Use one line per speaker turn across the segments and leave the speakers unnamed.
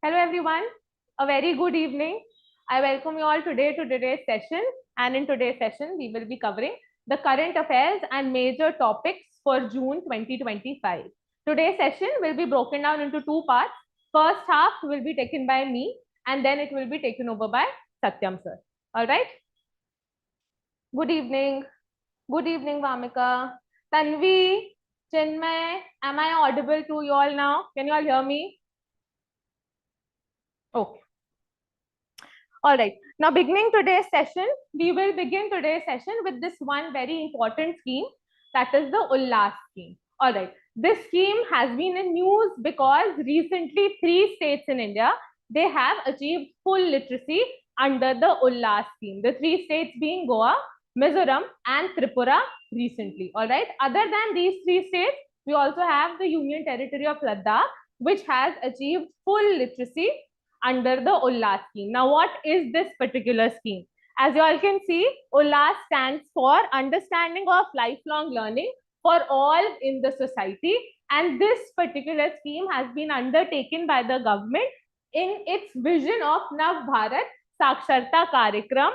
Hello everyone, a very good evening. I welcome you all today to today's session, and in today's session we will be covering the current affairs and major topics for June 2025. Today's session will be broken down into two parts. First half will be taken by me and then it will be taken over by Satyam sir. All right. Good evening. Good evening, Vamika. Tanvi, Chinmay, am I audible to you all now? Can you all hear me? Okay. All right. Now, beginning today's session, we will begin today's session with this one very important scheme, that is the Ullas scheme. All right. This scheme has been in news because recently 3 states in India, they have achieved full literacy under the Ullas scheme. The 3 states being Goa, Mizoram, and Tripura recently. All right. Other than these 3 states, we also have the Union Territory of Ladakh, which has achieved full literacy under the Ullas scheme. Now, what is this particular scheme? As you all can see, Ullas stands for Understanding of Lifelong Learning for All in the Society. And this particular scheme has been undertaken by the government in its vision of Nav Bharat Saksharta Karyakram,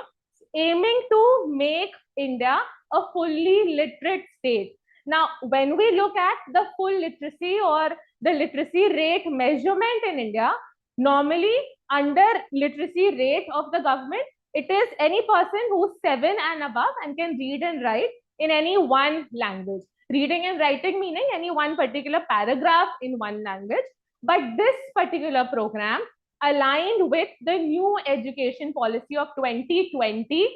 aiming to make India a fully literate state. Now, when we look at the full literacy or the literacy rate measurement in India, normally under literacy rate of the government, it is any person who's 7 and above and can read and write in any one language. Reading and writing meaning any one particular paragraph in one language. But this particular program, aligned with the new education policy of 2020,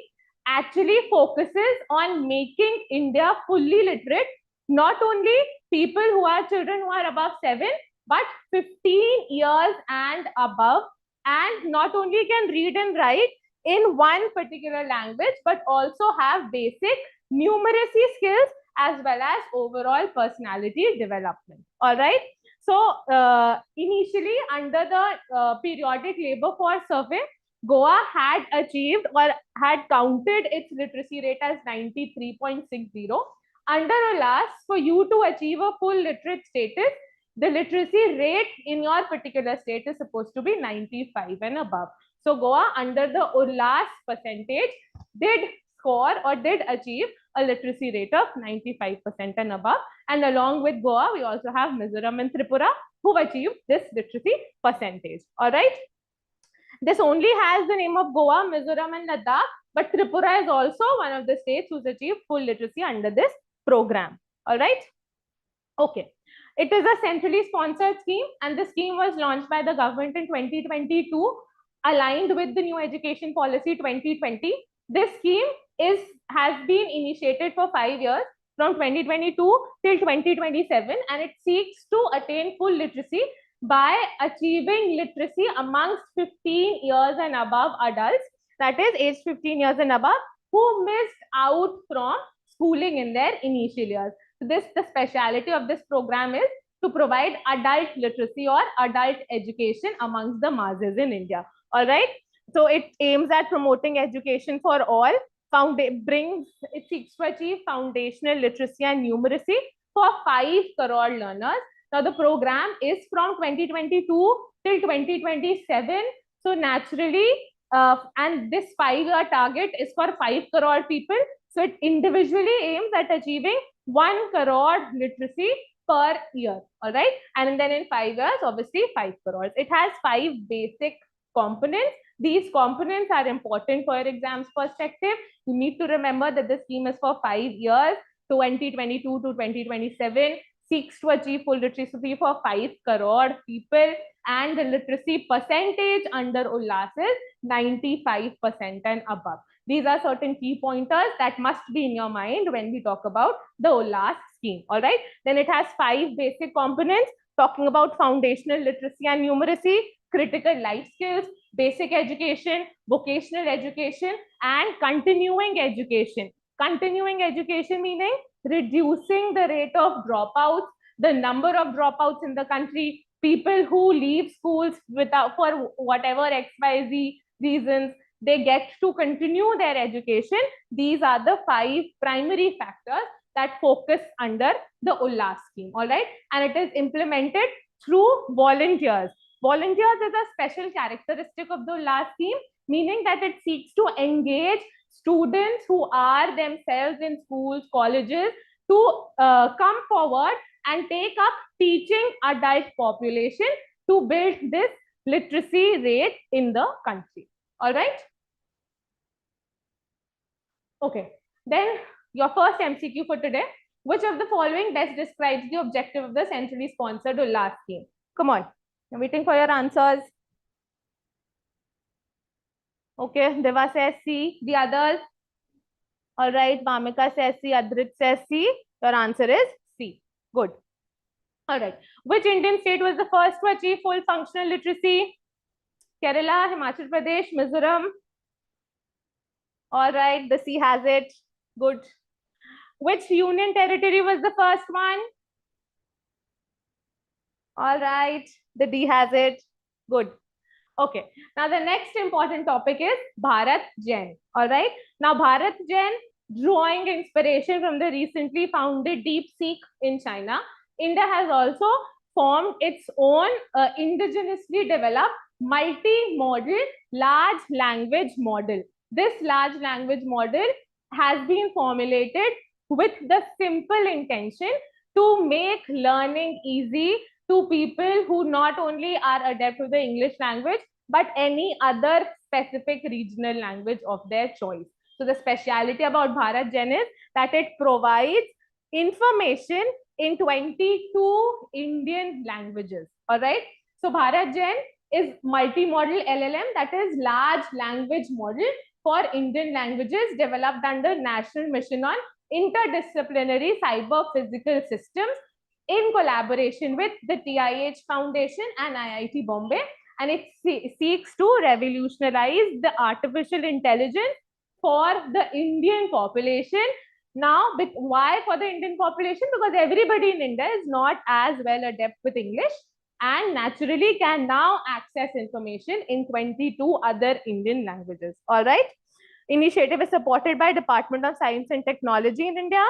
actually focuses on making India fully literate. Not only people who are children who are above 7, but 15 years and above, and not only can read and write in one particular language, but also have basic numeracy skills as well as overall personality development. All right. So initially, under the periodic labor force survey, Goa had achieved or had counted its literacy rate as 93.60. Under Ullas, for you to achieve a full literate status, the literacy rate in your particular state is supposed to be 95 and above. So Goa, under the Ullas percentage, did score or did achieve a literacy rate of 95% and above. And along with Goa, we also have Mizoram and Tripura who achieved this literacy percentage. All right. This only has the name of Goa, Mizoram, and Ladakh, but Tripura is also one of the states who's achieved full literacy under this program. All right. Okay. It is a centrally sponsored scheme, and the scheme was launched by the government in 2022, aligned with the new education policy 2020. This scheme has been initiated for 5 years, from 2022 till 2027, and it seeks to attain full literacy by achieving literacy amongst 15 years and above adults, that is age 15 years and above, who missed out from schooling in their initial years. The speciality of this program is to provide adult literacy or adult education amongst the masses in India. All right. So it aims at promoting education for all. It seeks to achieve foundational literacy and numeracy for 5 crore learners. Now the program is from 2022 till 2027. So naturally, and this 5-year target is for 5 crore people. So it individually aims at achieving 1 crore literacy per year. All right. And then in 5 years, obviously 5 crores. It has 5 basic components. These components are important for your exams perspective. You need to remember that the scheme is for 5 years, 2022 to 2027, seeks to achieve full literacy for 5 crore people, and the literacy percentage under Ullas is 95% and above. These are certain key pointers that must be in your mind when we talk about the Ullas scheme. All right. Then it has 5 basic components, talking about foundational literacy and numeracy, critical life skills, basic education, vocational education, and continuing education. Continuing education meaning reducing the rate of dropouts, the number of dropouts in the country, people who leave schools without for whatever XYZ reasons, they get to continue their education. These are the 5 primary factors that focus under the Ullas scheme. All right. And it is implemented through volunteers. Volunteers is a special characteristic of the Ullas scheme, meaning that it seeks to engage students who are themselves in schools, colleges, to come forward and take up teaching adult population to build this literacy rate in the country. All right. Okay. Then your first MCQ for today. Which of the following best describes the objective of the centrally sponsored Ullas scheme? Come on. I'm waiting for your answers. Okay. Deva says C. The others? All right. Vamika says C. Adrit says C. Your answer is C. Good. All right. Which Indian state was the first to achieve full functional literacy? Kerala, Himachal Pradesh, Mizoram. All right. The C has it. Good. Which union territory was the first one? All right. The D has it. Good. Okay. Now the next important topic is Bharat Gen. All right. Now Bharat Gen, drawing inspiration from the recently founded DeepSeek in China, India has also formed its own indigenously developed multi-model large language model. This large language model has been formulated with the simple intention to make learning easy to people who not only are adept to the English language, but any other specific regional language of their choice. So the speciality about Bharat Gen is that it provides information in 22 Indian languages. All right. So Bharat Gen is multi-model LLM, that is large language model for Indian languages developed under National Mission on Interdisciplinary Cyber Physical Systems in collaboration with the TIH Foundation and IIT Bombay. And it seeks to revolutionize the artificial intelligence for the Indian population. Now, why for the Indian population? Because everybody in India is not as well adept with English and naturally can now access information in 22 other Indian languages. All right. Initiative is supported by Department of Science and Technology in India.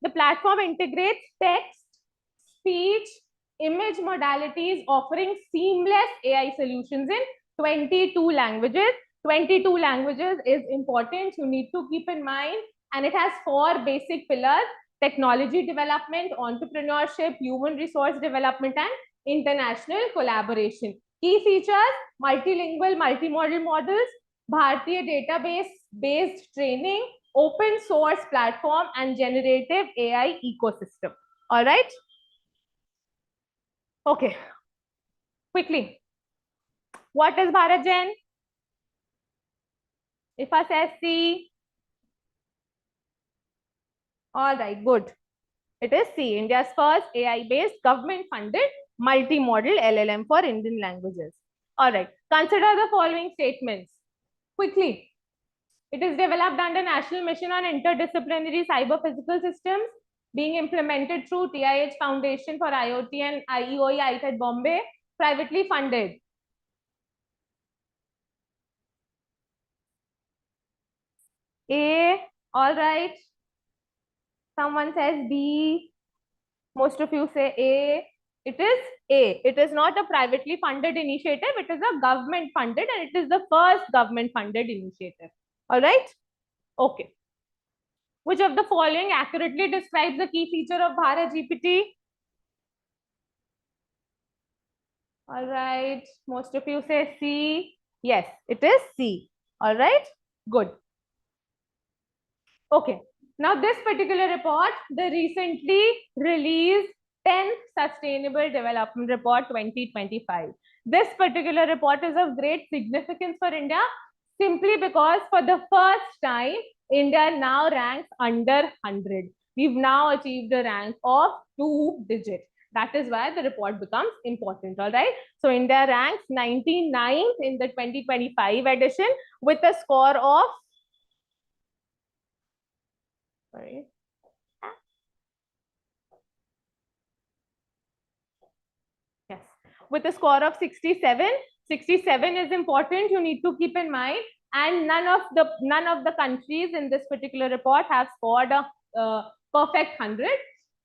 The platform integrates text, speech, image modalities, offering seamless AI solutions in 22 languages. 22 languages is important. You need to keep in mind. And it has 4 basic pillars: technology development, entrepreneurship, human resource development, and international collaboration. Key features: multilingual, multimodal models, Bharatiya database-based training, open source platform, and generative AI ecosystem. All right. Okay. Quickly. What is Bharat Gen? If I say C. All right, good. It is C, India's first AI-based government-funded multi-modal LLM for Indian languages. All right. Consider the following statements. Quickly. It is developed under National Mission on Interdisciplinary Cyber Physical Systems, being implemented through TIH Foundation for IoT and IEOE IIT Bombay, privately funded. A, all right. Someone says B. Most of you say A. It is A. It is not a privately funded initiative. It is a government funded, and it is the first government funded initiative. All right. Okay. Which of the following accurately describes the key feature of Bharat GPT? All right. Most of you say C. Yes, it is C. All right. Good. Okay. Now, this particular report, the recently released 10th Sustainable Development Report 2025. This particular report is of great significance for India simply because for the first time, India now ranks under 100. We've now achieved a rank of 2 digits. That is why the report becomes important, all right? So India ranks 99th in the 2025 edition with a score of, sorry, yes, with a score of 67. 67 is important. You need to keep in mind. And none of the countries in this particular report have scored a perfect 100.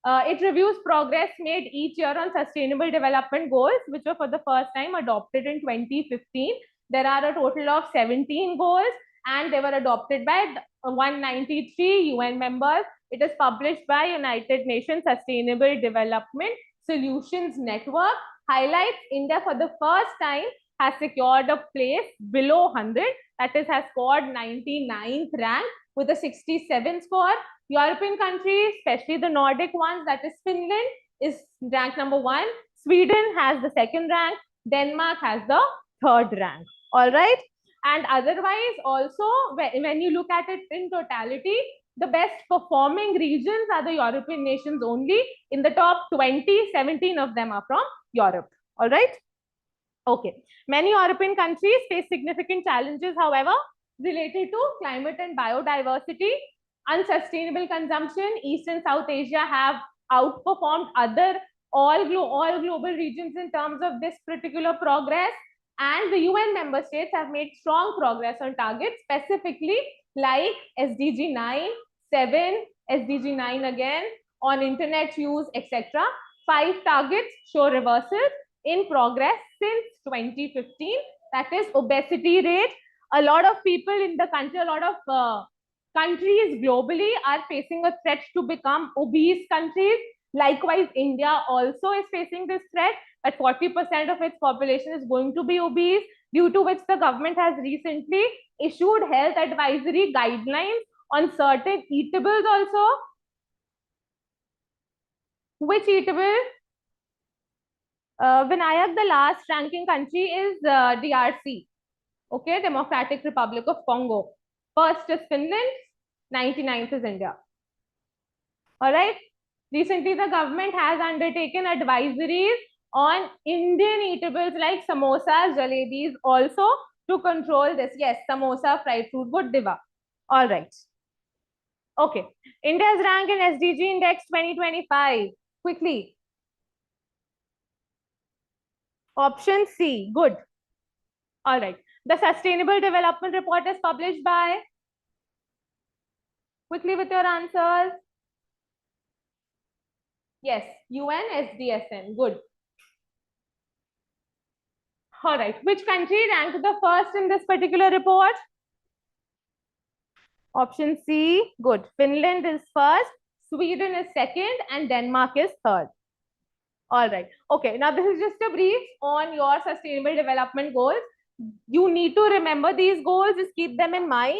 It reviews progress made each year on sustainable development goals, which were for the first time adopted in 2015. There are a total of 17 goals, and they were adopted by 193 UN members. It is published by United Nations Sustainable Development Solutions Network. Highlights India for the first time has secured a place below 100, that is, has scored 99th rank with a 67 score. European countries, especially the Nordic ones, that is Finland, is ranked number 1. Sweden has the 2nd rank. Denmark has the 3rd rank. All right. And otherwise, also, when you look at it in totality, the best performing regions are the European nations only. In the top 20, 17 of them are from Europe. All right. Okay. Many European countries face significant challenges, however, related to climate and biodiversity. Unsustainable consumption. East and South Asia have outperformed all global regions in terms of this particular progress. And the UN member states have made strong progress on targets, specifically like SDG 9, 7, SDG 9 again, on internet use, etc. 5 targets show reversals in progress since 2015. That is obesity rate. A lot of people in the country, a lot of countries globally are facing a threat to become obese countries. Likewise, India also is facing this threat that 40% of its population is going to be obese, due to which the government has recently issued health advisory guidelines on certain eatables also. Which eatable? Vinayak, the last ranking country is DRC. Okay, Democratic Republic of Congo. First is Finland, 99th is India. All right. Recently, the government has undertaken advisories on Indian eatables like samosas, jalebis, also to control this. Yes, samosa, fried food, good diva. All right. Okay. India's rank in SDG Index 2025. Quickly. Option C. Good. All right. The Sustainable Development Report is published by? Quickly with your answers. Yes, UNSDSN. Good. All right. Which country ranked the first in this particular report? Option C. Good. Finland is first, Sweden is second, and Denmark is third. All right. Okay. Now, this is just a brief on your sustainable development goals. You need to remember these goals. Just keep them in mind.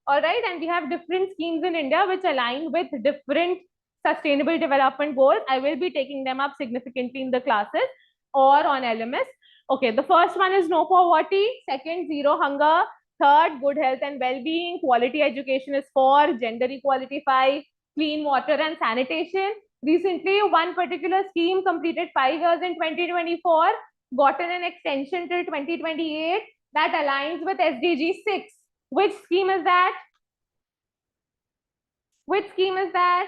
All right. And we have different schemes in India which align with different sustainable development goals. I will be taking them up significantly in the classes or on LMS. Okay. The first one is no poverty. Second, zero hunger. Third, good health and well-being. Quality education is 4. Gender equality 5. Clean water and sanitation. Recently, one particular scheme completed 5 years in 2024, gotten an extension till 2028 that aligns with SDG 6. Which scheme is that? Which scheme is that?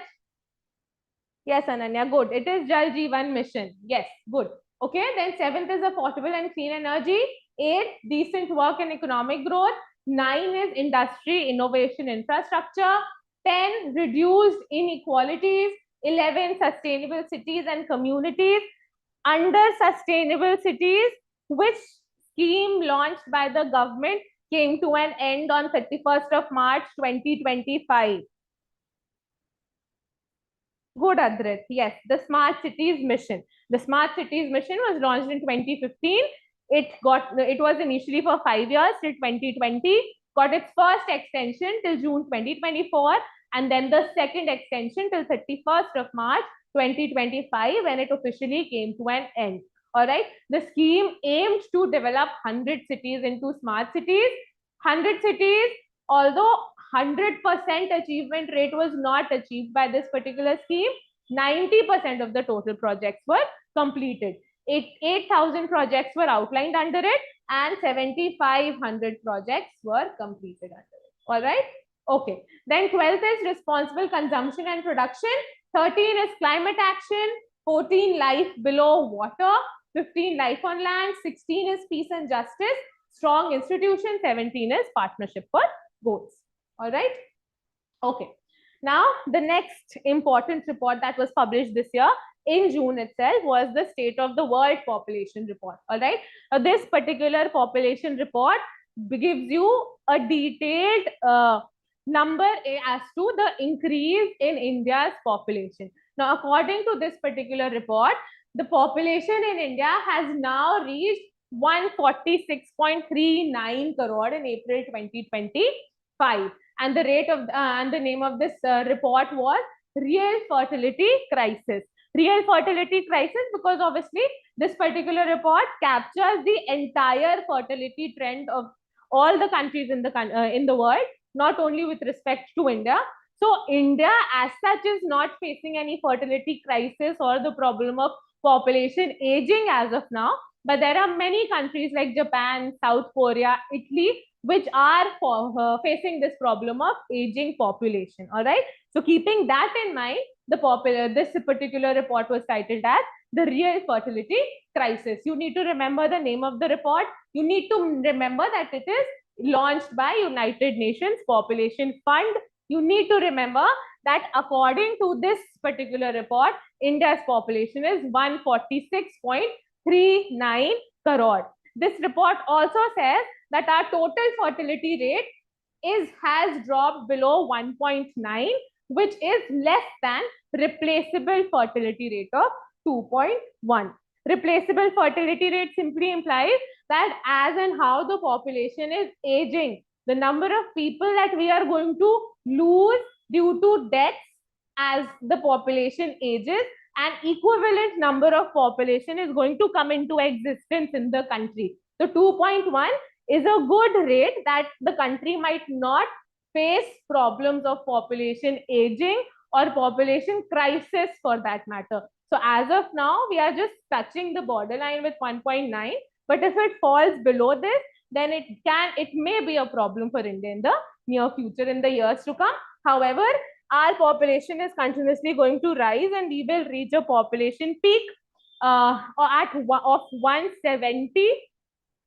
Yes, Ananya, good. It is Jal Jeevan Mission. Yes, good. Okay, then 7th is affordable and clean energy. 8, decent work and economic growth. 9 is industry, innovation, infrastructure. 10, reduced inequalities. 11, sustainable cities and communities. Under sustainable cities, which scheme launched by the government came to an end on 31st of March 2025? Good, Adrit. Yes, the Smart Cities Mission. The Smart Cities Mission was launched in 2015. It was initially for 5 years till 2020, got its first extension till June 2024, and then the second extension till 31st of March 2025, when it officially came to an end. All right. The scheme aimed to develop 100 cities into smart cities. 100 cities, although 100% achievement rate was not achieved by this particular scheme, 90% of the total projects were completed. 8,000 projects were outlined under it, and 7,500 projects were completed under it. All right. Okay. Then 12th is responsible consumption and production. 13 is climate action. 14, life below water. 15, life on land. 16 is peace and justice. Strong institution. 17 is partnership for goals. All right. Okay. Now, the next important report that was published this year in June itself was the State of the World Population Report. All right. This particular population report gives you a detailed number as to the increase in India's population. Now, according to this particular report, the population in India has now reached 146.39 crore in April 2025. And the rate of and the name of this report was Real Fertility Crisis. Real fertility crisis, because obviously this particular report captures the entire fertility trend of all the countries in the world, not only with respect to India. So India as such is not facing any fertility crisis or the problem of population aging as of now, but there are many countries like Japan, South Korea, Italy, which are facing this problem of aging population. All right. So keeping that in mind, this particular report was titled as the Real Fertility Crisis. You need to remember the name of the report. You need to remember that it is launched by United Nations Population Fund. You need to remember that according to this particular report, India's population is 146.39 crore. This report also says that our total fertility rate has dropped below 1.9, which is less than replaceable fertility rate of 2.1. Replaceable fertility rate simply implies that as and how the population is aging, the number of people that we are going to lose due to deaths as the population ages, an equivalent number of population is going to come into existence in the country. So 2.1 is a good rate that the country might not face problems of population aging or population crisis for that matter. So as of now, we are just touching the borderline with 1.9. But if it falls below this, then it may be a problem for India in the near future, in the years to come. However, our population is continuously going to rise and we will reach a population peak of 170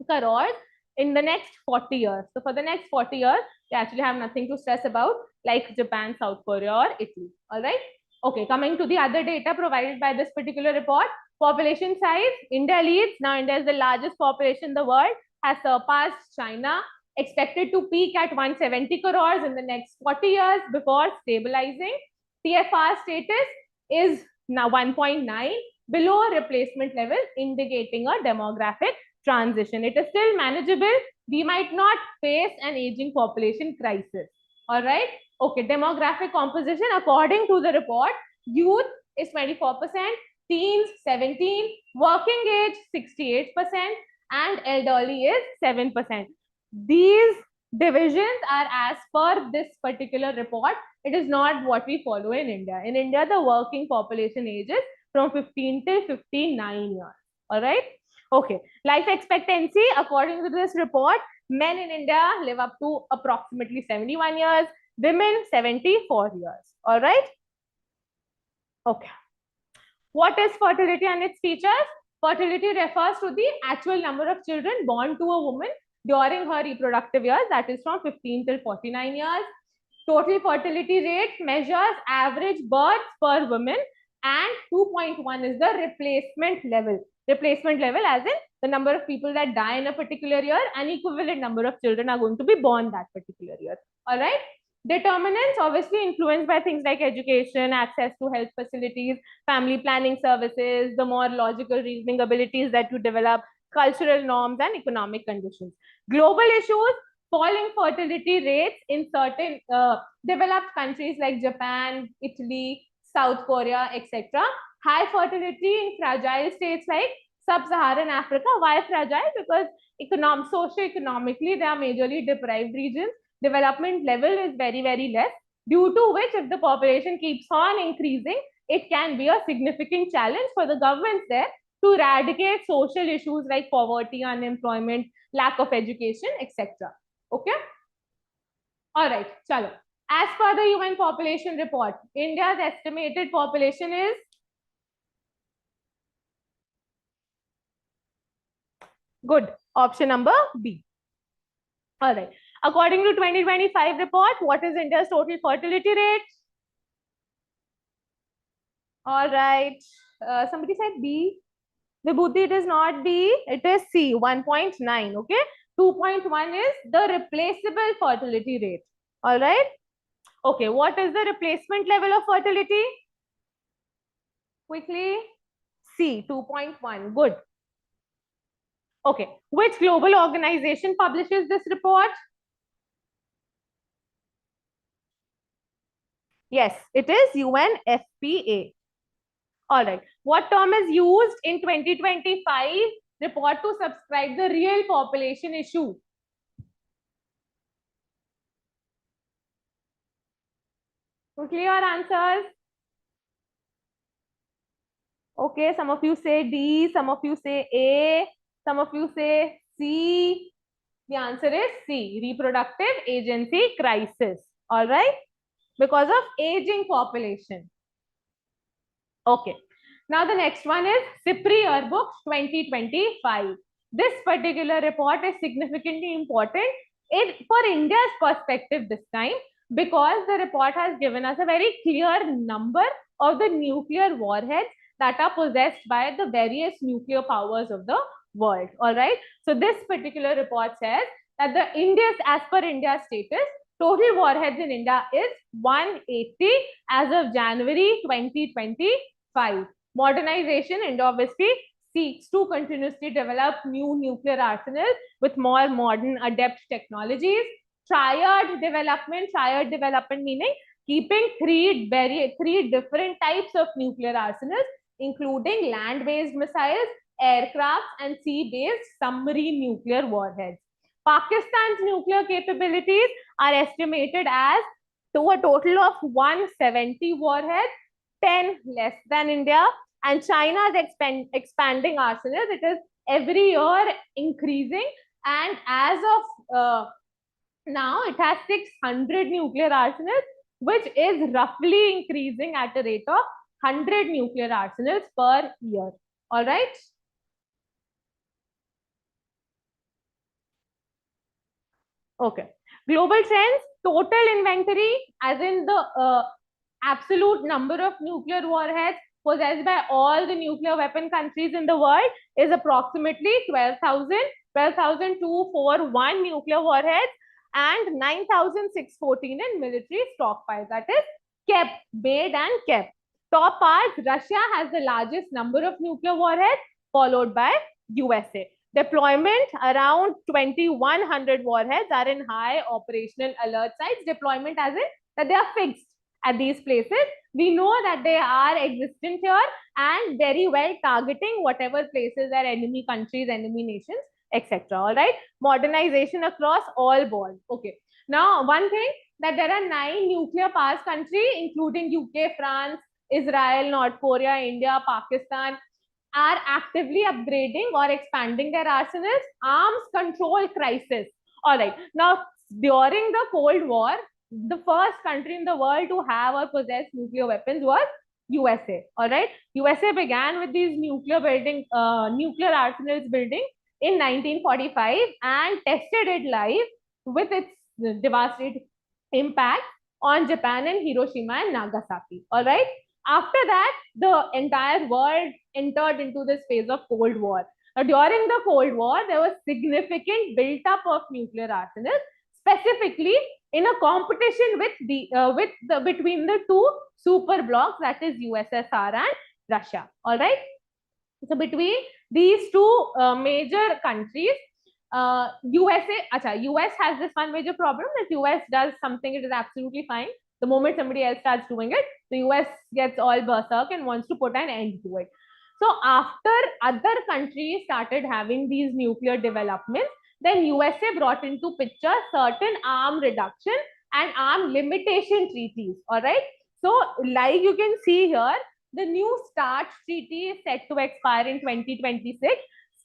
crores in the next 40 years. So for the next 40 years, we actually have nothing to stress about like Japan, South Korea or Italy. All right. Okay, coming to the other data provided by this particular report, population size, India leads. Now India is the largest population in the world, has surpassed China, expected to peak at 170 crores in the next 40 years before stabilizing. TFR status is now 1.9, below replacement level, indicating a demographic transition. It is still manageable. We might not face an aging population crisis. All right. Okay. Demographic composition, according to the report, youth is 24%, teens 17%, working age 68%, and elderly is 7%. These divisions are as per this particular report. It is not what we follow in India. In India, the working population age is from 15 till 59 years. All right. Okay. Life expectancy, according to this report, men in India live up to approximately 71 years, women 74 years. All right. Okay. What is fertility and its features? Fertility refers to the actual number of children born to a woman during her reproductive years, that is from 15 till 49 years. Total fertility rate measures average births per woman, and 2.1 is the replacement level. Replacement level as in the number of people that die in a particular year, an equivalent number of children are going to be born that particular year. All right. Determinants obviously influenced by things like education, access to health facilities, family planning services, the more logical reasoning abilities that you develop, cultural norms and economic conditions. Global issues, falling fertility rates in certain developed countries like Japan, Italy, South Korea, etc. High fertility in fragile states like Sub-Saharan Africa. Why fragile? Because socio-economically, they are majorly deprived regions. Development level is very, very less, due to which if the population keeps on increasing, it can be a significant challenge for the governments there to eradicate social issues like poverty, unemployment, lack of education, etc. Okay. All right. Chalo. As per the UN population report, India's estimated population is good. Option number B. All right. According to 2025 report, what is India's total fertility rate? All right. Somebody said B. Vibhuti, it is not B, it is C, 1.9. Okay. 2.1 is the replaceable fertility rate. All right. Okay. What is the replacement level of fertility? Quickly. C, 2.1. Good. Okay. Which global organization publishes this report? Yes, it is UNFPA. All right. What term is used in 2025 report to subscribe the real population issue? Quickly your answers. Okay, some of you say D, some of you say A, some of you say C. The answer is C, reproductive agency crisis. All right, because of aging population. Okay. Now the next one is CIPRI Yearbook 2025. This particular report is significantly important for India's perspective this time, because the report has given us a very clear number of the nuclear warheads that are possessed by the various nuclear powers of the world. All right. So this particular report says that as per India's status, total warheads in India is 180 as of January 2025. Modernization, India obviously seeks to continuously develop new nuclear arsenals with more modern, adept technologies. Triad development meaning keeping three different types of nuclear arsenals, including land-based missiles, aircraft, and sea-based submarine nuclear warheads. Pakistan's nuclear capabilities are estimated as to a total of 170 warheads, 10 less than India. And China is expanding arsenals. It is every year increasing. And as of now, it has 600 nuclear arsenals, which is roughly increasing at a rate of 100 nuclear arsenals per year. All right. Okay. Global trends, total inventory, as in the absolute number of nuclear warheads possessed by all the nuclear weapon countries in the world, is approximately 12,241 nuclear warheads and 9,614 in military stockpiles. That is kept, made and kept. Top parts, Russia has the largest number of nuclear warheads, followed by USA. Deployment, around 2,100 warheads are in high operational alert sites. Deployment as in that they are fixed at these places. We know that they are existent here and very well targeting whatever places are enemy countries, enemy nations, etc. All right. Modernization across all boards. Okay. Now, one thing, that there are 9 nuclear power countries, including UK, France, Israel, North Korea, India, Pakistan, are actively upgrading or expanding their arsenals. Arms control crisis. All right. Now, during the Cold War, the first country in the world to have or possess nuclear weapons was USA. All right. USA began with these nuclear arsenals building in 1945 and tested it live with its devastating impact on Japan and Hiroshima and Nagasaki. All right. After that, the entire world entered into this phase of Cold War. Now, during the Cold War, there was significant build-up of nuclear arsenals, specifically in a competition between the two super blocks, that is USSR and Russia. All right. So between these two major countries, US has this one major problem. If US does something, it is absolutely fine. The moment somebody else starts doing it, the US gets all berserk and wants to put an end to it. So after other countries started having these nuclear developments, then USA brought into picture certain arm reduction and arm limitation treaties. All right. So like you can see here, the new START treaty is set to expire in 2026.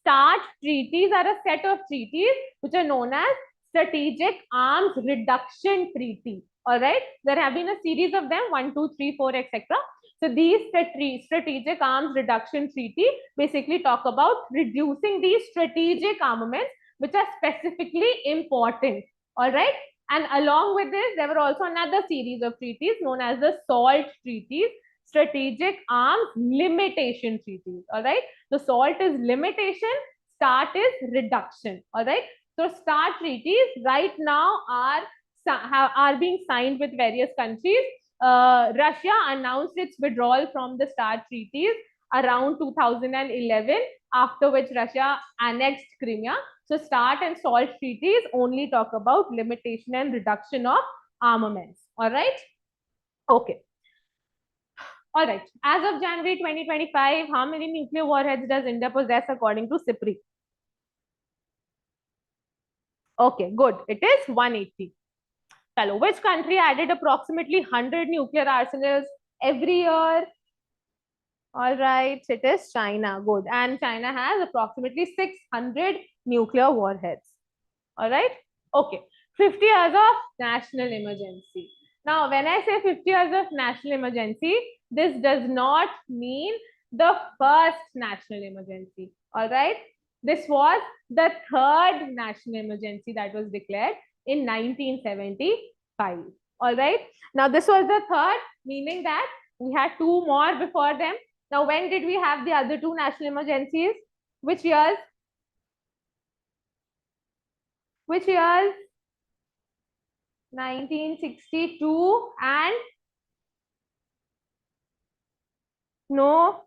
START treaties are a set of treaties which are known as Strategic Arms Reduction Treaty. All right. There have been a series of them, 1, 2, 3, 4, etc. So these Strategic Arms Reduction Treaty basically talk about reducing these strategic armaments which are specifically important. All right. And along with this, there were also another series of treaties known as the SALT treaties. strategic arms limitation treaties. All right. So SALT is limitation, START is reduction. All right. So START treaties right now are being signed with various countries. Russia announced its withdrawal from the START treaties around 2011, after which Russia annexed Crimea. So START and SALT treaties only talk about limitation and reduction of armaments. All right. Okay. All right. As of January 2025, how many nuclear warheads does India possess according to SIPRI? Okay, good. It is 180. Hello. Which country added approximately 100 nuclear arsenals every year? All right, it is China. Good. And China has approximately 600 nuclear warheads. All right. Okay. 50 years of national emergency. Now, when I say 50 years of national emergency, this does not mean the first national emergency. All right. This was the third national emergency that was declared in 1975. All right. Now, this was the third, meaning that we had two more before them. Now, when did we have the other two national emergencies? Which years? Which years? 1962 and no,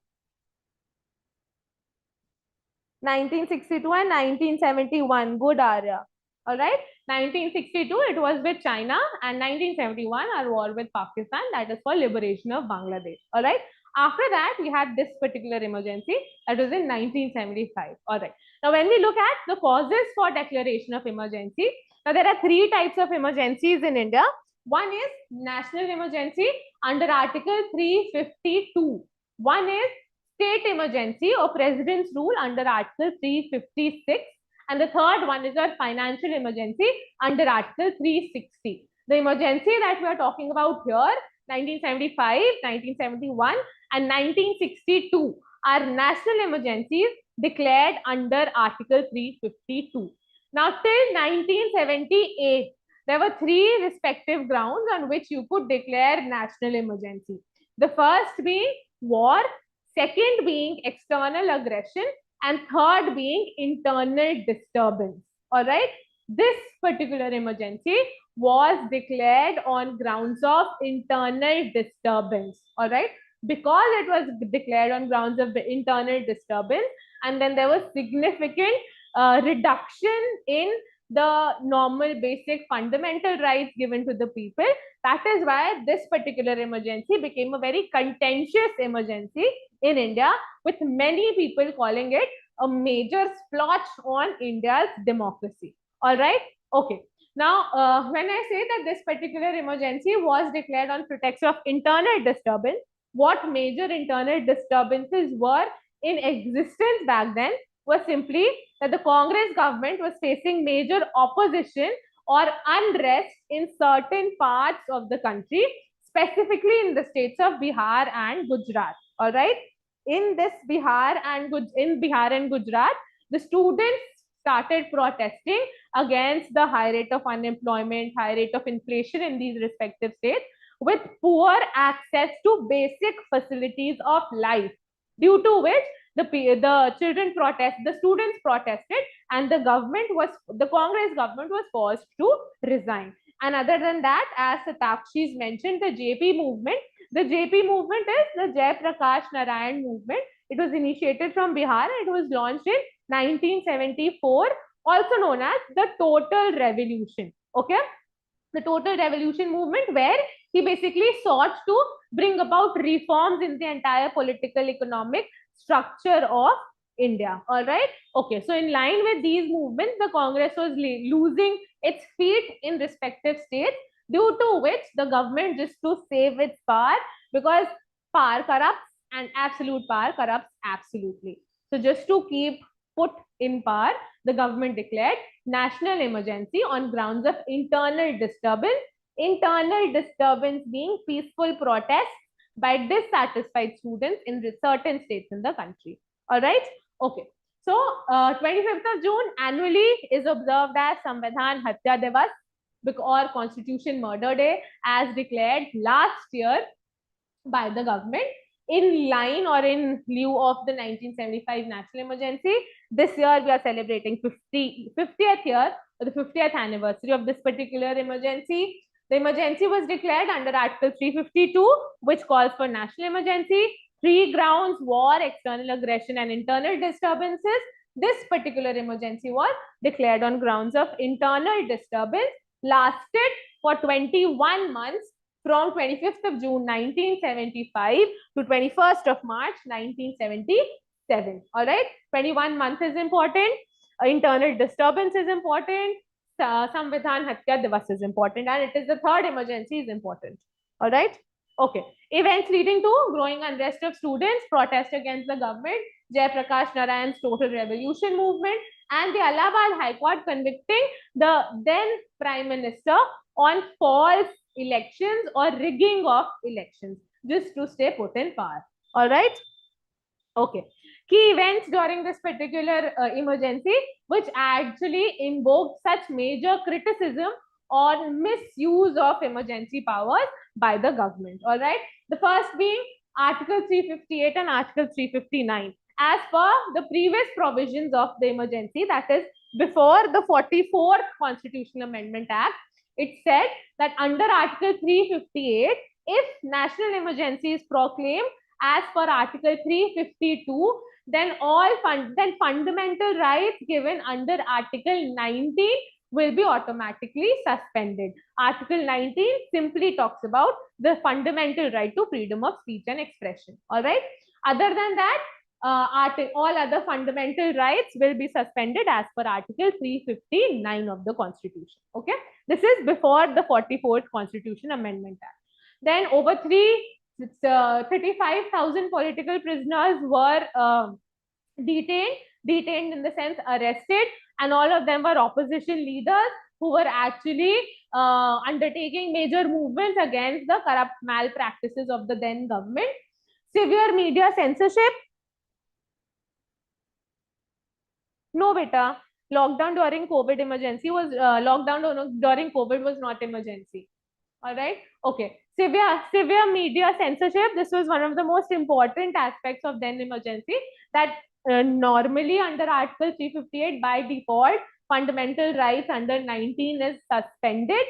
1962 and 1971. Good, Arya. All right. 1962, it was with China, and 1971, our war with Pakistan, that is for liberation of Bangladesh. All right. After that, we had this particular emergency that was in 1975. All right. Now, when we look at the causes for declaration of emergency, now there are three types of emergencies in India. One is national emergency under Article 352. One is state emergency or president's rule under Article 356. And the third one is our financial emergency under Article 360. The emergency that we are talking about here, 1975, 1971, and 1962 are national emergencies declared under Article 352. Now, till 1978, there were three respective grounds on which you could declare national emergency. The first being war, second being external aggression, and third being internal disturbance. All right. This particular emergency was declared on grounds of internal disturbance. All right. Because it was declared on grounds of the internal disturbance, and then there was significant reduction in the normal basic fundamental rights given to the people. That is why this particular emergency became a very contentious emergency in India, with many people calling it a major splotch on India's democracy. All right. Okay. Now, when I say that this particular emergency was declared on pretext of internal disturbance, what major internal disturbances were in existence back then was simply that the Congress government was facing major opposition or unrest in certain parts of the country, specifically in the states of Bihar and Gujarat. All right. In this Bihar and Gujarat, the students started protesting against the high rate of unemployment, high rate of inflation in these respective states, with poor access to basic facilities of life, due to which the students protested, and the Congress government was forced to resign. And other than that, as Satakshi's mentioned, the JP movement is the Jai Prakash Narayan movement. It was initiated from Bihar. It was launched in 1974, also known as the Total Revolution. Okay, the Total Revolution movement, where he basically sought to bring about reforms in the entire political economic structure of India. All right. Okay. So in line with these movements, the Congress was losing its feet in respective states, due to which the government, just to save its power, because power corrupts and absolute power corrupts absolutely. So just to keep put in power, the government declared national emergency on grounds of internal disturbance. Internal disturbance being peaceful protests by dissatisfied students in certain states in the country. All right. Okay. So 25th of June annually is observed as Samvidhan Hatya Divas or Constitution Murder Day, as declared last year. by the government in line or in lieu of the 1975 national emergency. This year we are celebrating 50th year or the 50th anniversary of this particular emergency. The emergency was declared under Article 352, which calls for national emergency. Three grounds: war, external aggression, and internal disturbances. This particular emergency was declared on grounds of internal disturbance, lasted for 21 months from 25th of June 1975 to 21st of March 1977. All right, 21 months is important. Internal disturbance is important. Samvidhan Hatya Divas is important, and it is the third emergency is important. All right. Okay. Events leading to growing unrest of students, protest against the government, Jai Prakash Narayan's total revolution movement, and the Allahabad High Court convicting the then Prime Minister on false elections or rigging of elections just to stay put in power. All right. Okay. Key events during this particular emergency, which actually invoked such major criticism on misuse of emergency powers by the government. All right. The first being Article 358 and Article 359. As per the previous provisions of the emergency, that is before the 44th Constitutional Amendment Act, it said that under Article 358, if national emergency is proclaimed as per Article 352, then fundamental rights given under Article 19 will be automatically suspended. Article 19 simply talks about the fundamental right to freedom of speech and expression. All right. Other than that, all other fundamental rights will be suspended as per Article 359 of the Constitution. Okay. This is before the 44th Constitution Amendment Act. Then over 35,000 political prisoners were detained in the sense arrested, and all of them were opposition leaders who were actually undertaking major movements against the corrupt malpractices of the then government. Severe media censorship. No, beta. Lockdown during COVID emergency was during COVID was not emergency. All right. Okay. Severe media censorship. This was one of the most important aspects of then emergency. That normally under Article 358 by default, fundamental rights under 19 is suspended.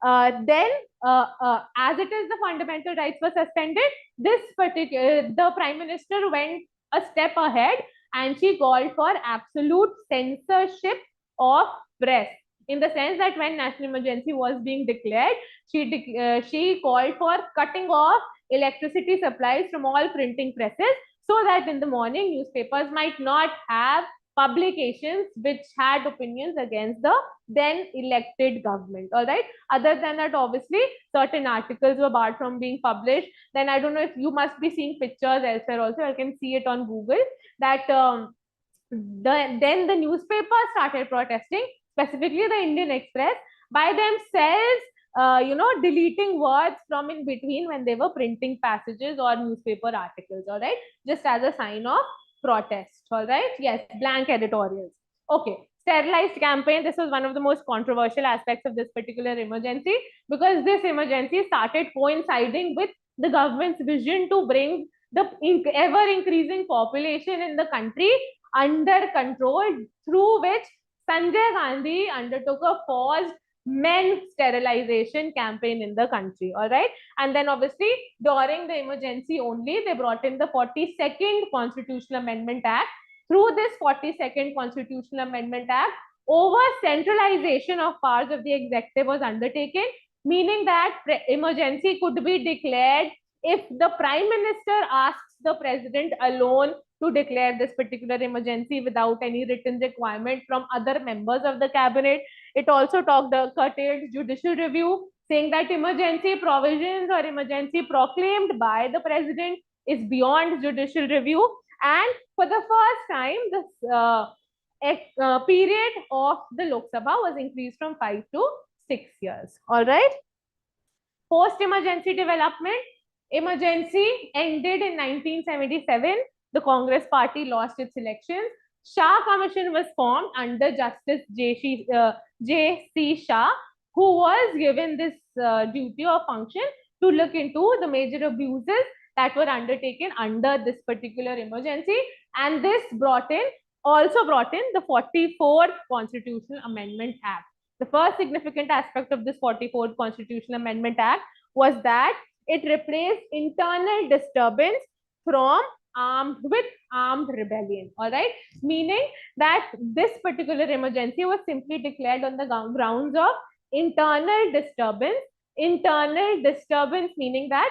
Then, as it is, the fundamental rights were suspended. The Prime Minister went a step ahead and she called for absolute censorship of press, in the sense that when national emergency was being declared, she called for cutting off electricity supplies from all printing presses, so that in the morning newspapers might not have publications which had opinions against the then elected government. All right. Other than that, obviously, certain articles were barred from being published. Then I don't know if you must be seeing pictures elsewhere also. I can see it on Google that then the newspapers started protesting, specifically the Indian Express, by themselves, deleting words from in between when they were printing passages or newspaper articles. All right. Just as a sign of protest. All right. Yes. Blank editorials. Okay. Sterilized campaign. This was one of the most controversial aspects of this particular emergency, because this emergency started coinciding with the government's vision to bring the ever increasing population in the country under control, through which Sanjay Gandhi undertook a forced men sterilization campaign in the country. All right. And then obviously during the emergency only, they brought in the 42nd Constitutional Amendment Act. Through this 42nd Constitutional Amendment Act, over centralization of powers of the executive was undertaken, meaning that emergency could be declared if the Prime Minister asks the President alone to declare this particular emergency without any written requirement from other members of the cabinet. It also curtailed judicial review, saying that emergency provisions or emergency proclaimed by the President is beyond judicial review. And for the first time, this period of the Lok Sabha was increased from 5 to 6 years. All right. Post-emergency development. Emergency ended in 1977. The Congress party lost its elections. Shah Commission was formed under Justice J.C. Shah, who was given this duty or function to look into the major abuses that were undertaken under this particular emergency. And this also brought in the 44th Constitutional Amendment Act. The first significant aspect of this 44th Constitutional Amendment Act was that it replaced internal disturbance from armed rebellion. All right, meaning that this particular emergency was simply declared on the grounds of internal disturbance. Internal disturbance meaning that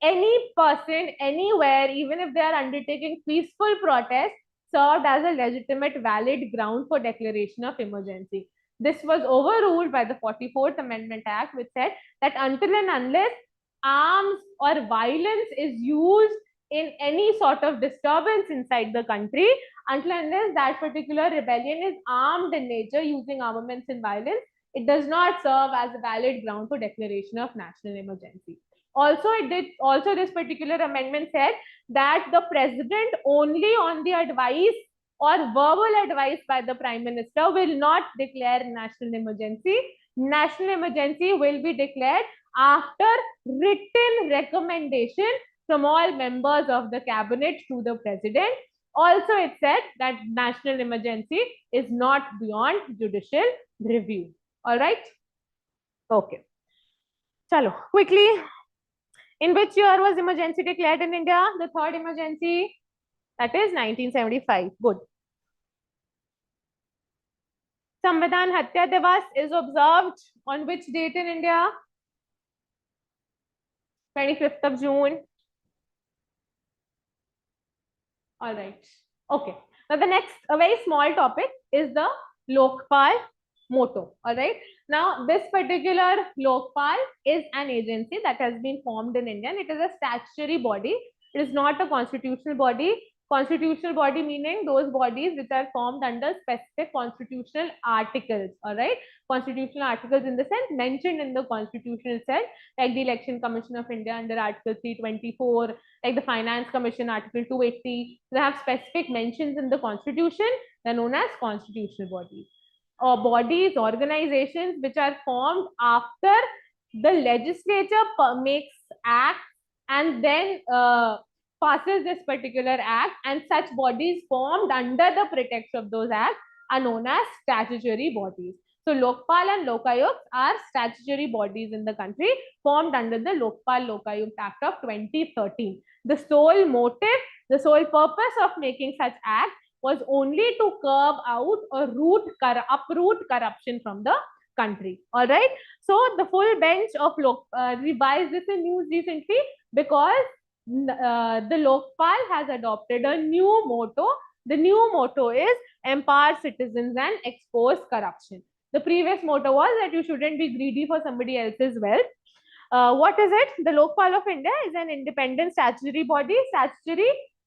any person anywhere, even if they are undertaking peaceful protest, served as a legitimate valid ground for declaration of emergency. This was overruled by the 44th Amendment Act, which said that until and unless arms or violence is used in any sort of disturbance inside the country, until and unless that particular rebellion is armed in nature, using armaments and violence, it does not serve as a valid ground for declaration of national emergency. Also this particular amendment said that the president, only on the advice or verbal advice by the prime minister, will not declare national emergency. National emergency will be declared after written recommendation from all members of the cabinet to the president. Also, it said that national emergency is not beyond judicial review. All right. Okay. Chalo, quickly. In which year was emergency declared in India? The third emergency, that is 1975. Good. Samvidhan Hatya Divas is observed on which date in India? 25th of June. All right. Okay. Now the next, a very small topic is the Lokpal motto. All right. Now this particular Lokpal is an agency that has been formed in India. It is a statutory body. It is not a constitutional body. Constitutional body meaning those bodies which are formed under specific constitutional articles. All right. Constitutional articles in the sense mentioned in the constitution itself, like the Election Commission of India under Article 324, like the Finance Commission, Article 280. They have specific mentions in the constitution. They're known as constitutional bodies. Or bodies, organizations which are formed after the legislature makes acts and then passes this particular act, and such bodies formed under the pretext of those acts are known as statutory bodies. So Lokpal and Lokayukt are statutory bodies in the country formed under the Lokpal Lokayukt Act of 2013. The sole motive, the sole purpose of making such act was only to curb out or uproot corruption from the country. All right. So the full bench of revised this in news recently because the Lokpal has adopted a new motto. The new motto is empower citizens and expose corruption. The previous motto was that you shouldn't be greedy for somebody else's wealth. What is it? The Lokpal of India is an independent statutory body,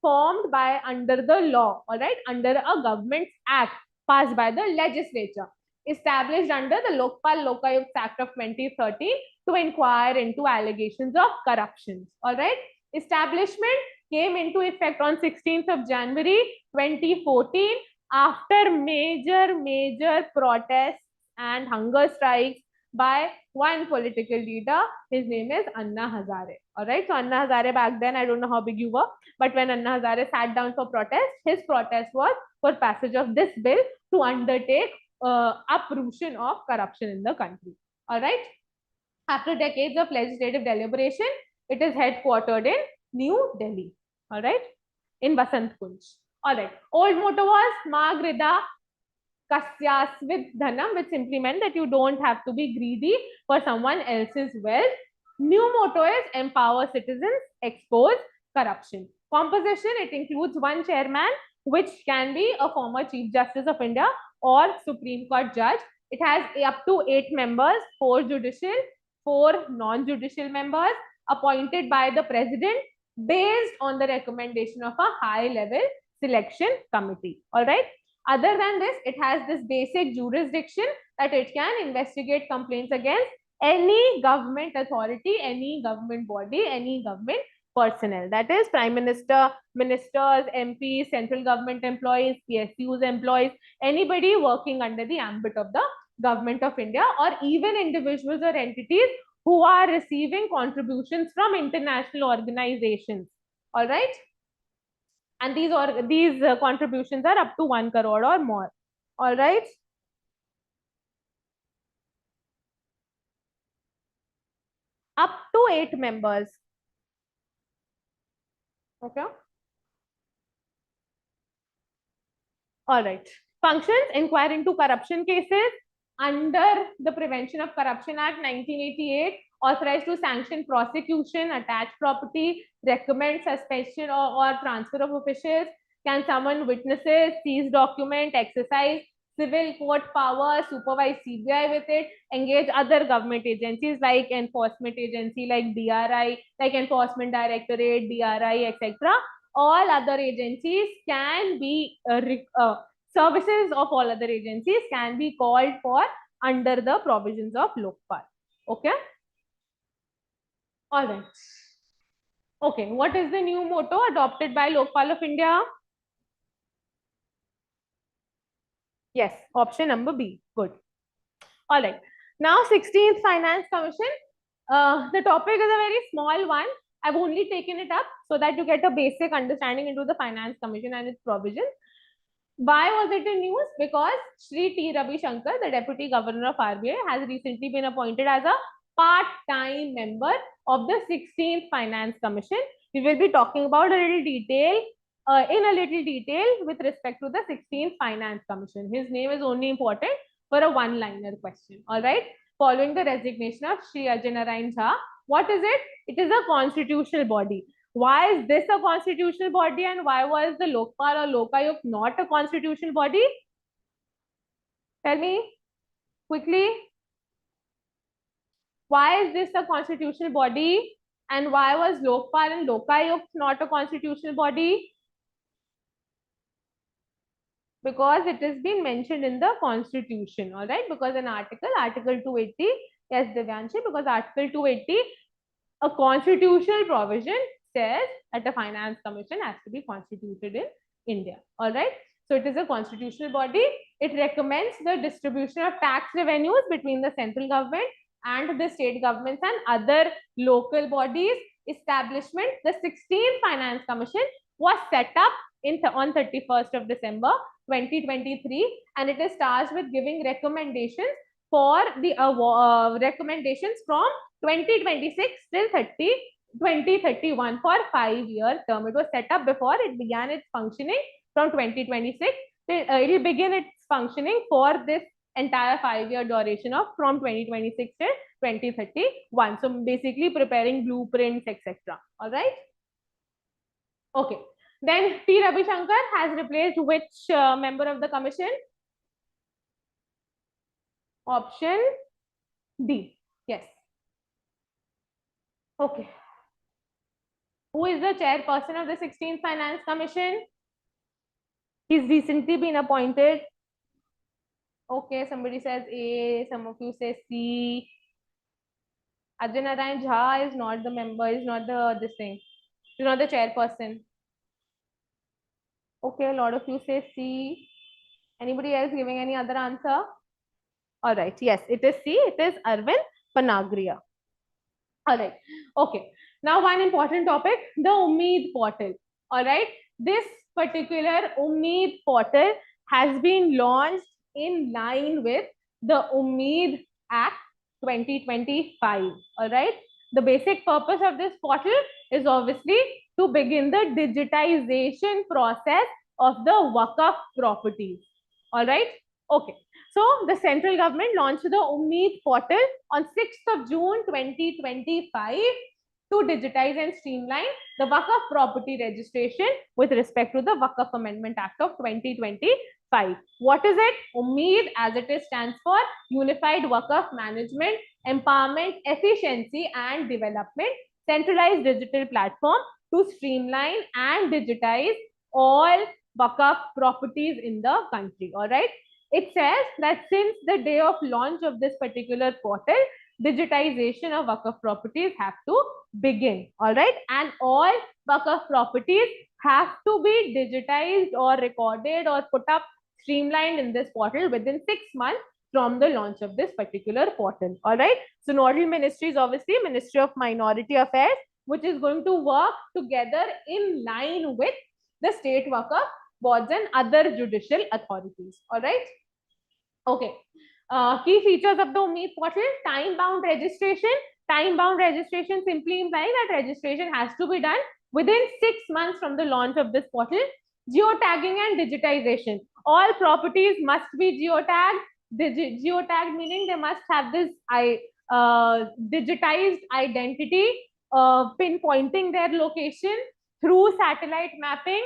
formed by under the law, all right, under a government act passed by the legislature, established under the Lokpal Lokayukt Act of 2013 to inquire into allegations of corruption. All right. Establishment came into effect on 16th of January 2014 after major protests and hunger strikes by one political leader. His name is Anna Hazare. All right. So Anna Hazare back then, I don't know how big you were, but when Anna Hazare sat down for protest, his protest was for passage of this bill to undertake uprootion of corruption in the country. All right. After decades of legislative deliberation, it is headquartered in New Delhi. All right. In Basant Kunj. All right. Old motto was Magrida Kasyasvid Dhanam, which simply meant that you don't have to be greedy for someone else's wealth. New motto is empower citizens, expose corruption. Composition, it includes one chairman, which can be a former Chief Justice of India or Supreme Court judge. It has up to 8 members, 4 judicial, 4 non-judicial members appointed by the president based on the recommendation of a high-level selection committee. All right. Other than this, it has this basic jurisdiction that it can investigate complaints against any government authority, any government body, any government personnel. That is Prime Minister, ministers, MPs, central government employees, PSUs employees, anybody working under the ambit of the government of India, or even individuals or entities who are receiving contributions from international organizations. All right. And these contributions are up to 1 crore or more. All right. Up to 8 members. Okay. All right. Functions: inquire into corruption cases under the Prevention of Corruption Act 1988, authorized to sanction prosecution, attach property, recommend suspension or transfer of officials, can summon witnesses, seize document, exercise civil court power, supervise CBI with it, engage other government agencies like enforcement agency like DRI, like Enforcement Directorate, DRI, etc. All other agencies can be services of all other agencies can be called for under the provisions of Lokpal. Okay. All right. Okay. What is the new motto adopted by Lokpal of India? Yes. Option number B. Good. All right. Now, 16th Finance Commission. The topic is a very small one. I've only taken it up so that you get a basic understanding into the Finance Commission and its provisions. Why was it in news? Because Shri T. Ravi Shankar, the Deputy Governor of RBI, has recently been appointed as a part-time member of the 16th Finance Commission. We will be talking about a little detail, with respect to the 16th Finance Commission. His name is only important for a one-liner question. All right. Following the resignation of Shri Ajay Narayan Jha, what is it? It is a constitutional body. Why is this a constitutional body and why was the Lokpal or Lokayuk not a constitutional body? Tell me quickly. Why is this a constitutional body and why was Lokpal and Lokayuk not a constitutional body? Because it has been mentioned in the constitution, all right? Because an article 280, yes, Divyanshi, because article 280, a constitutional provision says that the finance commission has to be constituted in India. All right. So it is a constitutional body. It recommends the distribution of tax revenues between the central government and the state governments and other local bodies. Establishment: the 16th Finance Commission was set up on 31st of December 2023, and it is tasked with giving recommendations for the recommendations from 2026 till 2031 for 5-year term. It was set up before it began its functioning from 2026. It will begin its functioning for this entire 5-year duration of from 2026 till 2031. So basically preparing blueprints, etc. All right. Okay. Then T. Ravi Shankar has replaced which member of the commission? Option D. Yes. Okay. Who is the chairperson of the 16th Finance Commission? He's recently been appointed. Okay, somebody says A, some of you say C. Ajay Narayan Jha is not the member, is not the thing. He's not the chairperson. Okay, a lot of you say C. Anybody else giving any other answer? All right, yes, it is C. It is Arvind Panagria. All right, okay. Now, one important topic, the Umeed portal. All right, this particular Umeed portal has been launched in line with the Umeed Act 2025. All right, the basic purpose of this portal is obviously to begin the digitization process of the Waqf properties. All right, okay. So the central government launched the Umeed portal on 6th of June 2025 to digitize and streamline the Waqf property registration with respect to the Waqf Amendment Act of 2025. What is it? Umeed, as it is, stands for Unified Waqf Management, Empowerment, Efficiency and Development, centralized digital platform to streamline and digitize all Waqf properties in the country. All right. It says that since the day of launch of this particular portal, digitization of Waqf properties have to begin. All right. And all Waqf properties have to be digitized or recorded or put up streamlined in this portal within 6 months from the launch of this particular portal. All right. So nodal ministry is obviously Ministry of Minority Affairs, which is going to work together in line with the state Waqf boards and other judicial authorities. All right. Okay. Key features of the Umeed portal: time-bound registration. Time-bound registration simply implies that registration has to be done within 6 months from the launch of this portal. Geotagging and digitization. All properties must be geotagged. Geotagged meaning they must have this digitized identity, pinpointing their location through satellite mapping,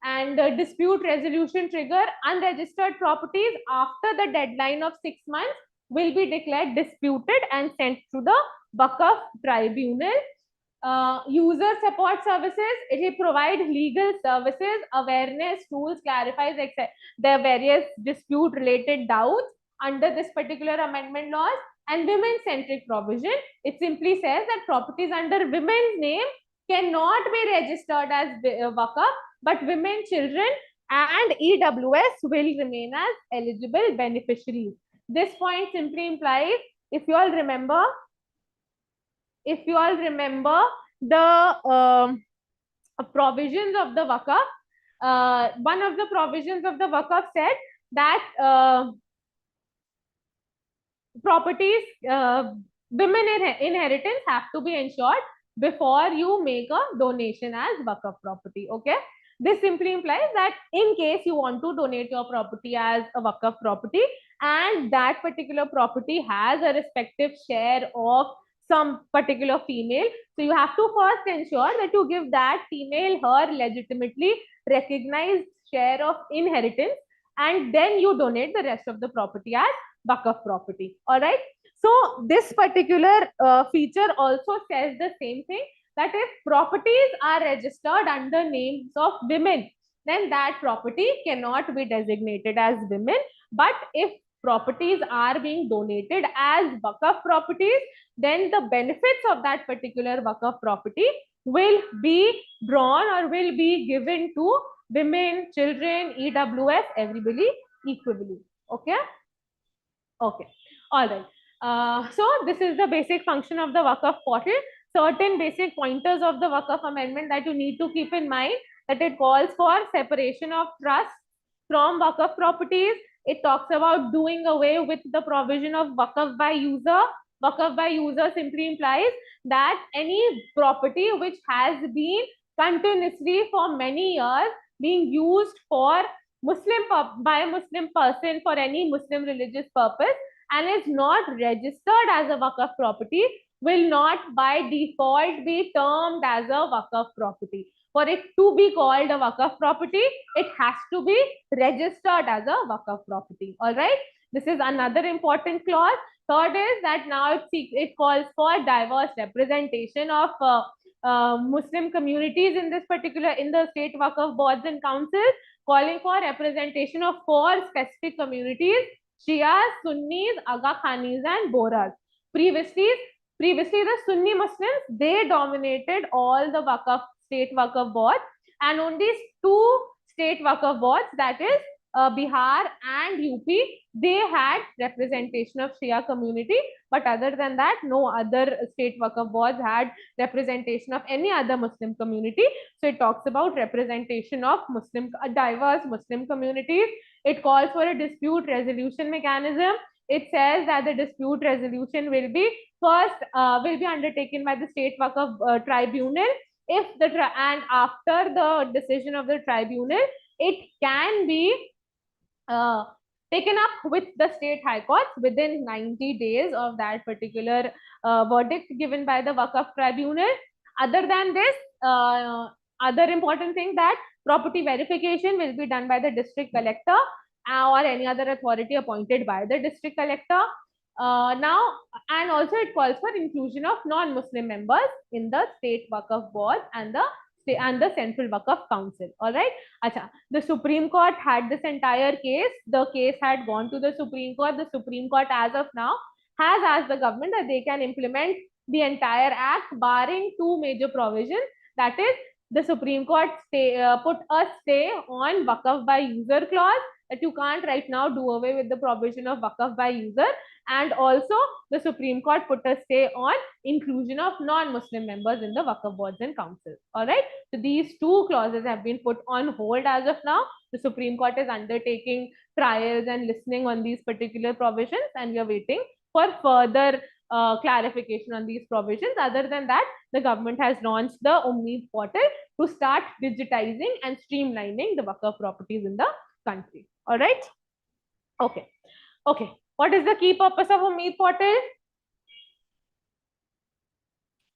and dispute resolution trigger. Unregistered properties after the deadline of 6 months will be declared disputed and sent to the Waqf tribunal. User support services, it will provide legal services, awareness tools, clarifies the various dispute related doubts under this particular amendment laws. And women centric provision, it simply says that properties under women's name cannot be registered as Waqf, but women, children and EWS will remain as eligible beneficiaries. This point simply implies, if you all remember the provisions of the Waqf, one of the provisions of the Waqf said that properties, women inheritance have to be ensured before you make a donation as Waqf property. Okay. This simply implies that in case you want to donate your property as a Waqf property and that particular property has a respective share of some particular female, so you have to first ensure that you give that female her legitimately recognized share of inheritance, and then you donate the rest of the property as Waqf property. All right. So this particular feature also says the same thing, that if properties are registered under names of women, then that property cannot be designated as women. But if properties are being donated as Waqf properties, then the benefits of that particular Waqf property will be drawn or will be given to women, children, EWS, everybody equally. Okay. Okay. All right. So this is the basic function of the Waqf portal. Certain basic pointers of the Waqf amendment that you need to keep in mind, that it calls for separation of trust from Waqf properties. It talks about doing away with the provision of Waqf by user. Waqf by user simply implies that any property which has been continuously for many years being used for by a Muslim person for any Muslim religious purpose and is not registered as a Waqf property will not by default be termed as a Waqf property. For it to be called a Waqf property, it has to be registered as a Waqf property. All right. This is another important clause. Third is that now it calls for diverse representation of Muslim communities in this particular, in the state Waqf boards and councils, calling for representation of 4 specific communities: Shias, Sunnis, Aga Khanis and Bohras. Previously the Sunni Muslims, they dominated all the state Waqf boards, and only 2 state Waqf boards, that is Bihar and UP, they had representation of Shia community, but other than that, no other state Waqf boards had representation of any other Muslim community. So it talks about representation of diverse Muslim communities. It calls for a dispute resolution mechanism. It says that the dispute resolution will be undertaken by the state Waqf tribunal. If and after the decision of the tribunal, it can be taken up with the state high courts within 90 days of that particular verdict given by the Waqf tribunal. Other than this, other important thing, that property verification will be done by the district collector or any other authority appointed by the district collector. Now, and also it calls for inclusion of non-Muslim members in the state Waqf board and the Central Waqf Council. All right. Acha, the Supreme Court had this entire case. The case had gone to the Supreme Court. The Supreme Court, as of now, has asked the government that they can implement the entire act barring 2 major provisions. That is, the Supreme Court put a stay on Waqf by user clause, that you can't right now do away with the provision of Waqf by user. And also the Supreme Court put a stay on inclusion of non-Muslim members in the Waqf boards and councils. All right. So these two clauses have been put on hold as of now. The Supreme Court is undertaking trials and listening on these particular provisions, and we are waiting for further clarification on these provisions. Other than that, the government has launched the Ummeed portal to start digitizing and streamlining the Waqf properties in the country. All right. Okay. Okay. What is the key purpose of Ummeed portal?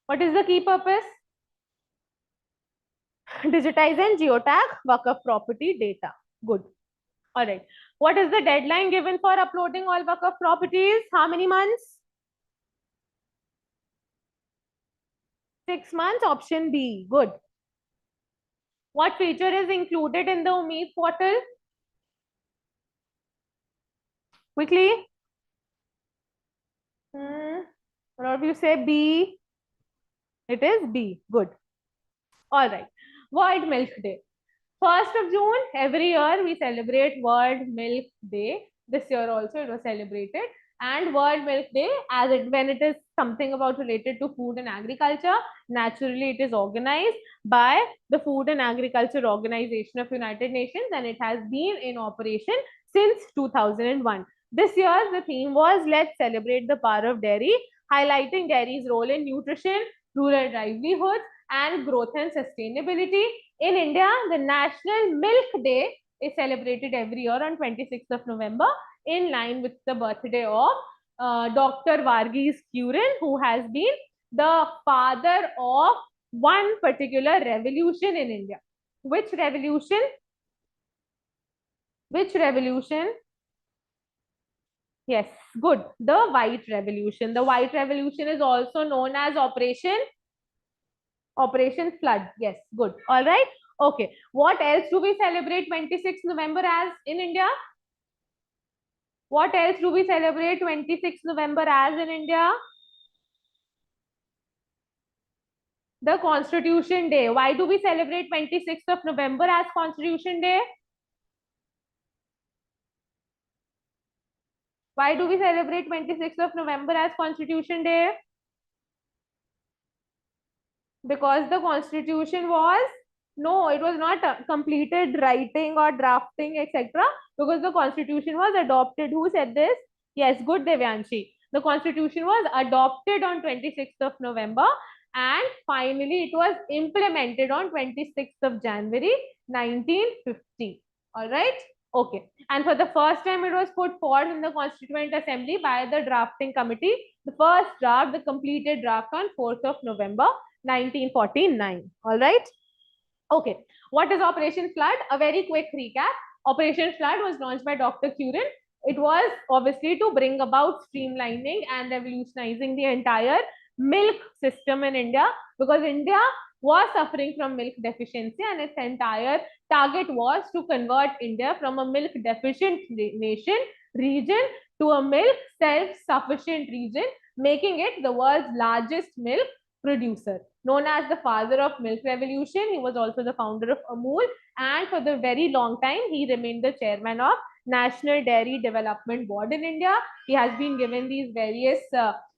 What is the key purpose? Digitize and geotag Waqf property data. Good. All right. What is the deadline given for uploading all Waqf properties? How many months? 6 months. Option B. Good. What feature is included in the Ummeed portal? Quickly. What of you say B? It is B. Good. All right. World Milk Day. 1st of June, every year we celebrate World Milk Day. This year also it was celebrated. And World Milk Day, when it is something about related to food and agriculture, naturally it is organized by the Food and Agriculture Organization of United Nations, and it has been in operation since 2001. This year, the theme was Let's Celebrate the Power of Dairy, highlighting dairy's role in nutrition, rural livelihoods, and growth and sustainability. In India, the National Milk Day is celebrated every year on 26th of November in line with the birthday of Dr. Varghese Kurin, who has been the father of one particular revolution in India. Which revolution? Which revolution? Yes, good. The White Revolution. The White Revolution is also known as Operation Flood. Yes, good. All right. Okay. What else do we celebrate 26th November as in India? What else do we celebrate 26th November as in India? The Constitution Day. Why do we celebrate 26th of November as Constitution Day? Why do we celebrate 26th of November as Constitution Day? Because the Constitution was, no, it was not completed writing or drafting, etc. Because the Constitution was adopted. Who said this? Yes, good, Devyanshi. The Constitution was adopted on 26th of November, and finally it was implemented on 26th of January 1950. All right. Okay. And for the first time, it was put forward in the Constituent Assembly by the drafting committee. The first draft, the completed draft on 4th of November 1949. All right. Okay. What is Operation Flood? A very quick recap. Operation Flood was launched by Dr. Kurin. It was obviously to bring about streamlining and revolutionizing the entire milk system in India, because India was suffering from milk deficiency, and its entire target was to convert India from a milk deficient region to a milk self-sufficient region, making it the world's largest milk producer. Known as the father of milk revolution, he was also the founder of Amul, and for the very long time he remained the chairman of National Dairy Development Board in India. He has been given these various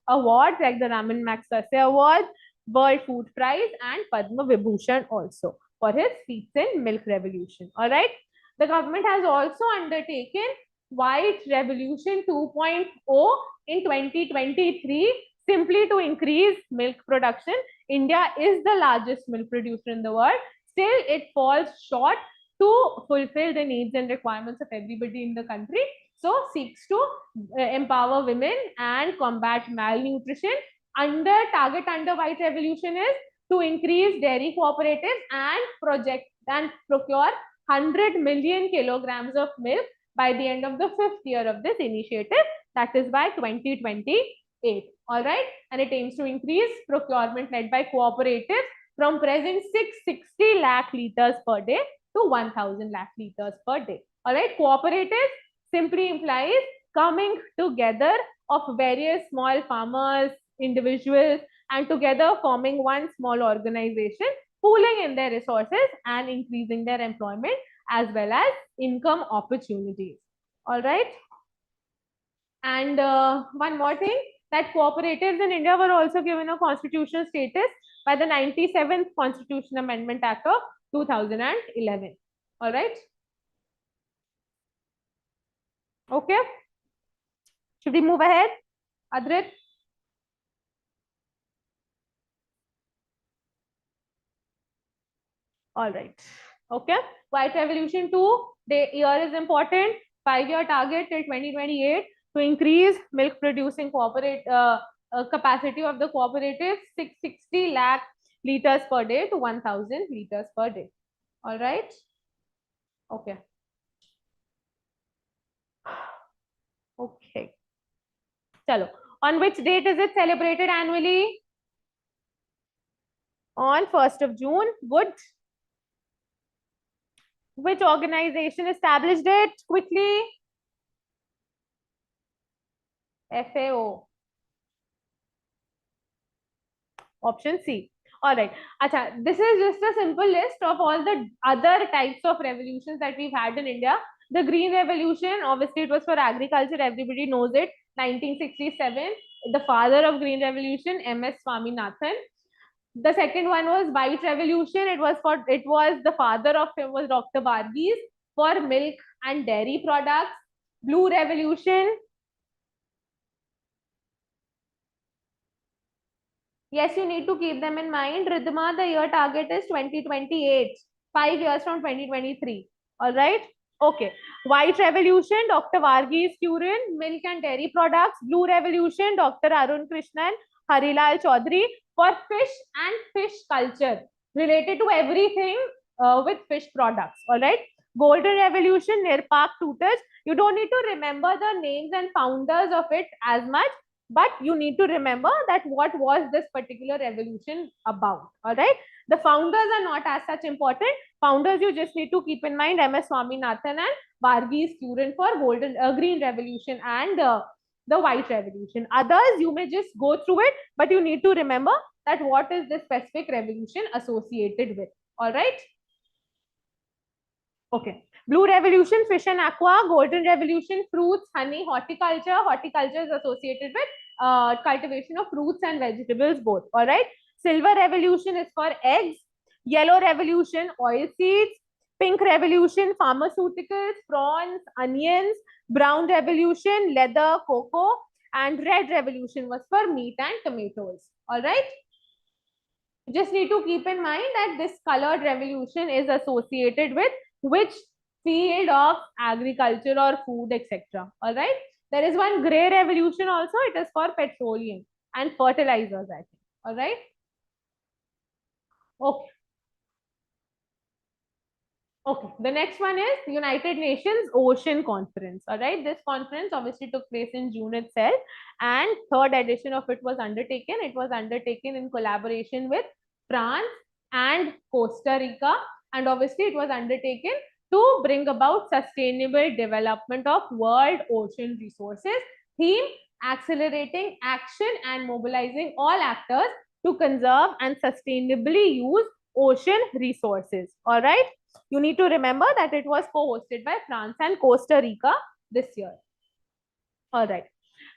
awards like the Raman Magsaysay Award, World Food Prize, and Padma Vibhushan also for his feats in milk revolution. All right. The government has also undertaken White Revolution 2.0 in 2023 simply to increase milk production. India is the largest milk producer in the world. Still, it falls short to fulfill the needs and requirements of everybody in the country. So, seeks to empower women and combat malnutrition. Target under White Revolution is to increase dairy cooperatives and procure 100 million kilograms of milk by the end of the 5th year of this initiative. That is by 2028. All right. And it aims to increase procurement led by cooperatives from present 660 lakh liters per day to 1000 lakh liters per day. All right. Cooperatives simply implies coming together of various small farmers, individuals, and together forming one small organization, pooling in their resources and increasing their employment as well as income opportunities. All right. And one more thing, that cooperatives in India were also given a constitutional status by the 97th Constitution Amendment Act of 2011. All right. Okay. Should we move ahead, Adrit? All right. Okay. White Revolution 2, the year is important. 5-year target till 2028 to increase milk producing capacity of the cooperative 660 lakh liters per day to 1000 liters per day. All right. Okay. Okay. Chalo. On which date is it celebrated annually? On 1st of June. Good. Which organization established it? Quickly. FAO. Option C. All right. Acha, this is just a simple list of all the other types of revolutions that we've had in India. The Green Revolution, obviously it was for agriculture, everybody knows it. 1967, the father of Green Revolution, MS Swaminathan. The second one was White Revolution. It was the father of him was Dr. Varghese for milk and dairy products. Blue Revolution. Yes, you need to keep them in mind. Ridhima, the year target is 2028, 5 years from 2023. All right. Okay. White Revolution, Dr. Varghese Kurin, milk and dairy products. Blue Revolution, Dr. Arun Krishnan, Harilal Chaudhary for fish and fish culture related to everything with fish products. All right. Golden Revolution, Nirpak Tutors. You don't need to remember the names and founders of it as much, but you need to remember that what was this particular revolution about. All right. The founders are not as such important. Founders you just need to keep in mind MS Swaminathan and Varghese Kurin for Green Revolution and the White Revolution. Others you may just go through it, but you need to remember that what is this specific revolution associated with. All right. Okay. Blue Revolution, fish and aqua. Golden Revolution, fruits, honey, horticulture. Horticulture is associated with cultivation of fruits and vegetables both. All right. Silver Revolution is for eggs. Yellow Revolution, oil seeds. Pink Revolution, pharmaceuticals, prawns, onions. Brown Revolution, leather, cocoa. And Red Revolution was for meat and tomatoes. All right. You just need to keep in mind that this colored revolution is associated with which field of agriculture or food, etc. All right. There is one gray revolution also. It is for petroleum and fertilizers, I think. All right. Okay. Okay. The next one is United Nations Ocean Conference. All right. This conference obviously took place in June itself, and third edition of it was undertaken. It was undertaken in collaboration with France and Costa Rica, and obviously it was undertaken to bring about sustainable development of world ocean resources. Theme: accelerating action and mobilizing all actors to conserve and sustainably use ocean resources. All right. You need to remember that it was co-hosted by France and Costa Rica this year. All right.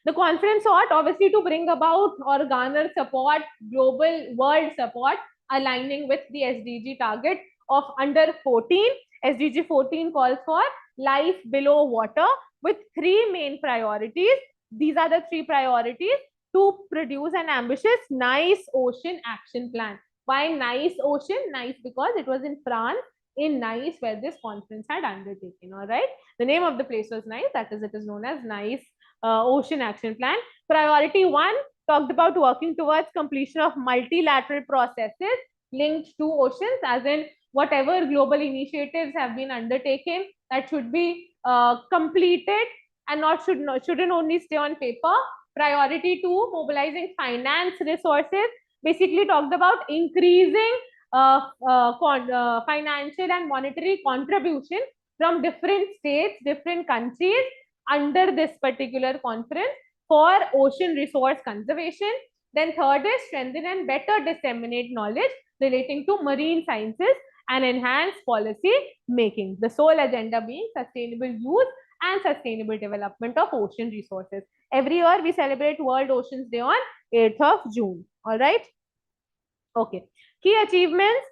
The conference sought obviously to bring about or garner support, global world support, aligning with the SDG target of under 14. SDG 14 calls for life below water with 3 main priorities. These are the 3 priorities: to produce an ambitious nice ocean action plan. Why nice ocean? Nice because it was in France, in Nice, where this conference had undertaken. All right. The name of the place was Nice. That is, it is known as Nice Ocean Action Plan. Priority 1 talked about working towards completion of multilateral processes linked to oceans, as in whatever global initiatives have been undertaken that should be completed and shouldn't only stay on paper. Priority 2, mobilizing finance resources, basically talked about increasing financial and monetary contribution from different states, different countries under this particular conference for ocean resource conservation. Then third is strengthen and better disseminate knowledge relating to marine sciences and enhance policy making. The sole agenda being sustainable use and sustainable development of ocean resources. Every year we celebrate World Oceans Day on 8th of June. All right. Okay. Key achievements.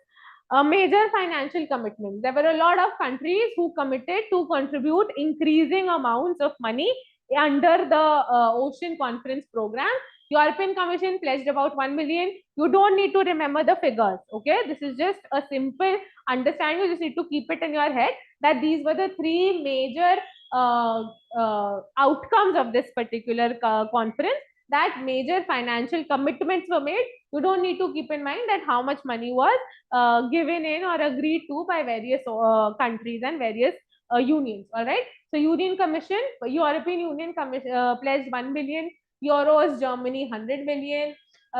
Major financial commitments. There were a lot of countries who committed to contribute increasing amounts of money under the Ocean Conference program. European Commission pledged about 1 million. You don't need to remember the figures. Okay. This is just a simple understanding. You just need to keep it in your head that these were the three major outcomes of this particular conference, that major financial commitments were made. You don't need to keep in mind that how much money was given in or agreed to by various countries and various unions. All right. So European Union Commission pledged 1 billion euros, Germany 100 million,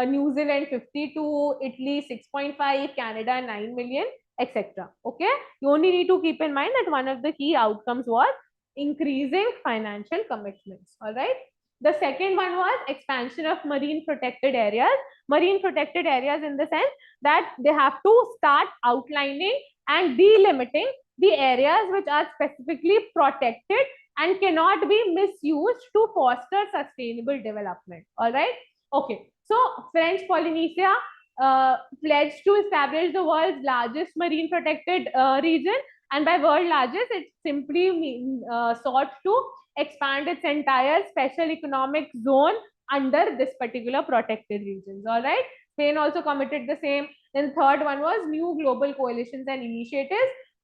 New Zealand 52, Italy 6.5, Canada 9 million, etc. Okay. You only need to keep in mind that one of the key outcomes was increasing financial commitments. All right. The second one was expansion of marine protected areas. Marine protected areas in the sense that they have to start outlining and delimiting the areas which are specifically protected and cannot be misused to foster sustainable development. All right. Okay. So French Polynesia pledged to establish the world's largest marine protected region. And by world largest, it simply sought to expand its entire special economic zone under this particular protected regions. All right. Spain also committed the same. Then third one was new global coalitions and initiatives.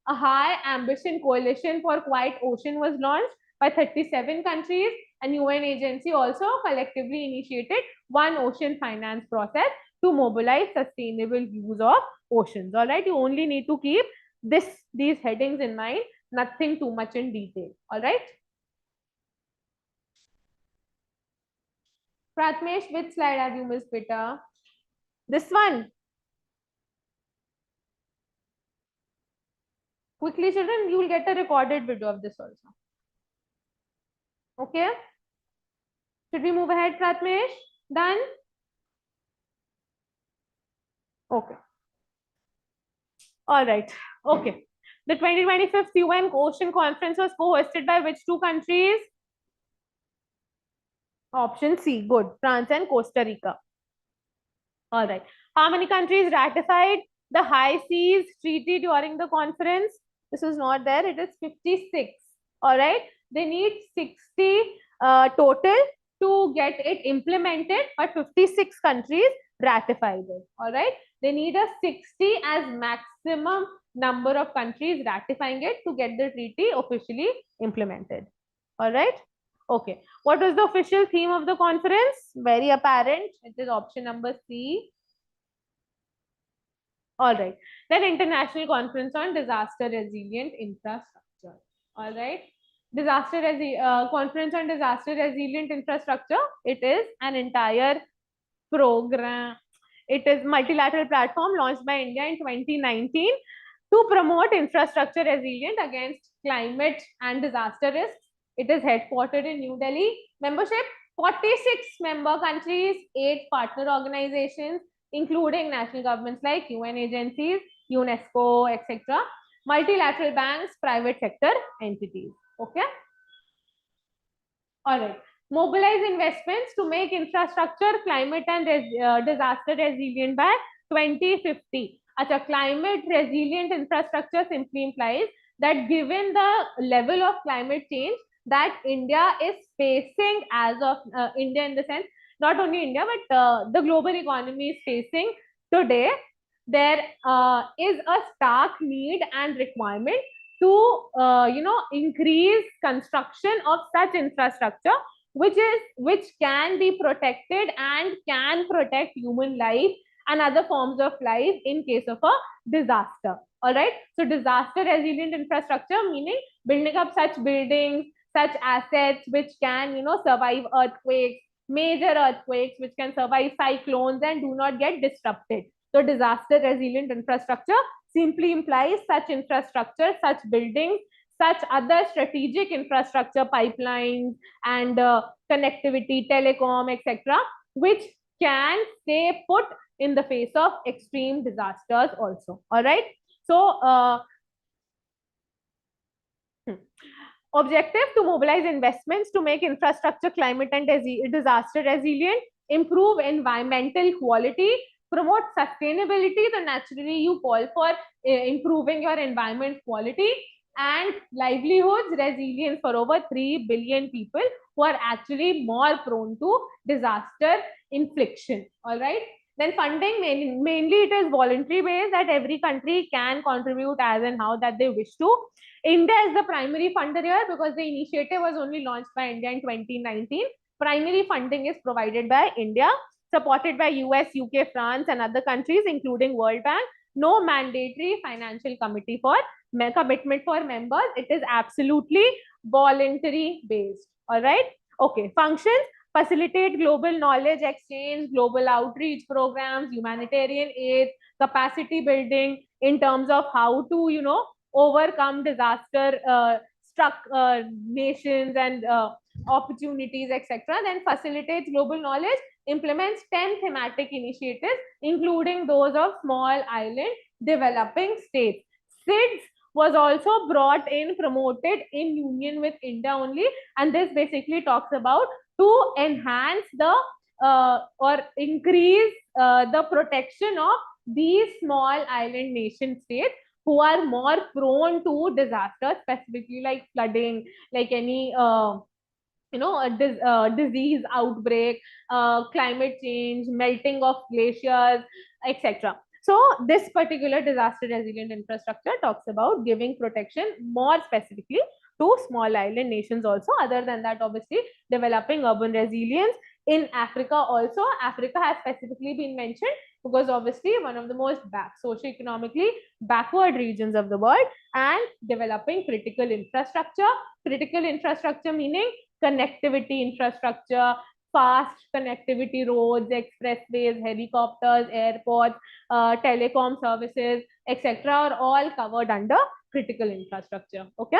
A high ambition coalition for quiet ocean was launched by 37 countries, and UN agency also collectively initiated one ocean finance process to mobilize sustainable use of oceans. All right. You only need to keep these headings in mind, nothing too much in detail. All right. Pratmesh, which slide have you missed, beta? This one. Quickly, children, you will get a recorded video of this also. Okay. Should we move ahead, Pratmesh? Done? Okay. All right. Okay. The 2025 UN Ocean Conference was co-hosted by which two countries? Option C. Good. France and Costa Rica. All right. How many countries ratified the High Seas Treaty during the conference? This is not there. It is 56. All right. They need 60 total to get it implemented, but 56 countries ratified it. All right. They need a 60 as maximum number of countries ratifying it to get the treaty officially implemented. All right. Okay. What was the official theme of the conference? Very apparent. It is option number C. All right. Then International Conference on Disaster Resilient Infrastructure. All right. Conference on Disaster Resilient Infrastructure. It is an entire program. It is multilateral platform launched by India in 2019 to promote infrastructure resilience against climate and disaster risks. It is headquartered in New Delhi. Membership, 46 member countries, 8 partner organizations, including national governments like UN agencies, UNESCO, etc. Multilateral banks, private sector entities. Okay. All right. Mobilize investments to make infrastructure climate and disaster resilient by 2050. A climate resilient infrastructure simply implies that given the level of climate change that India is facing as of India in the sense, not only India, but the global economy is facing today, there is a stark need and requirement to increase construction of such infrastructure which can be protected and can protect human life and other forms of life in case of a disaster. All right. So disaster resilient infrastructure meaning building up such buildings, such assets which can survive earthquakes, major earthquakes, which can survive cyclones and do not get disrupted. So disaster resilient infrastructure simply implies such infrastructure, such buildings, such other strategic infrastructure, pipelines and connectivity, telecom, etc., which can stay put in the face of extreme disasters also. All right. So, objective to mobilize investments to make infrastructure climate and disaster resilient, improve environmental quality, promote sustainability. So naturally you call for improving your environment quality and livelihoods resilience for over 3 billion people who are actually more prone to disaster infliction. All right. Then funding, mainly it is voluntary based, that every country can contribute as and how that they wish to. India is the primary funder here because the initiative was only launched by India in 2019. Primary funding is provided by India, supported by US, UK, France, and other countries, including World Bank. No mandatory financial committee for commitment for members. It is absolutely voluntary based. All right. Okay. Functions: facilitate global knowledge exchange, global outreach programs, humanitarian aid, capacity building in terms of how to, overcome disaster struck nations and opportunities, etc. Then facilitates global knowledge, implements 10 thematic initiatives, including those of small island developing states. SIDS was also brought in, promoted in union with India only, and this basically talks about to enhance the or increase the protection of these small island nation states who are more prone to disasters, specifically like flooding, like any a disease outbreak, climate change, melting of glaciers, etc. So this particular disaster resilient infrastructure talks about giving protection more specifically to small island nations also. Other than that, obviously, developing urban resilience in Africa also. Africa has specifically been mentioned because obviously one of the most socioeconomically backward regions of the world, and developing critical infrastructure. Critical infrastructure meaning connectivity infrastructure, fast connectivity roads, expressways, helicopters, airports, telecom services, etc. are all covered under critical infrastructure. Okay.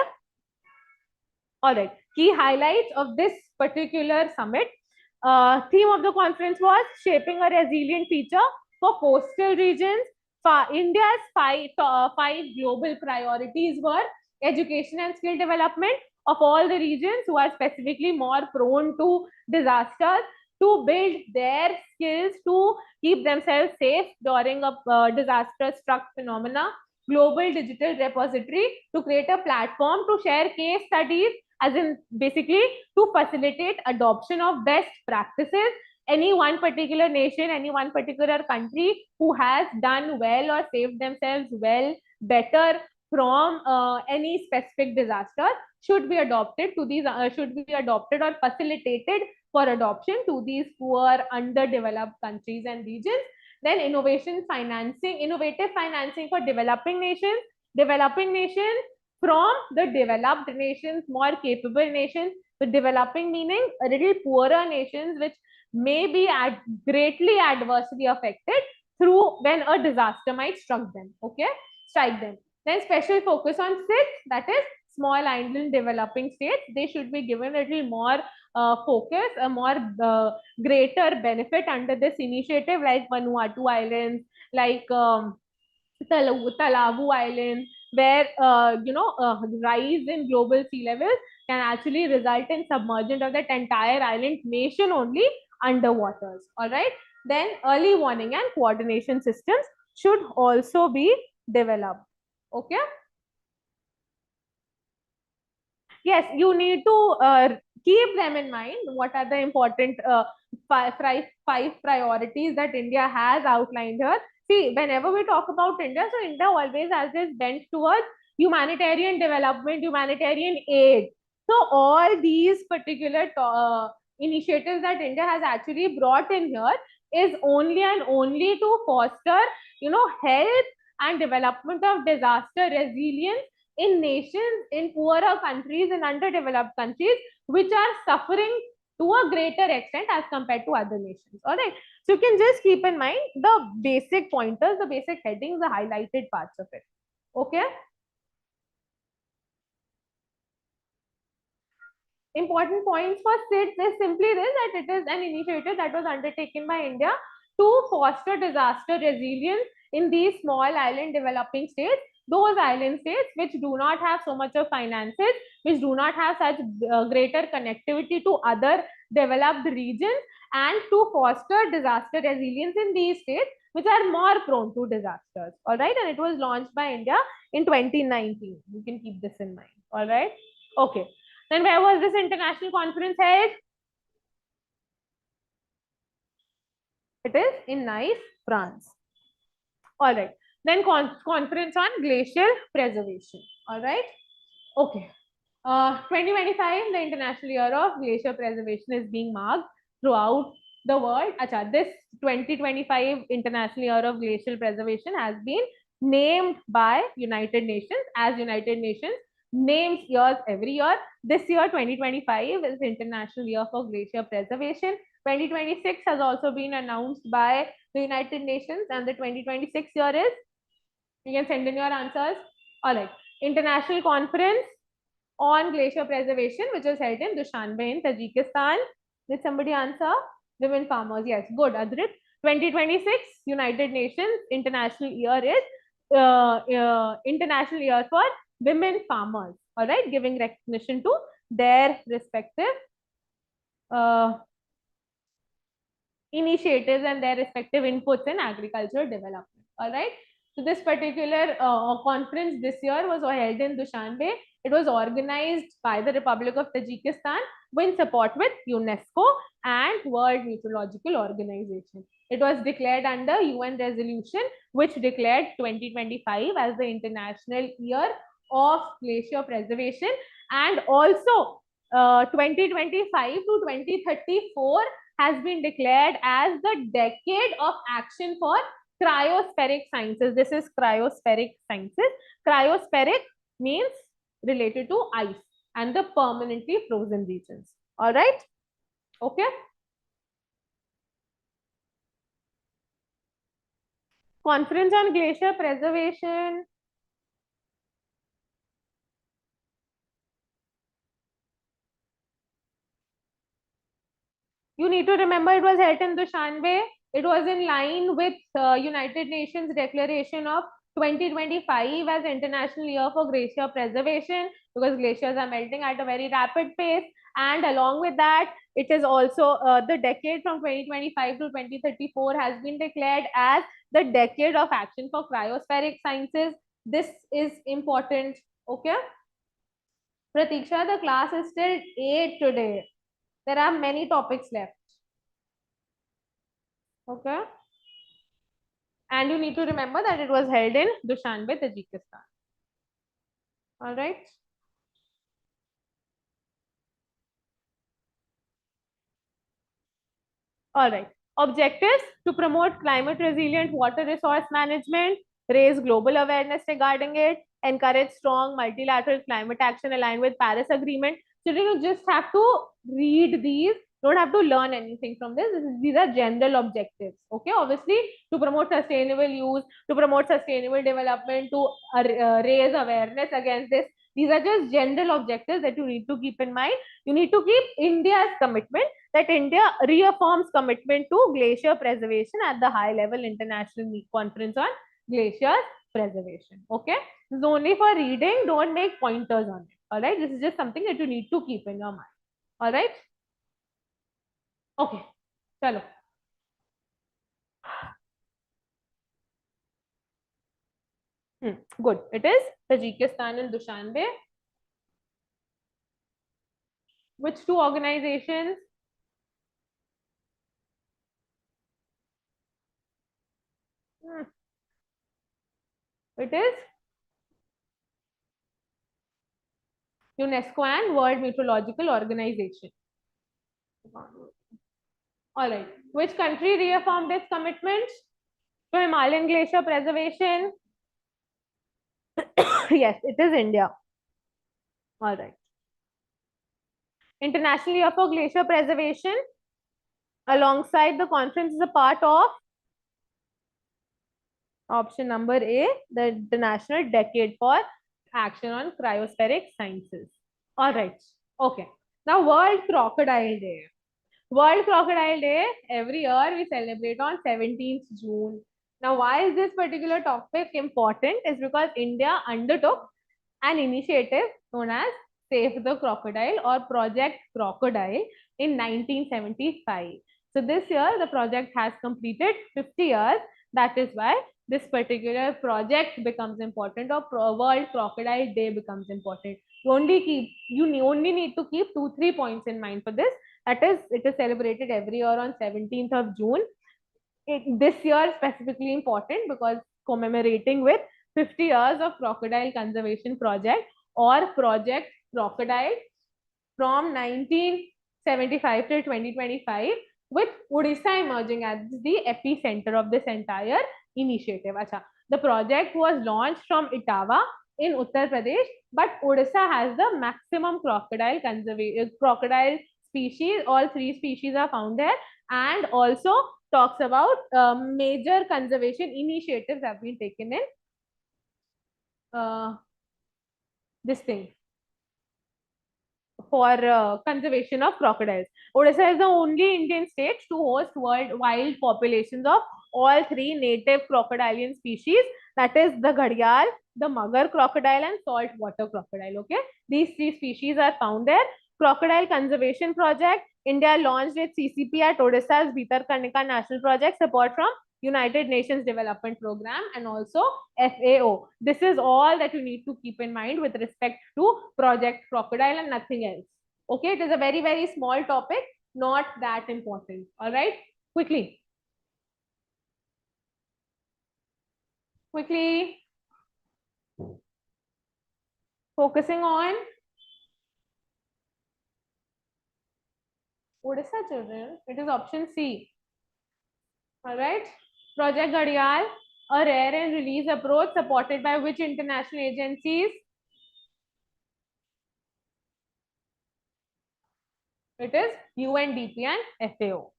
All right. Key highlights of this particular summit. Theme of the conference was shaping a resilient future for coastal regions. India's five global priorities were education and skill development of all the regions who are specifically more prone to disasters, to build their skills to keep themselves safe during a disaster struck phenomena. Global digital repository to create a platform to share case studies, as in basically to facilitate adoption of best practices. Any one particular nation, any one particular country who has done well or saved themselves well, better from any specific disaster should be adopted to these should be adopted or facilitated for adoption to these poor underdeveloped countries and regions. Then innovative financing for developing nations from the developed nations, more capable nations. With developing meaning a little poorer nations which may be greatly adversely affected through when a disaster might strike them. Then special focus on SIDS, that is small island developing states. They should be given a little more focus, a more greater benefit under this initiative, like Vanuatu Islands, like Talavu Islands, where rise in global sea levels can actually result in submergence of that entire island nation only underwaters. All right. Then early warning and coordination systems should also be developed. Okay. Yes, you need to keep them in mind. What are the important five priorities that India has outlined here? See, whenever we talk about India, so India always has this bent towards humanitarian development, humanitarian aid. So all these particular initiatives that India has actually brought in here is only and only to foster, health and development of disaster resilience in nations, in poorer countries, in underdeveloped countries, which are suffering to a greater extent as compared to other nations. All right. So you can just keep in mind the basic pointers, the basic headings, the highlighted parts of it. Okay. Important points for SIDS is simply this, that it is an initiative that was undertaken by India to foster disaster resilience in these small island developing states those island states which do not have so much of finances, which do not have such greater connectivity to other developed regions, and to foster disaster resilience in these states which are more prone to disasters. All right, and it was launched by India in 2019. You can keep this in mind. All right. Okay. Then where was this international conference held? It is in Nice, France. All right. Then conference on glacial preservation. All right. Okay. 2025, the International Year of Glacier Preservation is being marked throughout the world. Acha, this 2025 International Year of Glacial Preservation has been named by United Nations, as United Nations names years every year. This year, 2025, is International Year for Glacier Preservation. 2026 has also been announced by the United Nations, and the 2026 year is, you can send in your answers. All right. International Conference on Glacier Preservation, which was held in Dushanbe in Tajikistan. Did somebody answer? Women farmers. Yes, good, Adrit. 2026 United Nations International Year is International Year for Women Farmers. All right, giving recognition to their respective initiatives and their respective inputs in agricultural development. All right. So this particular conference this year was held in Dushanbe. It was organized by the Republic of Tajikistan in support with UNESCO and World Meteorological Organization. It was declared under UN resolution, which declared 2025 as the International Year of Glacier Preservation, and also 2025 to 2034 has been declared as the decade of action for cryospheric sciences. This is cryospheric sciences. Cryospheric means related to ice and the permanently frozen regions. All right. Okay. Conference on glacier preservation. You need to remember it was held in Dushanbe. It was in line with United Nations Declaration of 2025 as International Year for Glacier Preservation, because glaciers are melting at a very rapid pace. And along with that, it is also the decade from 2025 to 2034 has been declared as the decade of action for cryospheric sciences. This is important. Okay. Pratiksha, the class is still 8 today. There are many topics left. Okay. And you need to remember that it was held in Dushanbe, Tajikistan. All right. All right. Objectives: to promote climate resilient water resource management, raise global awareness regarding it, encourage strong multilateral climate action aligned with Paris Agreement. So you just have to read these. Don't have to learn anything from this. These are general objectives. Okay, obviously to promote sustainable use, to promote sustainable development, to raise awareness against this. These are just general objectives that you need to keep in mind. You need to keep India's commitment, that India reaffirms commitment to glacier preservation at the high-level international conference on glacier preservation. Okay, this is only for reading. Don't make pointers on it. All right, this is just something that you need to keep in your mind. All right. Okay, chalo. Good. It is Tajikistan and Dushanbe. Which two organizations? It is UNESCO and World Meteorological Organization. All right. Which country reaffirmed its commitment to Himalayan glacier preservation? Yes, it is India. All right. International Year for Glacier Preservation, alongside the conference, is a part of option number A, the International Decade for Action on Cryospheric Sciences. All right. Okay. Now, World Crocodile Day. World Crocodile Day, every year we celebrate on 17th June. Now, why is this particular topic important? Is because India undertook an initiative known as Save the Crocodile or Project Crocodile in 1975. So this year, the project has completed 50 years. That is why this particular project becomes important, or World Crocodile Day becomes important. You only need to keep 2-3 points in mind for this. That is, it is celebrated every year on 17th of June. This year specifically important because commemorating with 50 years of crocodile conservation project or Project Crocodile from 1975 to 2025, with Odisha emerging as the epicenter of this entire initiative. Achha. The project was launched from Etawah in Uttar Pradesh, but Odisha has the maximum crocodile species. All 3 species are found there, and also talks about major conservation initiatives have been taken in this thing for conservation of crocodiles. Odisha is the only Indian state to host wild populations of all 3 native crocodilian species, that is the ghadial, the magar crocodile, and saltwater crocodile. Okay, these 3 species are found there. Crocodile Conservation Project, India launched its CCP at Odisha's Bhitarkanika National Project, support from United Nations Development Program, and also FAO. This is all that you need to keep in mind with respect to Project Crocodile and nothing else. Okay, it is a very, very small topic, not that important. All right, quickly. Focusing on Odisha children, it is option C. All right, Project Ghadial, a rare and release approach supported by which international agencies? It is UNDP and FAO.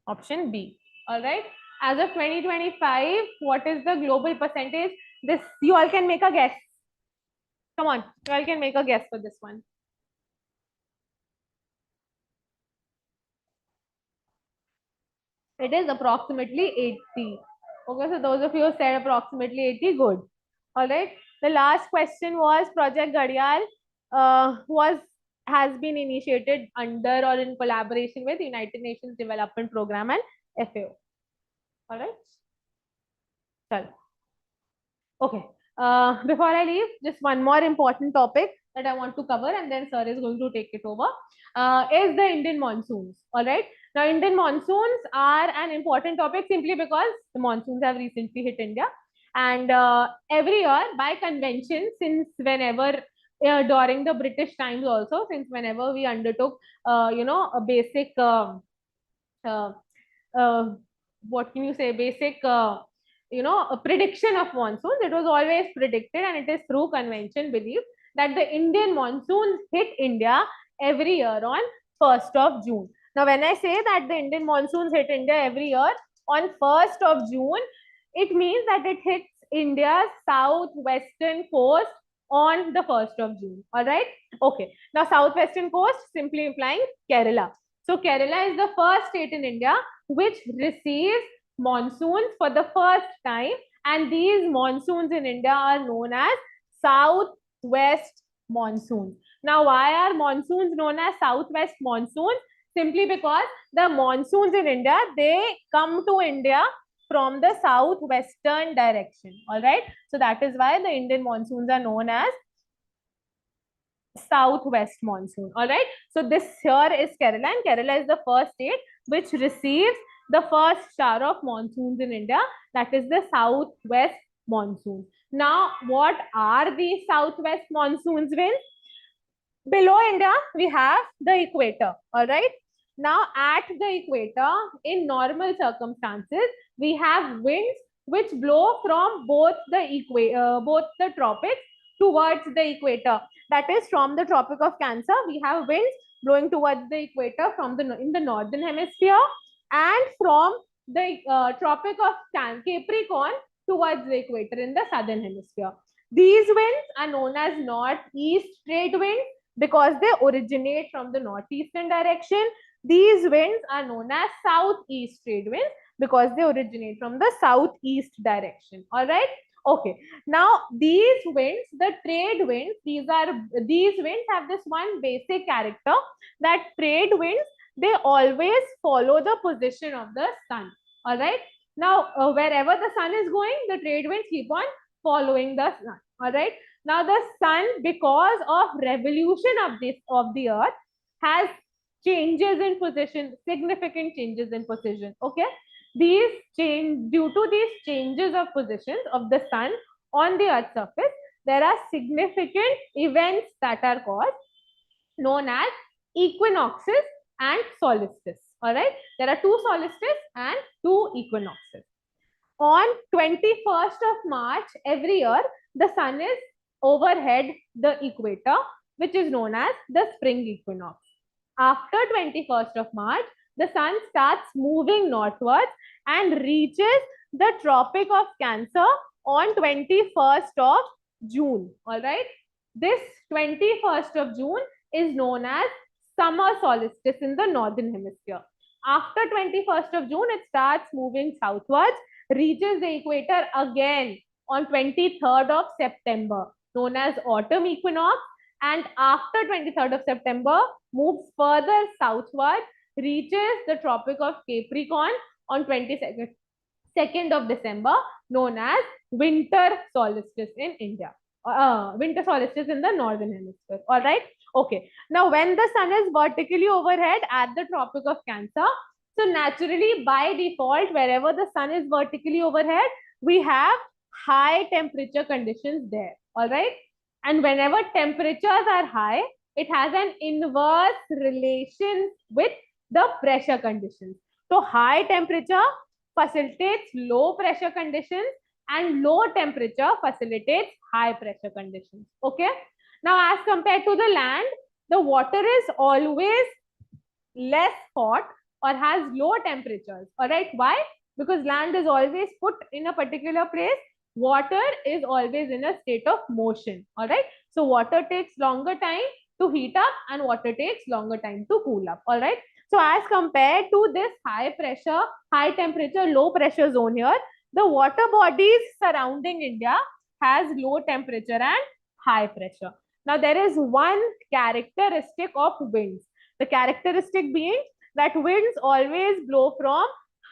Option B. All right. As of 2025, what is the global percentage? This, you all can make a guess. Come on, you all can make a guess for this one. It is approximately 80. Okay, so those of you who said approximately 80, good. All right. The last question was Project Ghadial has been initiated under or in collaboration with United Nations Development Program and FAO. All right. Chalo. Okay. Before I leave, just one more important topic that I want to cover, and then sir is going to take it over, is the Indian monsoons. All right. Now, Indian monsoons are an important topic simply because the monsoons have recently hit India. And every year, by convention, since whenever during the British times also, since whenever we undertook, a basic, what can you say, basic, a prediction of monsoons, it was always predicted, and it is through convention belief that the Indian monsoons hit India every year on 1st of June. Now, when I say that the Indian monsoons hit India every year on 1st of June, it means that it hits India's southwestern coast on the 1st of June. All right. Okay. Now, southwestern coast simply implying Kerala. So, Kerala is the first state in India which receives monsoons for the first time, and these monsoons in India are known as southwest monsoons. Now, why are monsoons known as southwest monsoons? Simply because the monsoons in India, they come to India from the southwestern direction. All right. So that is why the Indian monsoons are known as southwest monsoon. All right. So this here is Kerala, and Kerala is the first state which receives the first shower of monsoons in India. That is the southwest monsoon. Now, what are these southwest monsoons winds? Below India, we have the equator. All right. Now, at the equator, in normal circumstances, we have winds which blow from both the tropics towards the equator. That is, from the Tropic of Cancer, we have winds blowing towards the equator in the northern hemisphere, and from the Tropic of Capricorn towards the equator in the southern hemisphere. These winds are known as northeast trade winds because they originate from the northeastern direction. These winds are known as southeast trade winds because they originate from the southeast direction. All right. Okay. Now these winds, the trade winds, these winds have this one basic character, that trade winds, they always follow the position of the sun. All right. Now wherever the sun is going, the trade winds keep on following the sun. All right. Now the sun, because of revolution of the earth, has changes in position, significant changes in position. Okay. Due to these changes of positions of the sun on the earth's surface, there are significant events that are caused, known as equinoxes and solstices. All right. There are two solstices and two equinoxes. On 21st of March every year, the sun is overhead the equator, which is known as the spring equinox. After 21st of March, the sun starts moving northwards and reaches the Tropic of Cancer on 21st of June. All right. This 21st of June is known as summer solstice in the northern hemisphere. After 21st of June, it starts moving southwards, reaches the equator again on 23rd of September, known as autumn equinox, and after 23rd of September, moves further southward, reaches the Tropic of Capricorn on 22nd of December, known as winter solstice in India. Winter solstice in the northern hemisphere. All right. Okay. Now, when the sun is vertically overhead at the Tropic of Cancer, so naturally, by default, wherever the sun is vertically overhead, we have high temperature conditions there. All right. And whenever temperatures are high, it has an inverse relation with the pressure conditions. So high temperature facilitates low pressure conditions, and low temperature facilitates high pressure conditions. Okay. Now, as compared to the land, the water is always less hot or has low temperatures. All right. Why? Because land is always put in a particular place. Water is always in a state of motion. All right. So water takes longer time to heat up and water takes longer time to cool up. All right. So as compared to this high pressure, high temperature, low pressure zone here, the water bodies surrounding India has low temperature and high pressure. Now there is one characteristic of winds. The characteristic being that winds always blow from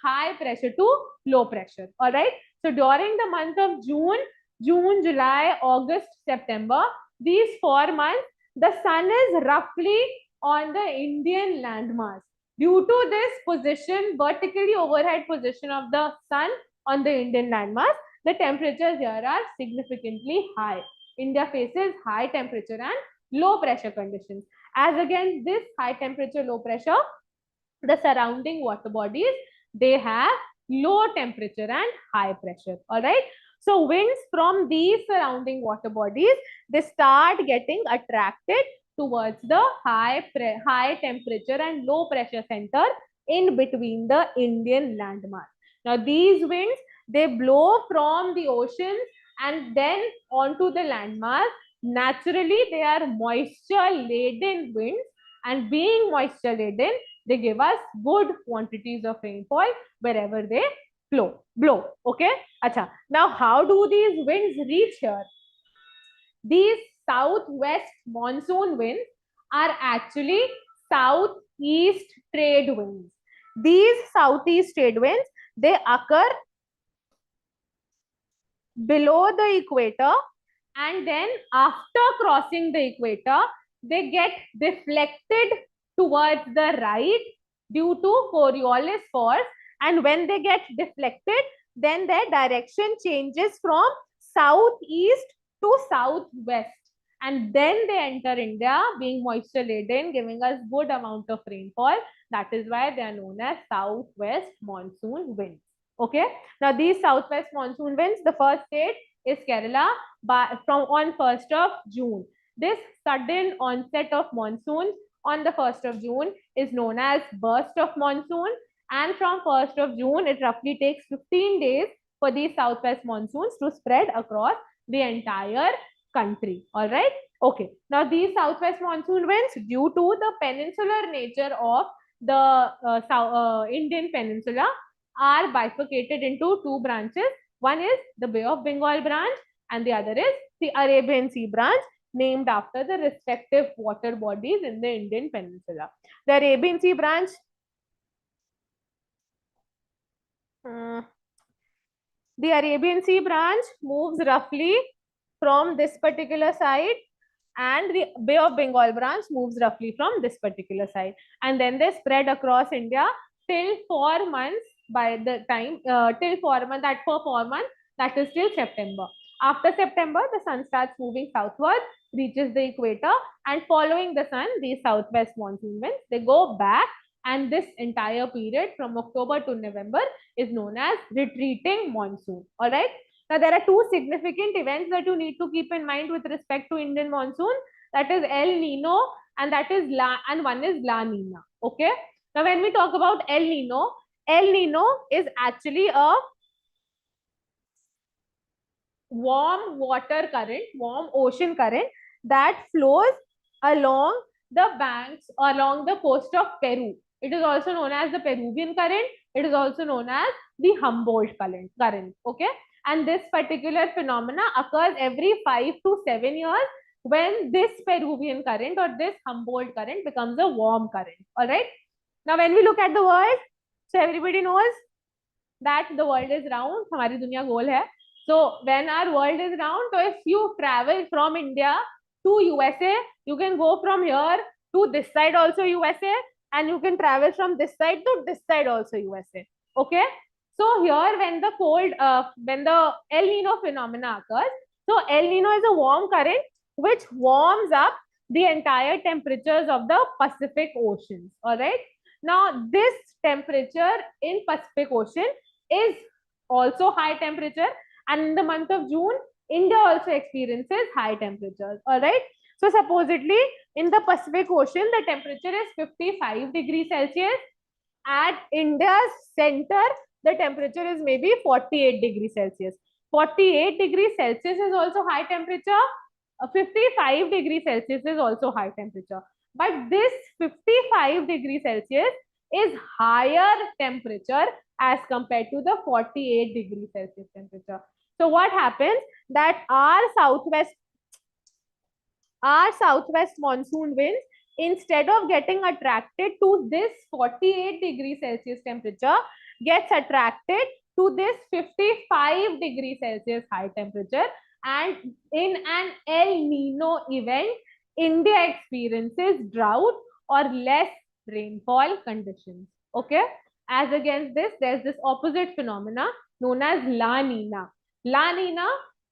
high pressure to low pressure. All right. So during the month of June, July, August, September, these 4 months, the sun is roughly on the Indian landmass. Due to this position, vertically overhead position of the sun on the Indian landmass, the temperatures here are significantly high. India faces high temperature and low pressure conditions. As against this high temperature, low pressure, the surrounding water bodies, they have low temperature and high pressure. All right. So winds from these surrounding water bodies, they start getting attracted towards the high temperature and low pressure center in between the Indian landmass. Now these winds, they blow from the oceans and then onto the landmass. Naturally, they are moisture laden winds, and being moisture laden, they give us good quantities of rainfall wherever they blow. Okay. Acha. Now, how do these winds reach here? These southwest monsoon winds are actually southeast trade winds. These southeast trade winds, they occur below the equator, and then after crossing the equator, they get deflected towards the right due to Coriolis force, and when they get deflected, then their direction changes from southeast to southwest, and then they enter India being moisture laden, giving us good amount of rainfall. That is why they are known as southwest monsoon winds. Okay. Now these southwest monsoon winds, the first state is Kerala from on 1st of June. This sudden onset of monsoon on the 1st of June is known as burst of monsoon, and from 1st of June, it roughly takes 15 days for these southwest monsoons to spread across the entire country. All right. Okay. Now these southwest monsoon winds, due to the peninsular nature of the Indian peninsula, are bifurcated into two branches. One is the Bay of Bengal branch and the other is the Arabian Sea branch, named after the respective water bodies in the Indian peninsula. The Arabian Sea branch the Arabian Sea branch moves roughly from this particular side, and the Bay of Bengal branch moves roughly from this particular side. And then they spread across India till 4 months by the time, till 4 months, that for 4 months, that is till September. After September, the sun starts moving southward, reaches the equator, and following the sun, these southwest monsoon winds, they go back, and this entire period from October to November is known as retreating monsoon. All right. Now, there are two significant events that you need to keep in mind with respect to Indian monsoon. That is El Nino and that is one is La Nina. Okay. Now, when we talk about El Nino is actually a warm water current, warm ocean current that flows along the banks, along the coast of Peru. It is also known as the Peruvian current. It is also known as the Humboldt current. Okay. And this particular phenomena occurs every 5 to 7 years when this Peruvian current or this Humboldt current becomes a warm current. All right. Now, when we look at the world, so everybody knows that the world is round. हमारी दुनिया गोल है. So when our world is round, so if you travel from India to USA, you can go from here to this side also USA, and you can travel from this side to this side also USA. Okay. So here when the El Nino phenomena occurs, so El Nino is a warm current which warms up the entire temperatures of the Pacific Oceans. All right. Now this temperature in Pacific Ocean is also high temperature, and in the month of June, India also experiences high temperatures. All right. So supposedly in the Pacific Ocean, the temperature is 55 degrees Celsius. At India's center, the temperature is maybe 48 degrees Celsius. 48 degrees Celsius is also high temperature. 55 degrees Celsius is also high temperature. But this 55 degrees Celsius is higher temperature as compared to the 48 degrees Celsius temperature. So what happens that our southwest monsoon winds, instead of getting attracted to this 48 degrees Celsius temperature, gets attracted to this 55 degrees Celsius high temperature. And in an El Nino event, India experiences drought or less rainfall conditions. Okay. As against this, there's this opposite phenomena known as La Nina. La Nina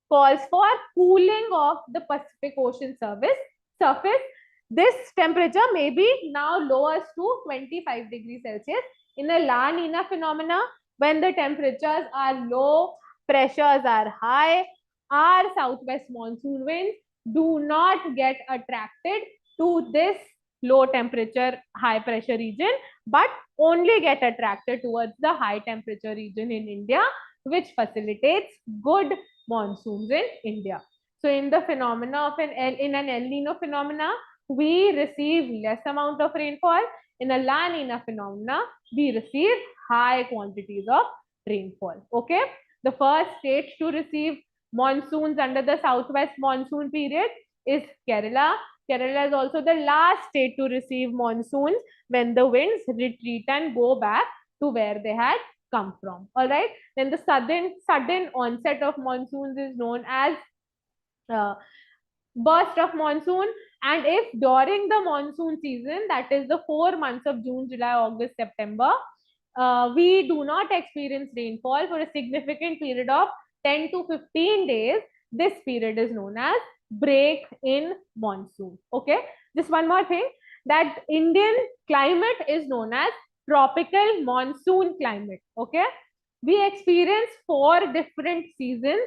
calls for cooling of the Pacific Ocean surface. This temperature may be now lowers to 25 degrees Celsius. In a La Nina phenomena, when the temperatures are low, pressures are high, our southwest monsoon winds do not get attracted to this low temperature, high pressure region, but only get attracted towards the high temperature region in India, which facilitates good monsoons in India. So in the phenomena of an El Nino phenomena, we receive less amount of rainfall. In a La Nina phenomena, we receive high quantities of rainfall. Okay. The first state to receive monsoons under the southwest monsoon period is Kerala. Kerala is also the last state to receive monsoons when the winds retreat and go back to where they had come from. All right. Then the sudden onset of monsoons is known as burst of monsoon. And if during the monsoon season, that is the 4 months of June, July, August, September, we do not experience rainfall for a significant period of 10 to 15 days, this period is known as break in monsoon. Okay. Just one more thing, that Indian climate is known as tropical monsoon climate. Okay. We experience 4 different seasons.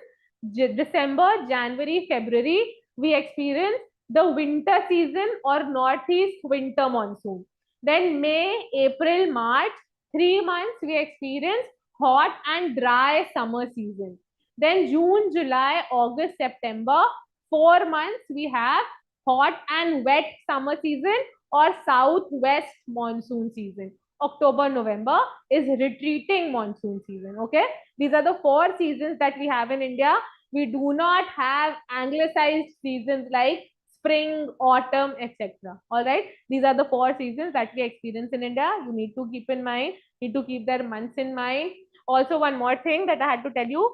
December, January, February, we experience the winter season or northeast winter monsoon. Then May, April, March, 3 months we experience hot and dry summer season. Then June, July, August, September, 4 months we have hot and wet summer season or southwest monsoon season. October, November is retreating monsoon season. Okay, these are the 4 seasons that we have in India. We do not have anglicized seasons like spring, autumn, etc. All right, these are the 4 seasons that we experience in India. You need to keep in mind, need to keep their months in mind. Also, one more thing that I had to tell you,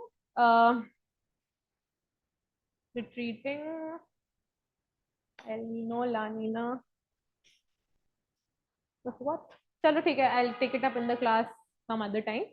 retreating, El Nino, La Nina, what? Chalo, theek hai, I'll take it up in the class some other time.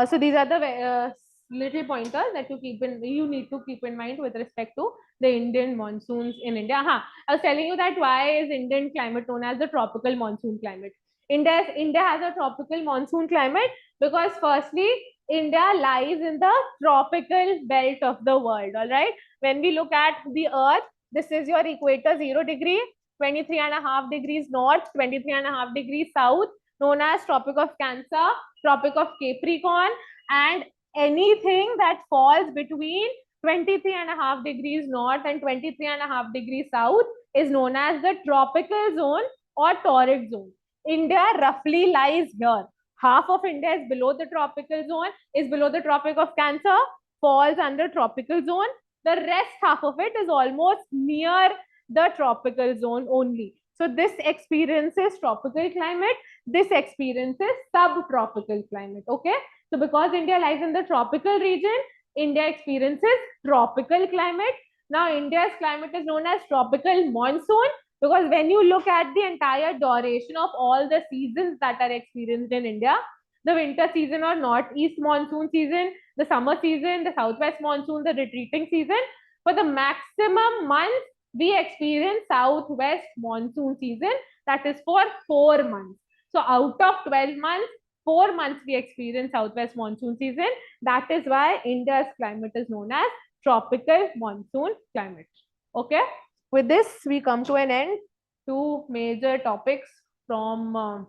So these are the little pointers that you need to keep in mind with respect to the Indian monsoons in India. I was telling you that why is Indian climate known as the tropical monsoon climate. India has a tropical monsoon climate because firstly, India lies in the tropical belt of the world. All right. When we look at the Earth, this is your equator, 0 degree, 23.5 degrees north, 23.5 degrees south, known as Tropic of Cancer, Tropic of Capricorn, and anything that falls between 23.5 degrees north and 23.5 degrees south is known as the tropical zone or torrid zone. India roughly lies here. Half of India is below the tropical zone, is below the Tropic of Cancer, falls under tropical zone. The rest half of it is almost near the tropical zone only. So this experiences tropical climate, this experiences subtropical climate. Okay. So because India lies in the tropical region, India experiences tropical climate. Now India's climate is known as tropical monsoon because when you look at the entire duration of all the seasons that are experienced in India, the winter season or northeast monsoon season, the summer season, the southwest monsoon, the retreating season, for the maximum months we experience southwest monsoon season, that is for 4 months. So out of 12 months, 4 months we experience southwest monsoon season. That is why India's climate is known as tropical monsoon climate. Okay. With this, we come to an end to major topics from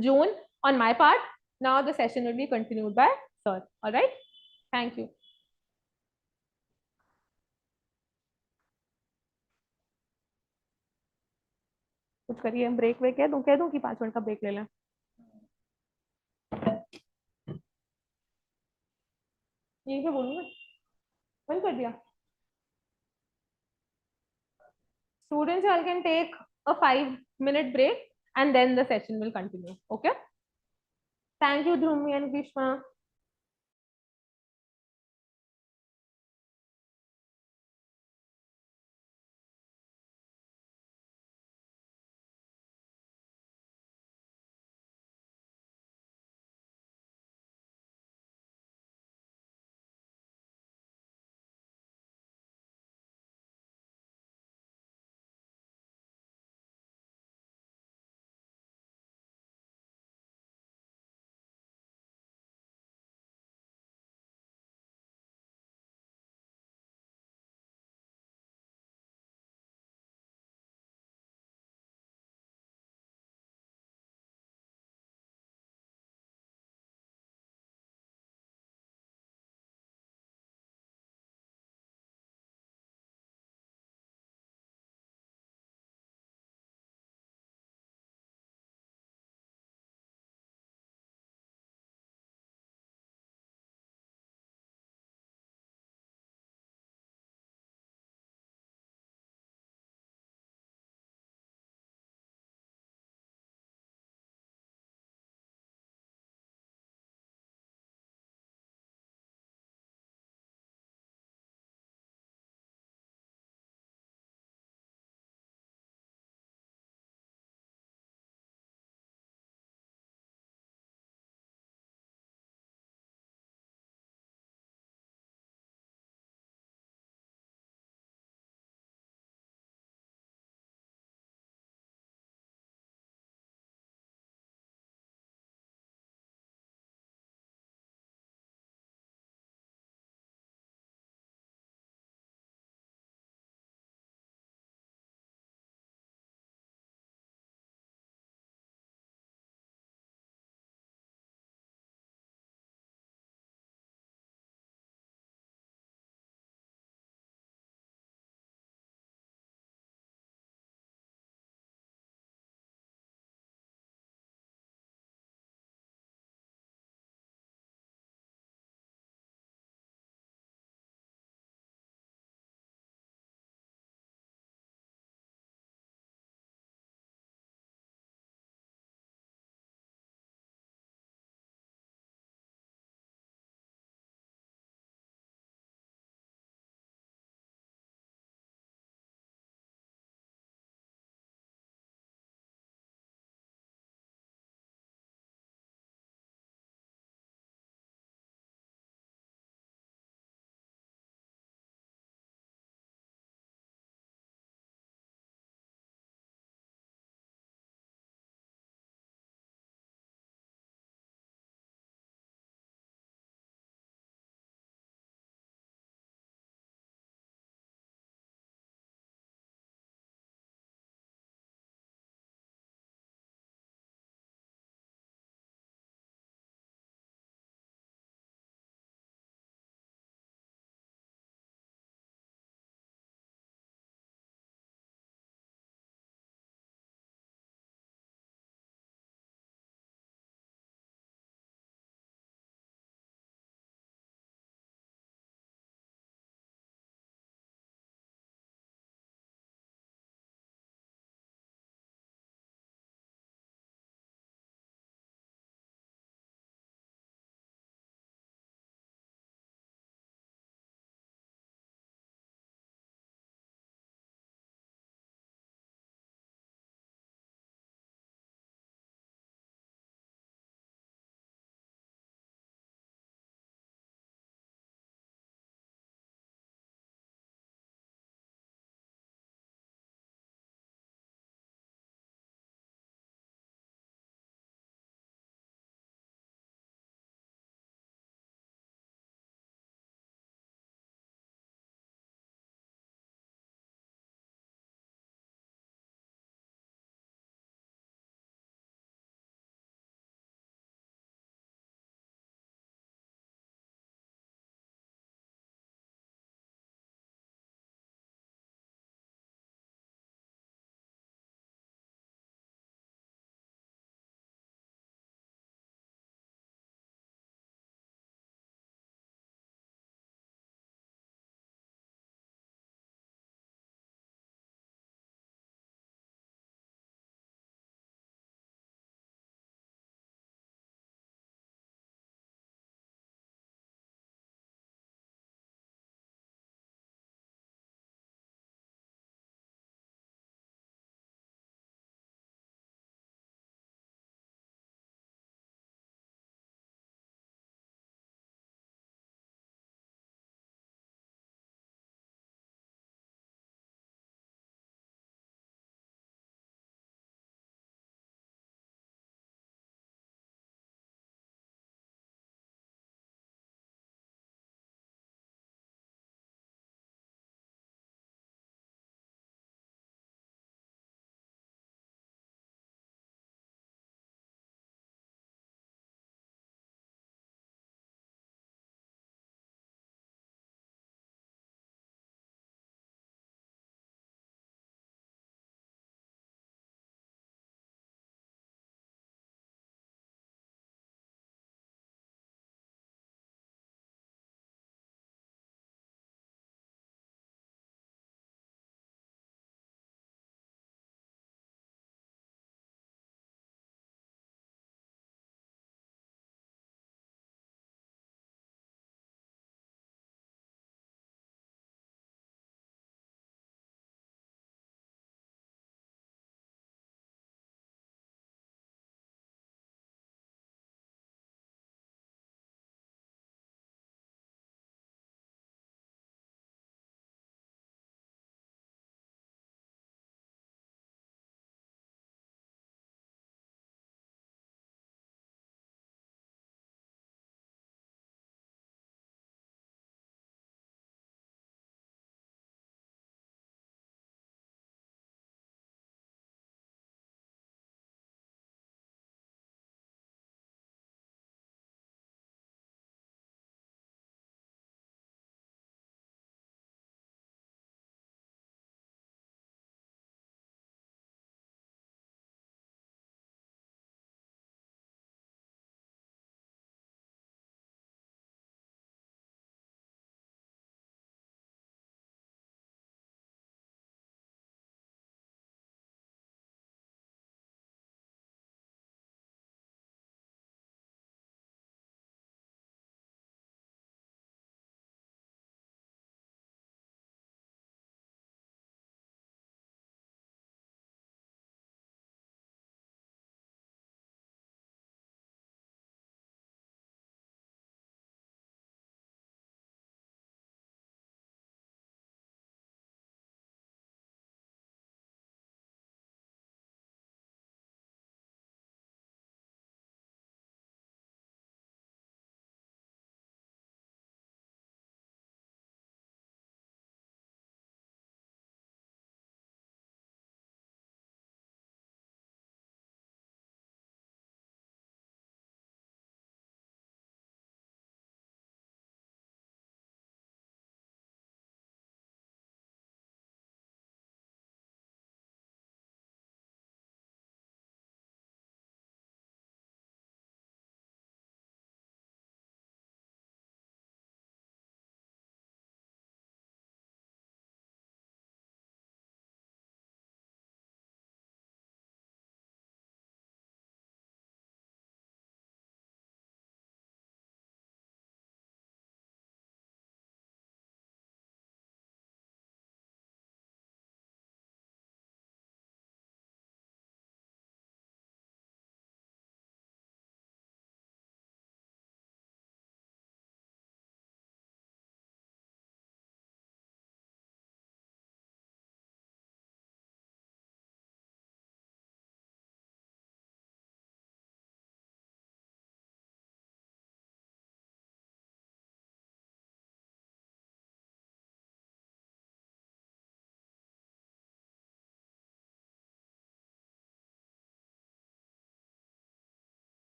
June on my part. Now the session will be continued by Sir. All right. Thank you. कुछ करिए, break वेक है, कह दूं कि 5 minute का break ले लें. यही पे बोलूँ मैं, बंद कर दिया. Students, all can take a 5-minute break and then the session will continue. Okay. Thank you, Dhrumi and Grishma.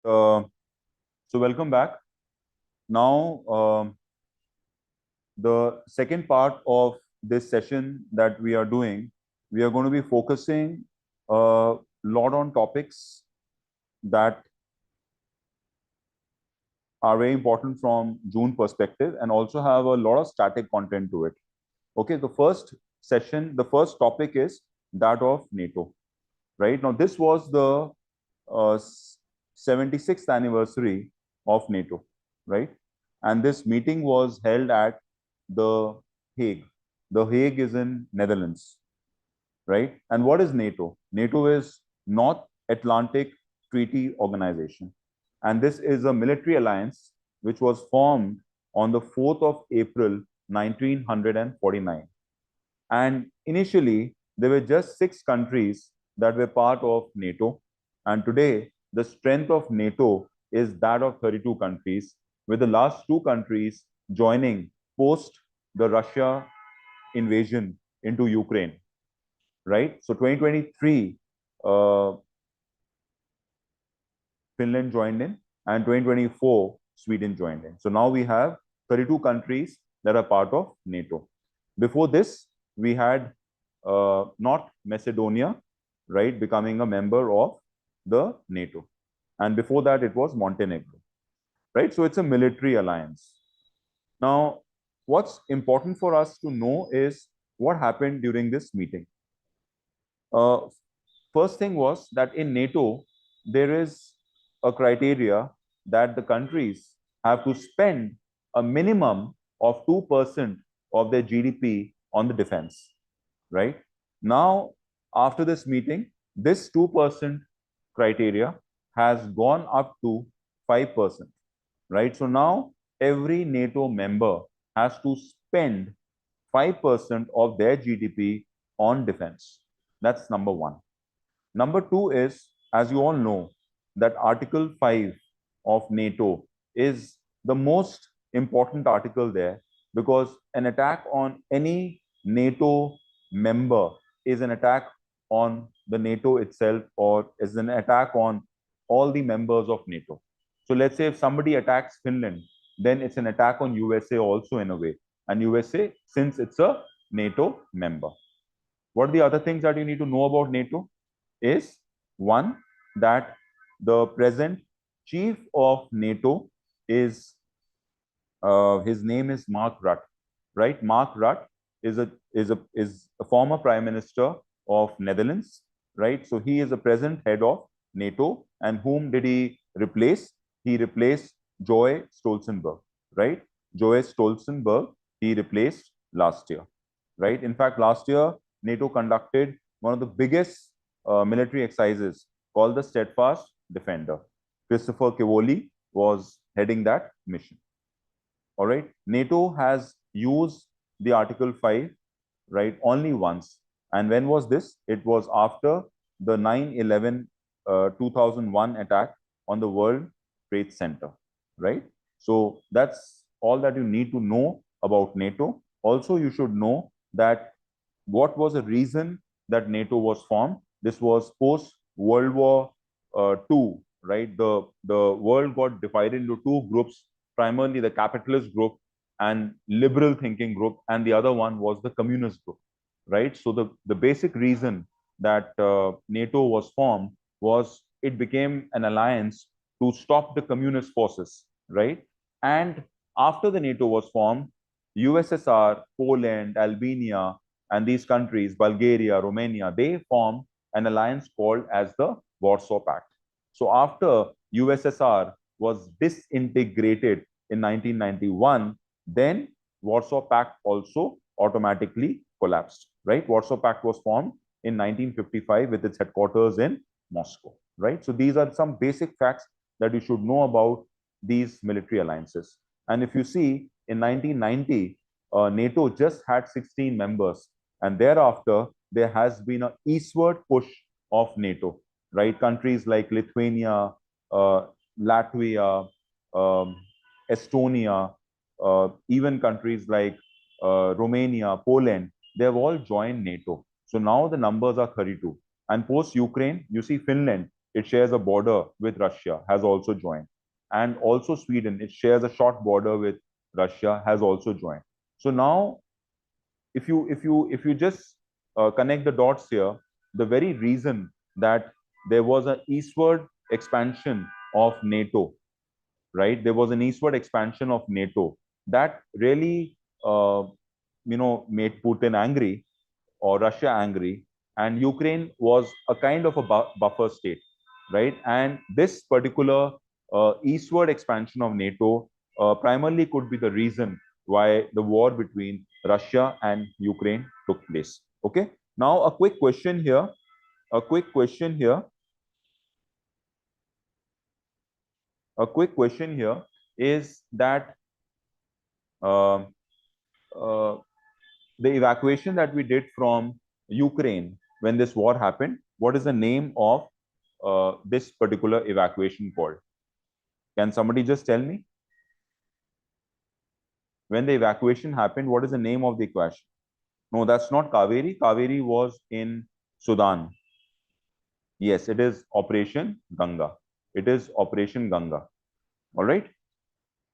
So welcome back. Now, the second part of this session that we are doing, we are going to be focusing a lot on topics that are very important from June perspective and also have a lot of static content to it. Okay, the first session, the first topic is that of NATO, right? Now, this was the 76th anniversary of NATO, right? And this meeting was held at The Hague. The Hague is in Netherlands, right? And what is NATO? NATO is North Atlantic Treaty Organization. And this is a military alliance which was formed on the 4th of April, 1949. And initially, there were just 6 countries that were part of NATO. And today, the strength of NATO is that of 32 countries, with the last 2 countries joining post the Russia invasion into Ukraine, right? So 2023, Finland joined in, and 2024, Sweden joined in. So now we have 32 countries that are part of NATO. Before this, we had North Macedonia, right, becoming a member of the NATO. And before that, it was Montenegro, right? So it's a military alliance. Now, what's important for us to know is what happened during this meeting. First thing was that in NATO, there is a criteria that the countries have to spend a minimum of 2% of their GDP on the defense, right? Now, after this meeting, this 2% criteria has gone up to 5%, right? So now every NATO member has to spend 5% of their GDP on defense. That's number one. Number two is, as you all know, that Article 5 of NATO is the most important article there, because an attack on any NATO member is an attack on the NATO itself, or is an attack on all the members of NATO. So let's say if somebody attacks Finland, then it's an attack on USA also in a way. And USA, since it's a NATO member. What are the other things that you need to know about NATO? Is one, that the present chief of NATO is his name is Mark Rutte, right? Mark Rutte is a former prime minister of Netherlands, right? So he is the present head of NATO. And whom did he replace? He replaced Joy Stoltenberg, right? Joy Stoltenberg he replaced last year, right? In fact, last year NATO conducted one of the biggest military exercises called the Steadfast Defender. Christopher Cavoli was heading that mission. All right. NATO has used the Article 5, right, only once. And when was this? It was after the 9/11 2001 attack on the World Trade Center, right? So that's all that you need to know about NATO. Also, you should know that what was the reason that NATO was formed. This was post World War II, right? The world got divided into 2 groups, primarily the capitalist group and liberal thinking group, and the other one was the communist group, right? So the basic reason that NATO was formed was it became an alliance to stop the communist forces, right? And after the NATO was formed, USSR, Poland, Albania, and these countries, Bulgaria, Romania, they formed an alliance called as the Warsaw Pact. So after USSR was disintegrated in 1991, then Warsaw Pact also automatically collapsed, right? Warsaw Pact was formed in 1955 with its headquarters in Moscow, right? So these are some basic facts that you should know about these military alliances. And if you see, in 1990, NATO just had 16 members, and thereafter there has been an eastward push of NATO, right? Countries like Lithuania, Latvia, Estonia, even countries like Romania, Poland, they have all joined NATO. So now the numbers are 32. And post Ukraine, you see Finland it shares a border with Russia, has also joined. And also Sweden, it shares a short border with Russia, has also joined. So now, if you just connect the dots here, the very reason that there was an eastward expansion of NATO, right? There was an eastward expansion of NATO that really, made Putin angry or Russia angry, and Ukraine was a kind of a buffer state, right? And this particular eastward expansion of NATO primarily could be the reason why the war between Russia and Ukraine took place. Okay. Now, a quick question here. A quick question here. A quick question here is that uh, uh, the evacuation that we did from Ukraine when this war happened, what is the name of this particular evacuation called? Can somebody just tell me? When the evacuation happened, what is the name of the evacuation? No, that's not Kaveri. Kaveri was in Sudan. Yes, it is Operation Ganga. It is Operation Ganga. All right.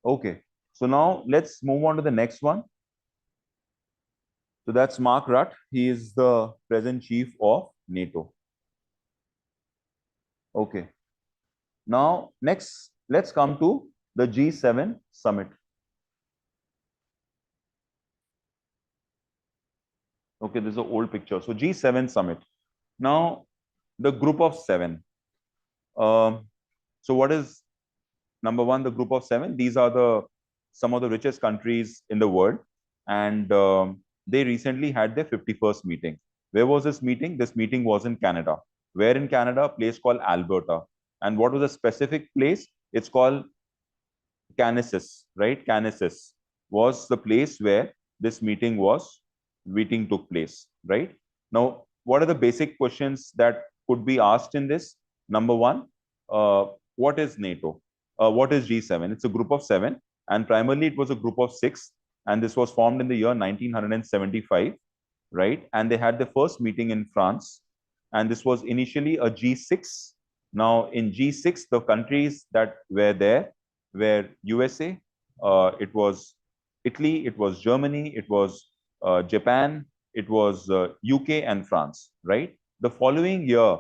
Okay. So now let's move on to the next one. So that's Mark Rutte. He is the present chief of NATO. Okay. Now, next, let's come to the G7 summit. Okay, this is an old picture. So G7 summit. Now, the group of seven. So what is number one? The group of seven. These are some of the richest countries in the world, and they recently had their 51st meeting. Where was this meeting? This meeting was in Canada. Where in Canada? A place called Alberta. And what was the specific place? It's called Kansas, right? Kansas was the place where this meeting took place, right? Now, what are the basic questions that could be asked in this? Number one, what is NATO? What is G7? It's a group of seven, and primarily it was a group of six, and this was formed in the year 1975, right? And they had the first meeting in France, and this was initially a G6. Now, in G6, the countries that were there were USA, it was Italy, it was Germany, it was Japan, it was UK and France, right? The following year,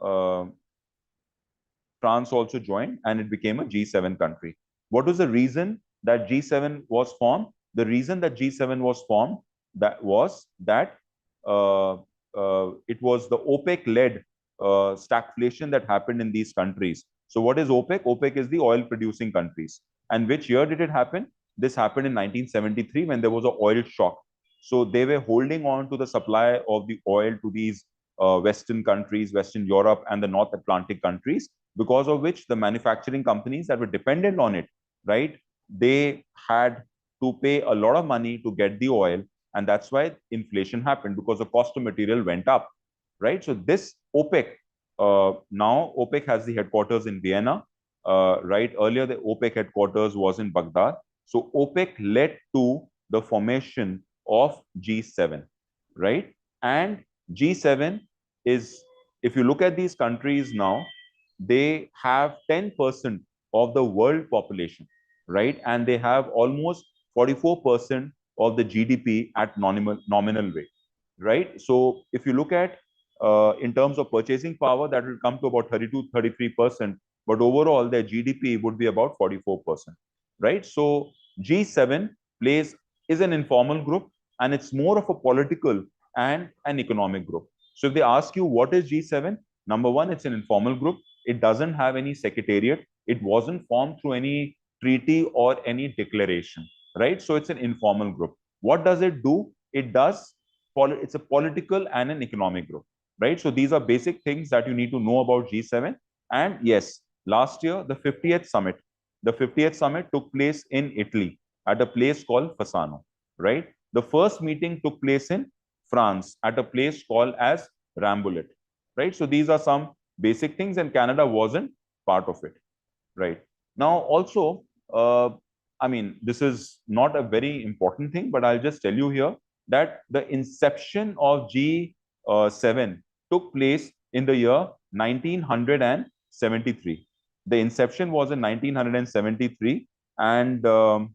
uh, France also joined and it became a G7 country. What was the reason that G7 was formed? The reason that G7 was formed that it was the OPEC-led stagflation that happened in these countries. So what is OPEC? OPEC is the oil-producing countries. And which year did it happen? This happened in 1973 when there was an oil shock. So they were holding on to the supply of the oil to these Western countries, Western Europe and the North Atlantic countries, because of which the manufacturing companies that were dependent on it, right, they had to pay a lot of money to get the oil. And that's why inflation happened, because the cost of material went up, right? So this OPEC, now OPEC has the headquarters in Vienna, right? Earlier, the OPEC headquarters was in Baghdad. So OPEC led to the formation of G7, right? And G7 is, if you look at these countries now, they have 10% of the world population, right? And they have almost 44% of the GDP at nominal rate, right? So if you look at in terms of purchasing power, that will come to about 32, 33%, but overall their GDP would be about 44%, right? So G7 is an informal group, and it's more of a political and an economic group. So if they ask you what is G7, number one, it's an informal group. It doesn't have any secretariat. It wasn't formed through any treaty or any declaration, right? So it's an informal group. What does it do? It's a political and an economic group, right? So these are basic things that you need to know about G7. And yes, last year, the 50th summit took place in Italy at a place called Fasano, right? The first meeting took place in France at a place called as Rambouillet, right? So these are some basic things, and Canada wasn't part of it, right? Now, also, I mean, this is not a very important thing, but I'll just tell you here that the inception of G7 took place in the year 1973. The inception was in 1973, and the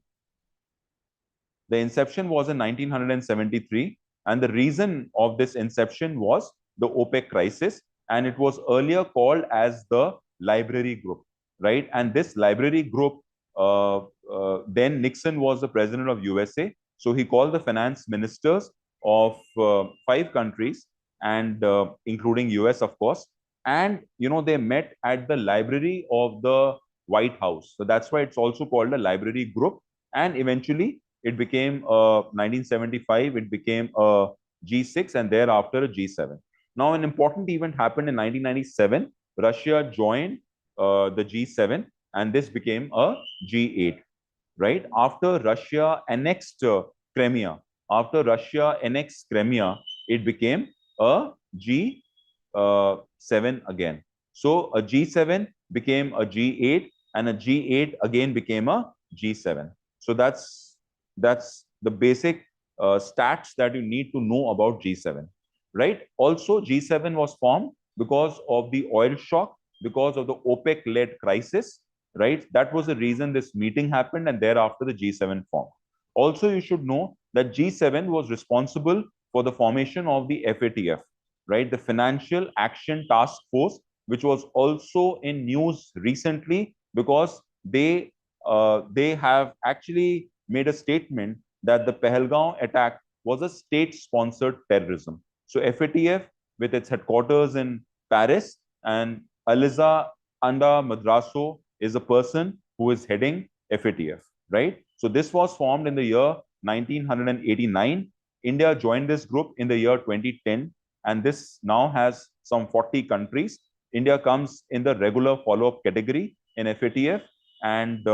inception was in 1973, and the reason of this inception was the OPEC crisis, and it was earlier called as the Library Group, right? And this Library Group, then Nixon was the president of USA, so he called the finance ministers of 5 countries, and including US, of course, and they met at the library of the White House. So that's why it's also called a Library Group, and eventually it became 1975, it became a G6, and thereafter a G7. Now, an important event happened in 1997. Russia joined the G7, and this became a G8, right? After Russia annexed Crimea, it became a G7 again. So a G7 became a G8, and a G8 again became a G7. So that's the basic stats that you need to know about G7, right? Also, G7 was formed because of the oil shock, because of the OPEC-led crisis, right? That was the reason this meeting happened, and thereafter the G7 formed. Also, you should know that G7 was responsible for the formation of the FATF, right? The Financial Action Task Force, which was also in news recently because they have actually made a statement that the Pahalgaon attack was a state-sponsored terrorism. So FATF, with its headquarters in Paris, and Aliza Anda Madraso is a person who is heading FATF, right? So this was formed in the year 1989. India joined this group in the year 2010, and this now has some 40 countries. India comes in the regular follow-up category in FATF, and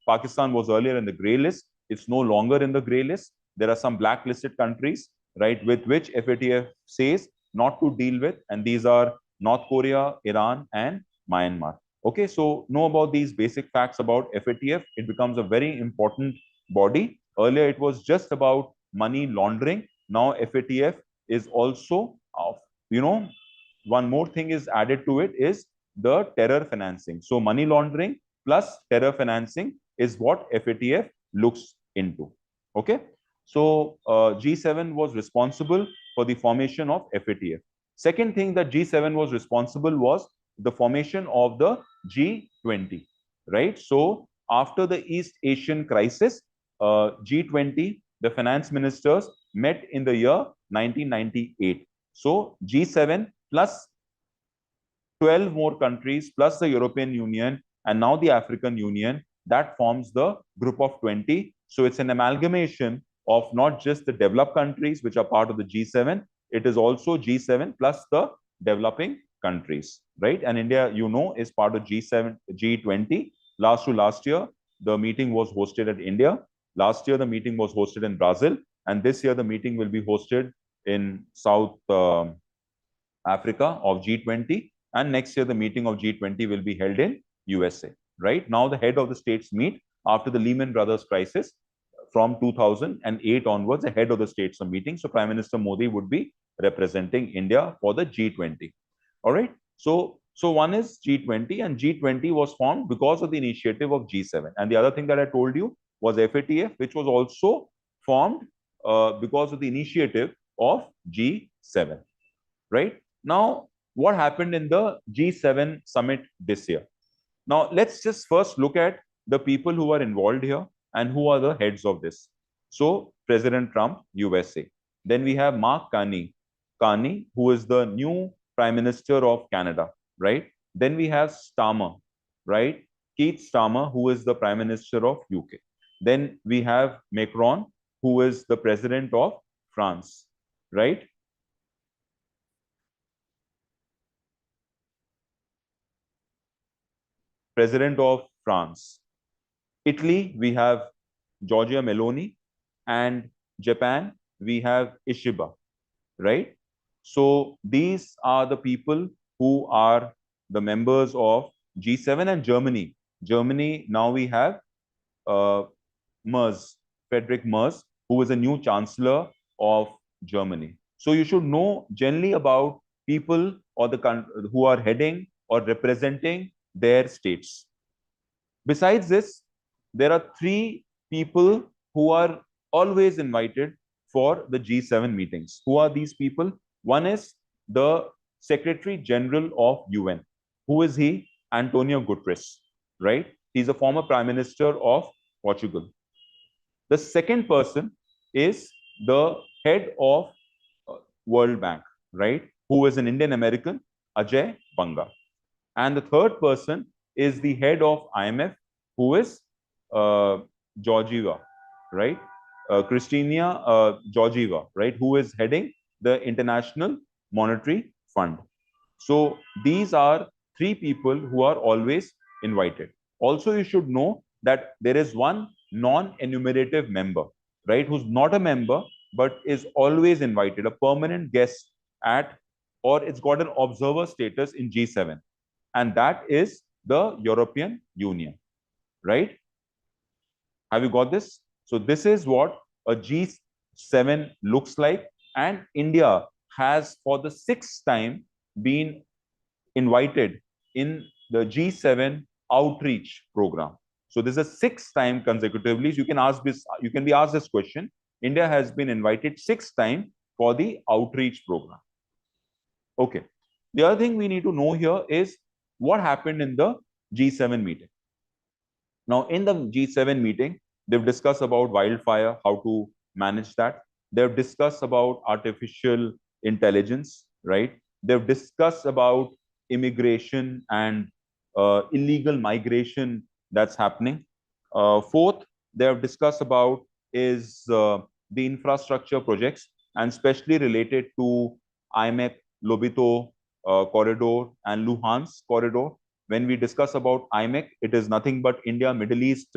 Pakistan was earlier in the grey list. It's no longer in the grey list. There are some blacklisted countries, right, with which FATF says not to deal with, and these are North Korea, Iran, and Myanmar. Okay, so know about these basic facts about FATF. It becomes a very important body. Earlier, it was just about money laundering. Now, FATF is also, one more thing is added to it is the terror financing. So, money laundering plus terror financing is what FATF looks into. Okay, so G7 was responsible for the formation of FATF. Second thing that G7 was responsible was the formation of the G20, right? So after the East Asian crisis, G20, the finance ministers met in the year 1998. So G7 plus 12 more countries plus the European Union and now the African Union, that forms the group of 20. So it's an amalgamation of not just the developed countries which are part of the G7, it is also G7 plus the developing countries, right? And India, is part of G7, G20. Last year, the meeting was hosted at India. Last year, the meeting was hosted in Brazil. And this year, the meeting will be hosted in South Africa of G20. And next year, the meeting of G20 will be held in USA, right? Now, the head of the states meet after the Lehman Brothers crisis. From 2008 onwards, the head of the states are meeting. So Prime Minister Modi would be representing India for the G20. All right. So one is G20, and G20 was formed because of the initiative of G7. And the other thing that I told you was FATF, which was also formed because of the initiative of G7. Right. Now, what happened in the G7 summit this year? Now, let's just first look at the people who are involved here and who are the heads of this. So, President Trump, USA. Then we have Mark Carney, who is the new Prime Minister of Canada, right? Then we have Starmer, right? Keith Starmer, who is the Prime Minister of UK. Then we have Macron, who is the President of France, right? President of France. Italy, we have Giorgia Meloni, and Japan, we have Ishiba, right? So these are the people who are the members of G7. And Germany. Germany, now we have Merz, Friedrich Merz, who is a new Chancellor of Germany. So you should know generally about people or who are heading or representing their states. Besides this, there are three people who are always invited for the G7 meetings. Who are these people? One is the Secretary General of UN. Who is he? Antonio Guterres, right? He's a former Prime Minister of Portugal. The second person is the head of World Bank, right? Who is an Indian American, Ajay Banga. And the third person is the head of IMF, who is Georgieva, right? Christina Georgieva, right? Who is heading the International Monetary Fund. So these are three people who are always invited. Also, you should know that there is one non-enumerative member, right? Who's not a member, but is always invited, a permanent guest at, or it's got an observer status in G7. And that is the European Union, right? Have you got this? So this is what a G7 looks like. And India has, for the sixth time, been invited in the G7 outreach program. So this is the sixth time consecutively. So you can ask this, you can be asked this question. India has been invited sixth time for the outreach program. Okay. The other thing we need to know here is what happened in the G7 meeting. Now, in the G7 meeting, they've discussed about wildfire, how to manage that. They've discussed about artificial intelligence, right? They've discussed about immigration and illegal migration that's happening. Fourth, they have discussed about is the infrastructure projects, and especially related to IMEC, Lobito corridor and Luhansk corridor. When we discuss about IMEC, it is nothing but India, Middle East,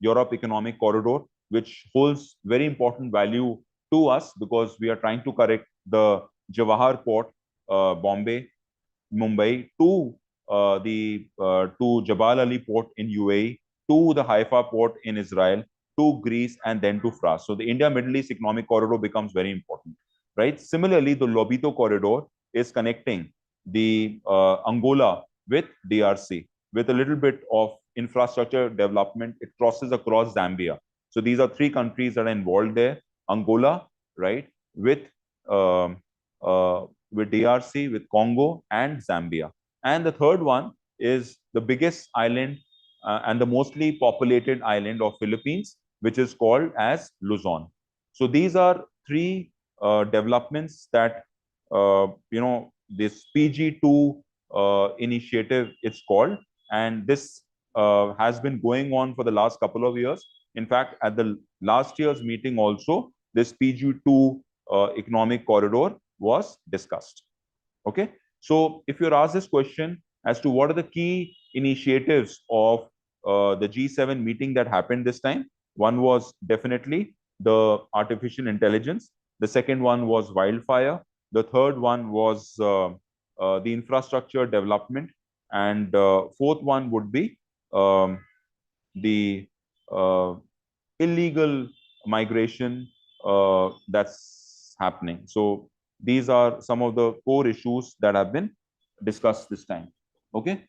Europe economic corridor, which holds very important value to us because we are trying to connect the Jawahar port, Bombay, Mumbai, to Jabal Ali port in UAE, to the Haifa port in Israel, to Greece, and then to France. So the India-Middle East economic corridor becomes very important, right? Similarly, the Lobito corridor is connecting the Angola with DRC. With a little bit of infrastructure development, it crosses across Zambia. So these are three countries that are involved there. Angola, right, with DRC, with Congo, and Zambia. And the third one is the biggest island and the mostly populated island of Philippines, which is called as Luzon. So these are three developments that, this PG2 initiative, it's called, and this has been going on for the last couple of years. In fact, at the last year's meeting also, this PG2 economic corridor was discussed. Okay, so if you're asked this question as to what are the key initiatives of the G7 meeting that happened this time, one was definitely the artificial intelligence. The second one was wildfire. The third one was the infrastructure development, and fourth one would be the illegal migration that's happening. So these are some of the core issues that have been discussed this time. Okay.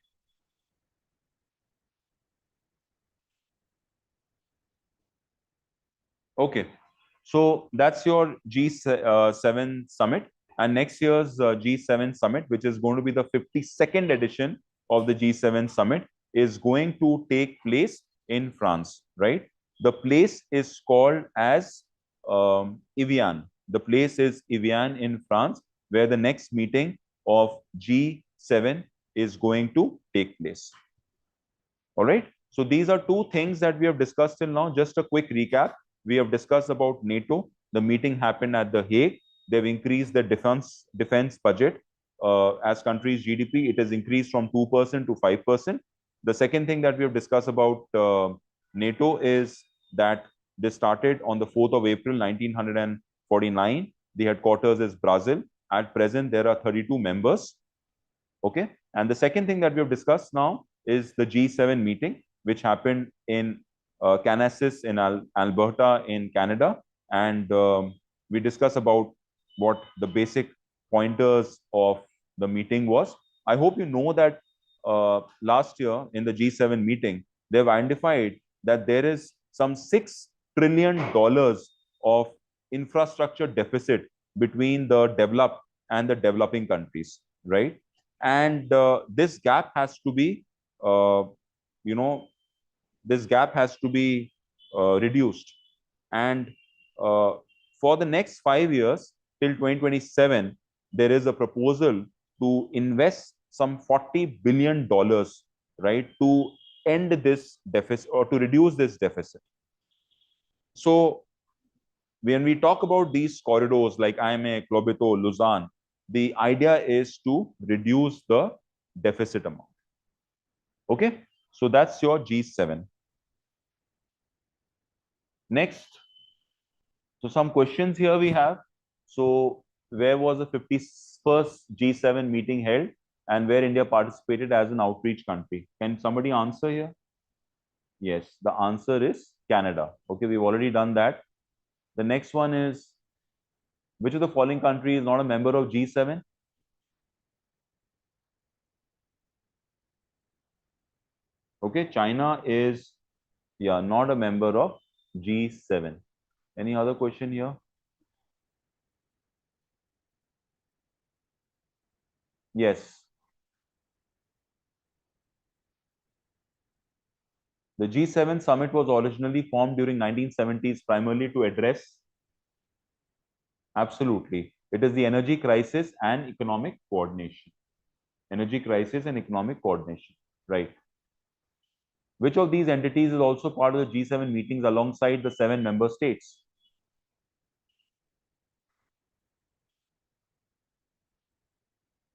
Okay. So that's your G7 summit. And next year's G7 summit, which is going to be the 52nd edition of the G7 summit, is going to take place in France, right? The place is called as Evian. The place is Evian in France, where the next meeting of G7 is going to take place. All right. So these are two things that we have discussed till now. Just a quick recap. We have discussed about NATO. The meeting happened at The Hague. They've increased the defense budget. As countries' GDP, it has increased from 2% to 5%. The second thing that we have discussed about NATO is that they started on the 4th of April, 1949. The headquarters is Brazil. At present, there are 32 members. Okay. And the second thing that we have discussed now is the G7 meeting, which happened in Kansas in Alberta in Canada. And we discuss about what the basic pointers of the meeting was. I hope you know that last year in the G7 meeting, they've identified that there is some $6 trillion of infrastructure deficit between the developed and the developing countries, right? And this gap has to be, you know, this gap has to be reduced. And uh, for the next 5 years till 2027, there is a proposal to invest some $40 billion, right, to end this deficit or to reduce this deficit. So when we talk about these corridors like IMA, Clobito, Lausanne, the idea is to reduce the deficit amount. Okay, so that's your G7. Next, so some questions here we have. So where was the 51st G7 meeting held and where India participated as an outreach country? Can somebody answer here? Yes, the answer is Canada. Okay, we've already done that. The next one is, which of the following country is not a member of G7? Okay, China is, yeah, not a member of G7. Any other question here? Yes. The G7 summit was originally formed during 1970s primarily to address, absolutely, it is the energy crisis and economic coordination. Energy crisis and economic coordination, right? Which of these entities is also part of the G7 meetings alongside the 7 member states?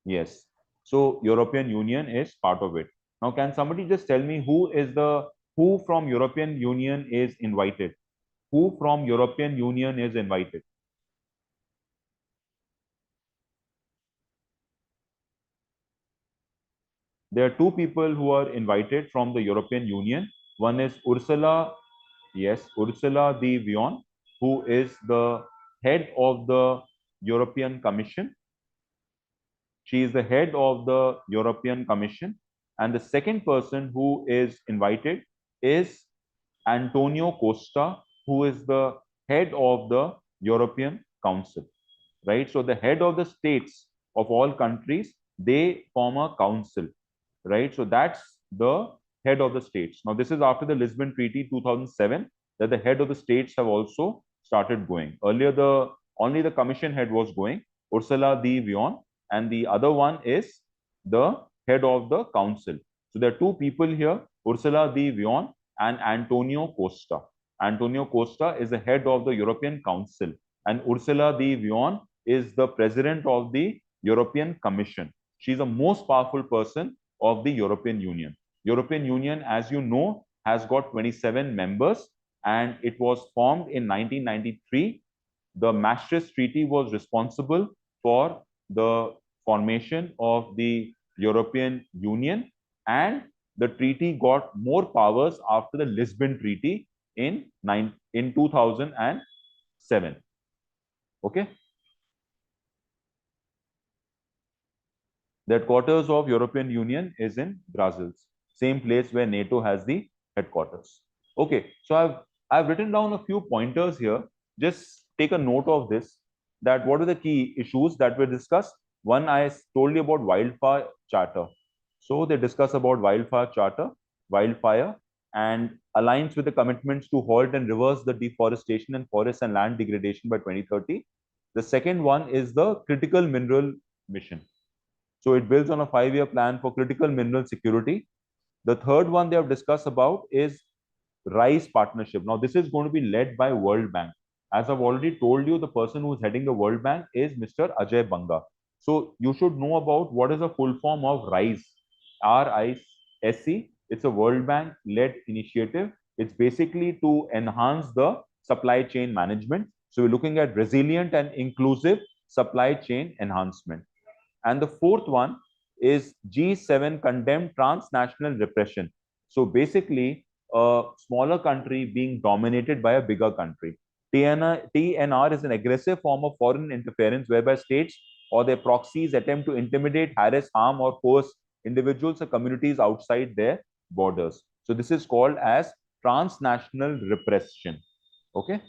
Yes. So European Union is part of it. Now, can somebody just tell me who from European Union is invited? Who from European Union is invited? There are two people who are invited from the European Union. One is Ursula, yes, Ursula de Leyen, who is the head of the European Commission. She is the head of the European Commission. And the second person who is invited is Antonio Costa, who is the head of the European Council, right? So the head of the states of all countries, they form a council, right? So that's the head of the states. Now, this is after the Lisbon Treaty 2007 that the head of the states have also started going. Earlier, only the commission head was going, Ursula de Leyen, and the other one is the head of the council. So there are two people here, Ursula de Leyen and Antonio Costa. Antonio Costa is the head of the European Council, and Ursula de Leyen is the president of the European Commission. She's the most powerful person of the European Union. European Union, as you know, has got 27 members, and it was formed in 1993. The Maastricht Treaty was responsible for the formation of the European Union, and the treaty got more powers after the Lisbon Treaty in 2007. Okay. The headquarters of European Union is in Brussels, same place where NATO has the headquarters. Okay, so I've written down a few pointers here. Just take a note of this, that what are the key issues that were discussed. One, I told you about wildfire charter. So they discuss about wildfire charter, wildfire, and aligns with the commitments to halt and reverse the deforestation and forest and land degradation by 2030. The second one is the critical mineral mission. So it builds on a 5-year plan for critical mineral security. The third one they have discussed about is RISE partnership. Now, this is going to be led by World Bank. As I've already told you, the person who is heading the World Bank is Mr. Ajay Banga. So you should know about what is the full form of RISE. RISE. It's a World Bank led initiative. It's basically to enhance the supply chain management. So we're looking at resilient and inclusive supply chain enhancement. And the fourth one is G7 condemned transnational repression. So basically, a smaller country being dominated by a bigger country. TNR is an aggressive form of foreign interference whereby states or their proxies attempt to intimidate, harass, harm, or force individuals or communities outside their borders. So this is called as transnational repression. Okay.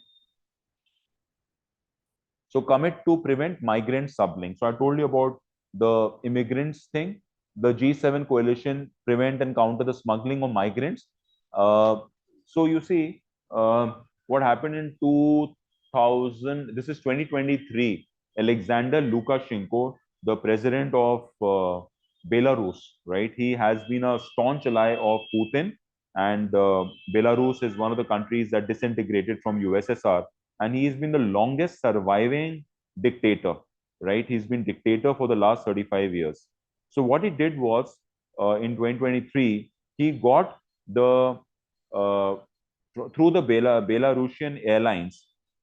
So commit to prevent migrant smuggling. So I told you about the immigrants thing. The G7 coalition prevent and counter the smuggling of migrants. So you see what happened in 2000. This is 2023. Alexander Lukashenko, the president of Belarus, right? He has been a staunch ally of Putin, and Belarus is one of the countries that disintegrated from USSR, and he's been the longest surviving dictator, right? He's been dictator for the last 35 years. So what he did was, in 2023, he got the through the Belarusian airlines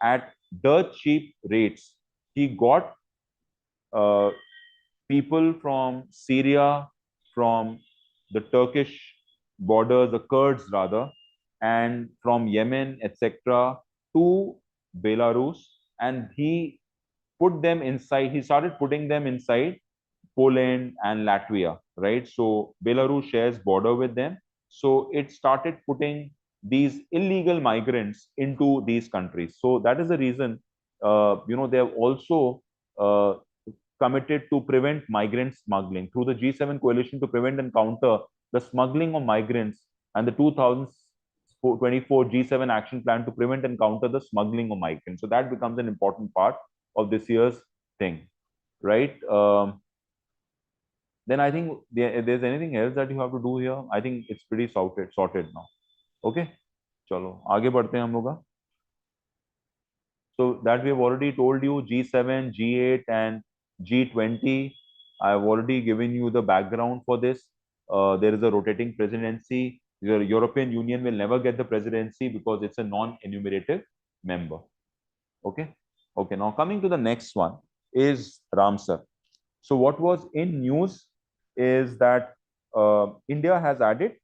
at dirt cheap rates. He got uh, people from Syria, from the Turkish borders, the Kurds rather, and from Yemen, etc., to Belarus, and he put them inside. He started putting them inside Poland and Latvia, right? So Belarus shares border with them. So it started putting these illegal migrants into these countries. So that is the reason, they have also uh, committed to prevent migrant smuggling through the G7 coalition to prevent and counter the smuggling of migrants, and the 2024 G7 action plan to prevent and counter the smuggling of migrants. So that becomes an important part of this year's thing, right? Then I think if there's anything else that you have to do here, I think it's pretty sorted now. Okay, chalo आगे बढ़ते हैं हम लोग. So that we have already told you G7, G8, and G20. I have already given you the background for this. There is a rotating presidency. The European Union will never get the presidency because it's a non-enumerative member. Okay. Okay. Now coming to the next one is Ramsar. So what was in news is that India has added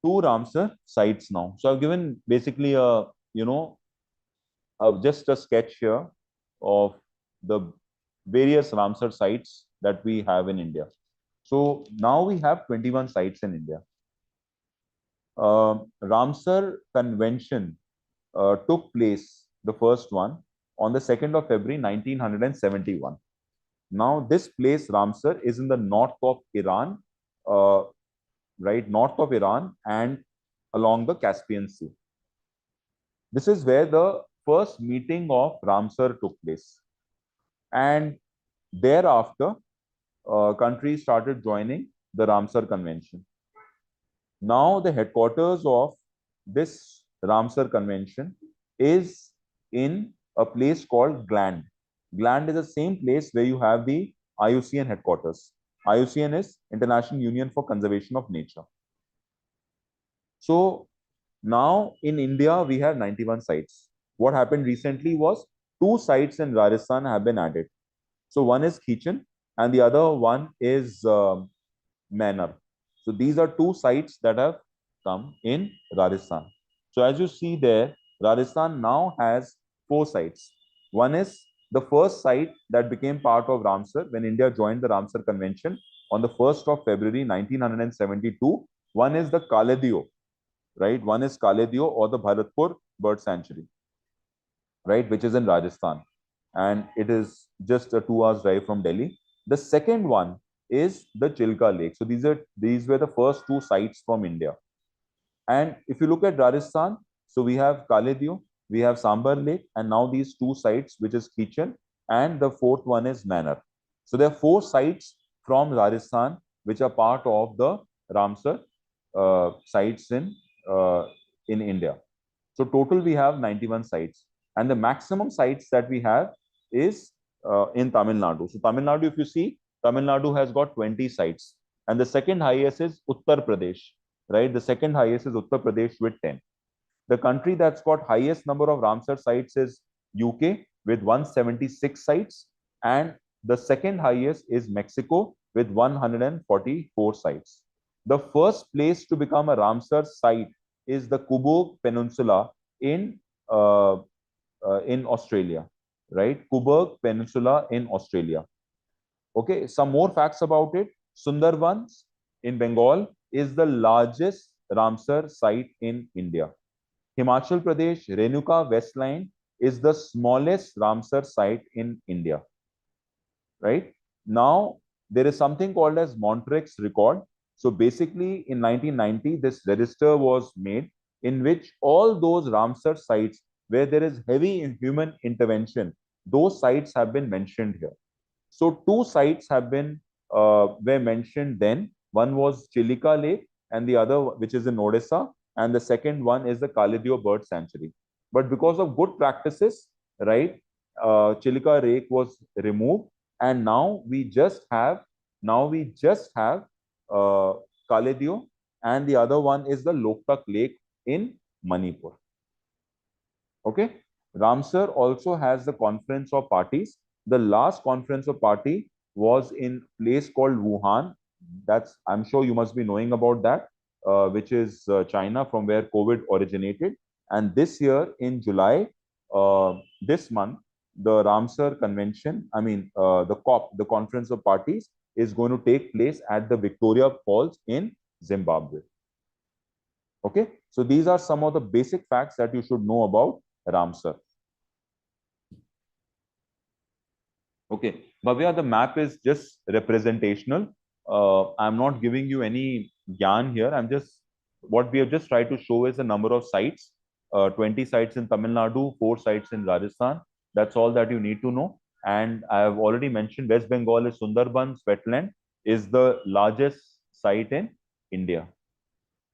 2 Ramsar sites now. So I've given basically a just a sketch here of the various Ramsar sites that we have in India. So now we have 21 sites in India. Ramsar Convention took place, the first one, on the 2nd of February 1971. Now this place, Ramsar, is in the north of Iran, right, north of Iran and along the Caspian Sea. This is where the first meeting of Ramsar took place. And thereafter, countries started joining the Ramsar Convention. Now, the headquarters of this Ramsar Convention is in a place called Gland. Gland is the same place where you have the IUCN headquarters. IUCN is International Union for Conservation of Nature. So now in India, we have 91 sites. What happened recently was 2 sites in Rajasthan have been added. So one is Khichen and the other one is Mannar. So these are 2 sites that have come in Rajasthan. So as you see there, Rajasthan now has 4 sites. One is the first site that became part of Ramsar when India joined the Ramsar Convention on the 1st of February 1972. One is the Kaledio, right? One is Kaledio or the Bharatpur Bird Sanctuary, right, which is in Rajasthan. And it is just a 2 hours drive from Delhi. The second one is the Chilka Lake. So these were the first 2 sites from India. And if you look at Rajasthan, so we have Kaledio, we have Sambar Lake, and now these 2 sites, which is Khichen, and the 4th one is Mannar. So there are 4 sites from Rajasthan which are part of the Ramsar sites in India. So total we have 91 sites, and the maximum sites that we have is in Tamil Nadu. So Tamil Nadu, if you see, Tamil Nadu has got 20 sites, and the second highest is Uttar Pradesh, right? The second highest is Uttar Pradesh with 10. The country that's got highest number of Ramsar sites is UK with 176 sites, and the second highest is Mexico with 144 sites. The first place to become a Ramsar site is the Kubo Peninsula in Australia. right? Coburg Peninsula in Australia. Okay, some more facts about it. Sundarbans in Bengal is the largest Ramsar site in India. Himachal Pradesh, Renuka Westline is the smallest Ramsar site in India, right? Now, there is something called as Montrex record. So basically, in 1990, this register was made in which all those Ramsar sites where there is heavy human intervention, those sites have been mentioned here. So two sites have been were mentioned then. One was Chilika Lake, and the other, which is in Odisha, and the second one is the Kalidio Bird Sanctuary. But because of good practices, right, Chilika Lake was removed, and now we just have uh, Kalidio, and the other one is the Loktak Lake in Manipur. Okay. Ramsar also has the conference of parties. The last conference of party was in place called Wuhan. That's, I'm sure you must be knowing about that, which is China, from where COVID originated. And this year in July, this month, the Ramsar convention, the COP, the conference of parties, is going to take place at the Victoria Falls in Zimbabwe. Okay. So these are some of the basic facts that you should know about Ramsar. Okay, Bhavya, the map is just representational. I'm not giving you any gyan here. What we have just tried to show is the number of sites, 20 sites in Tamil Nadu, 4 sites in Rajasthan. That's all that you need to know. And I have already mentioned West Bengal is Sundarbans wetland, is the largest site in India.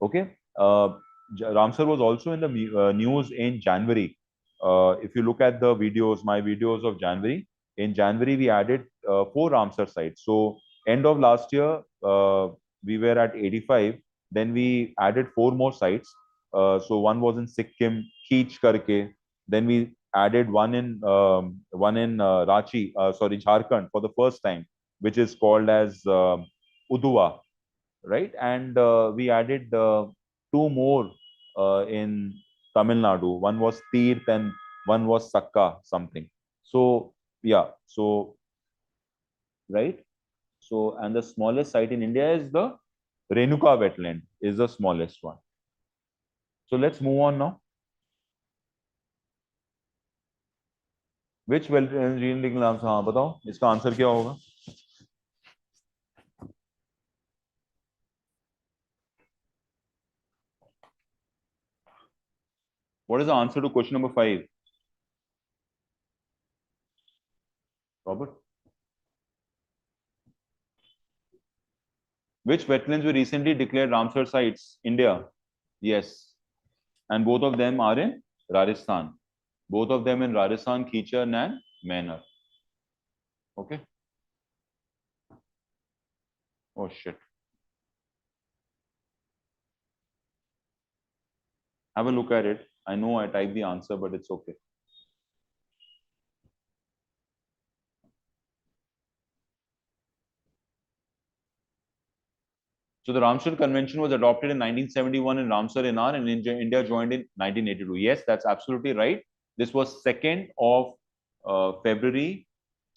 Okay. Ramsar was also in the news in January. If you look at the videos, my videos of January, in January we added 4 Ramsar sites. So end of last year, we were at 85. Then we added 4 more sites. So one was in Sikkim, Keech Karke. Then we added one in Jharkhand for the first time, which is called as Uduwa, right? And we added 2 more in Tamil Nadu. One was Teerth and one was Sakka something. So yeah, so right. So and the smallest site in India is the Renuka wetland, is the smallest one. So let's move on now. Which wetland engineering नाम से, हाँ बताओ इसका answer क्या होगा? What is the answer to question number 5? Robert? Which wetlands were recently declared Ramsar sites? India. Yes. And both of them are in Rajasthan. Both of them in Rajasthan, Khichar and Manor. Okay. Oh shit. Have a look at it. I know I typed the answer, but it's okay. So the Ramsar Convention was adopted in 1971 in Ramsar Inar, and India joined in 1982. Yes, that's absolutely right. This was 2nd of February,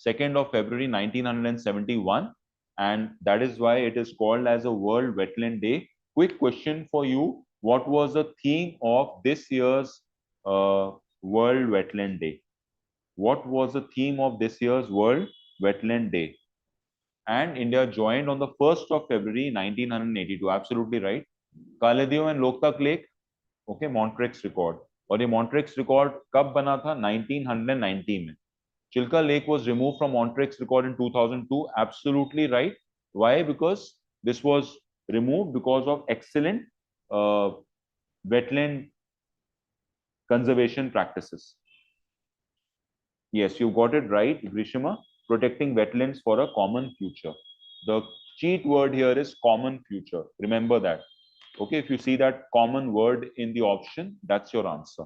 1971, and that is why it is called as a World Wetland Day. Quick question for you: what was the theme of this year's World Wetland Day? What was the theme of this year's World Wetland Day? And India joined on the 1st of February 1982. Absolutely right. Kalidio and Loktak Lake, okay, Montrex record. और ये Montrex record कब बना था? 1990 में. Chilka Lake was removed from Montrex record in 2002. Absolutely right. Why? Because this was removed because of excellent wetland conservation practices. Yes, you got it right, Grishima. Protecting wetlands for a common future. The cheat word here is common future. Remember that. Okay, if you see that common word in the option, that's your answer.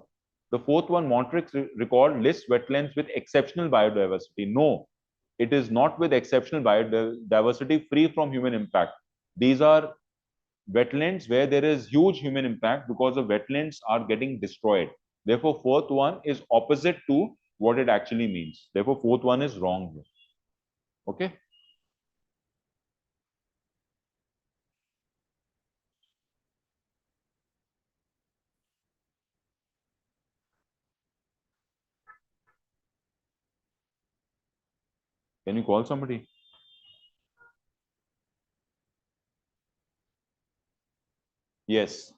The 4th one, Montrex record lists wetlands with exceptional biodiversity. No, it is not with exceptional biodiversity free from human impact. These are wetlands where there is huge human impact because the wetlands are getting destroyed. Therefore, 4th one is opposite to what it actually means. Therefore, fourth one is wrong here. Okay. Can you call somebody? Yes.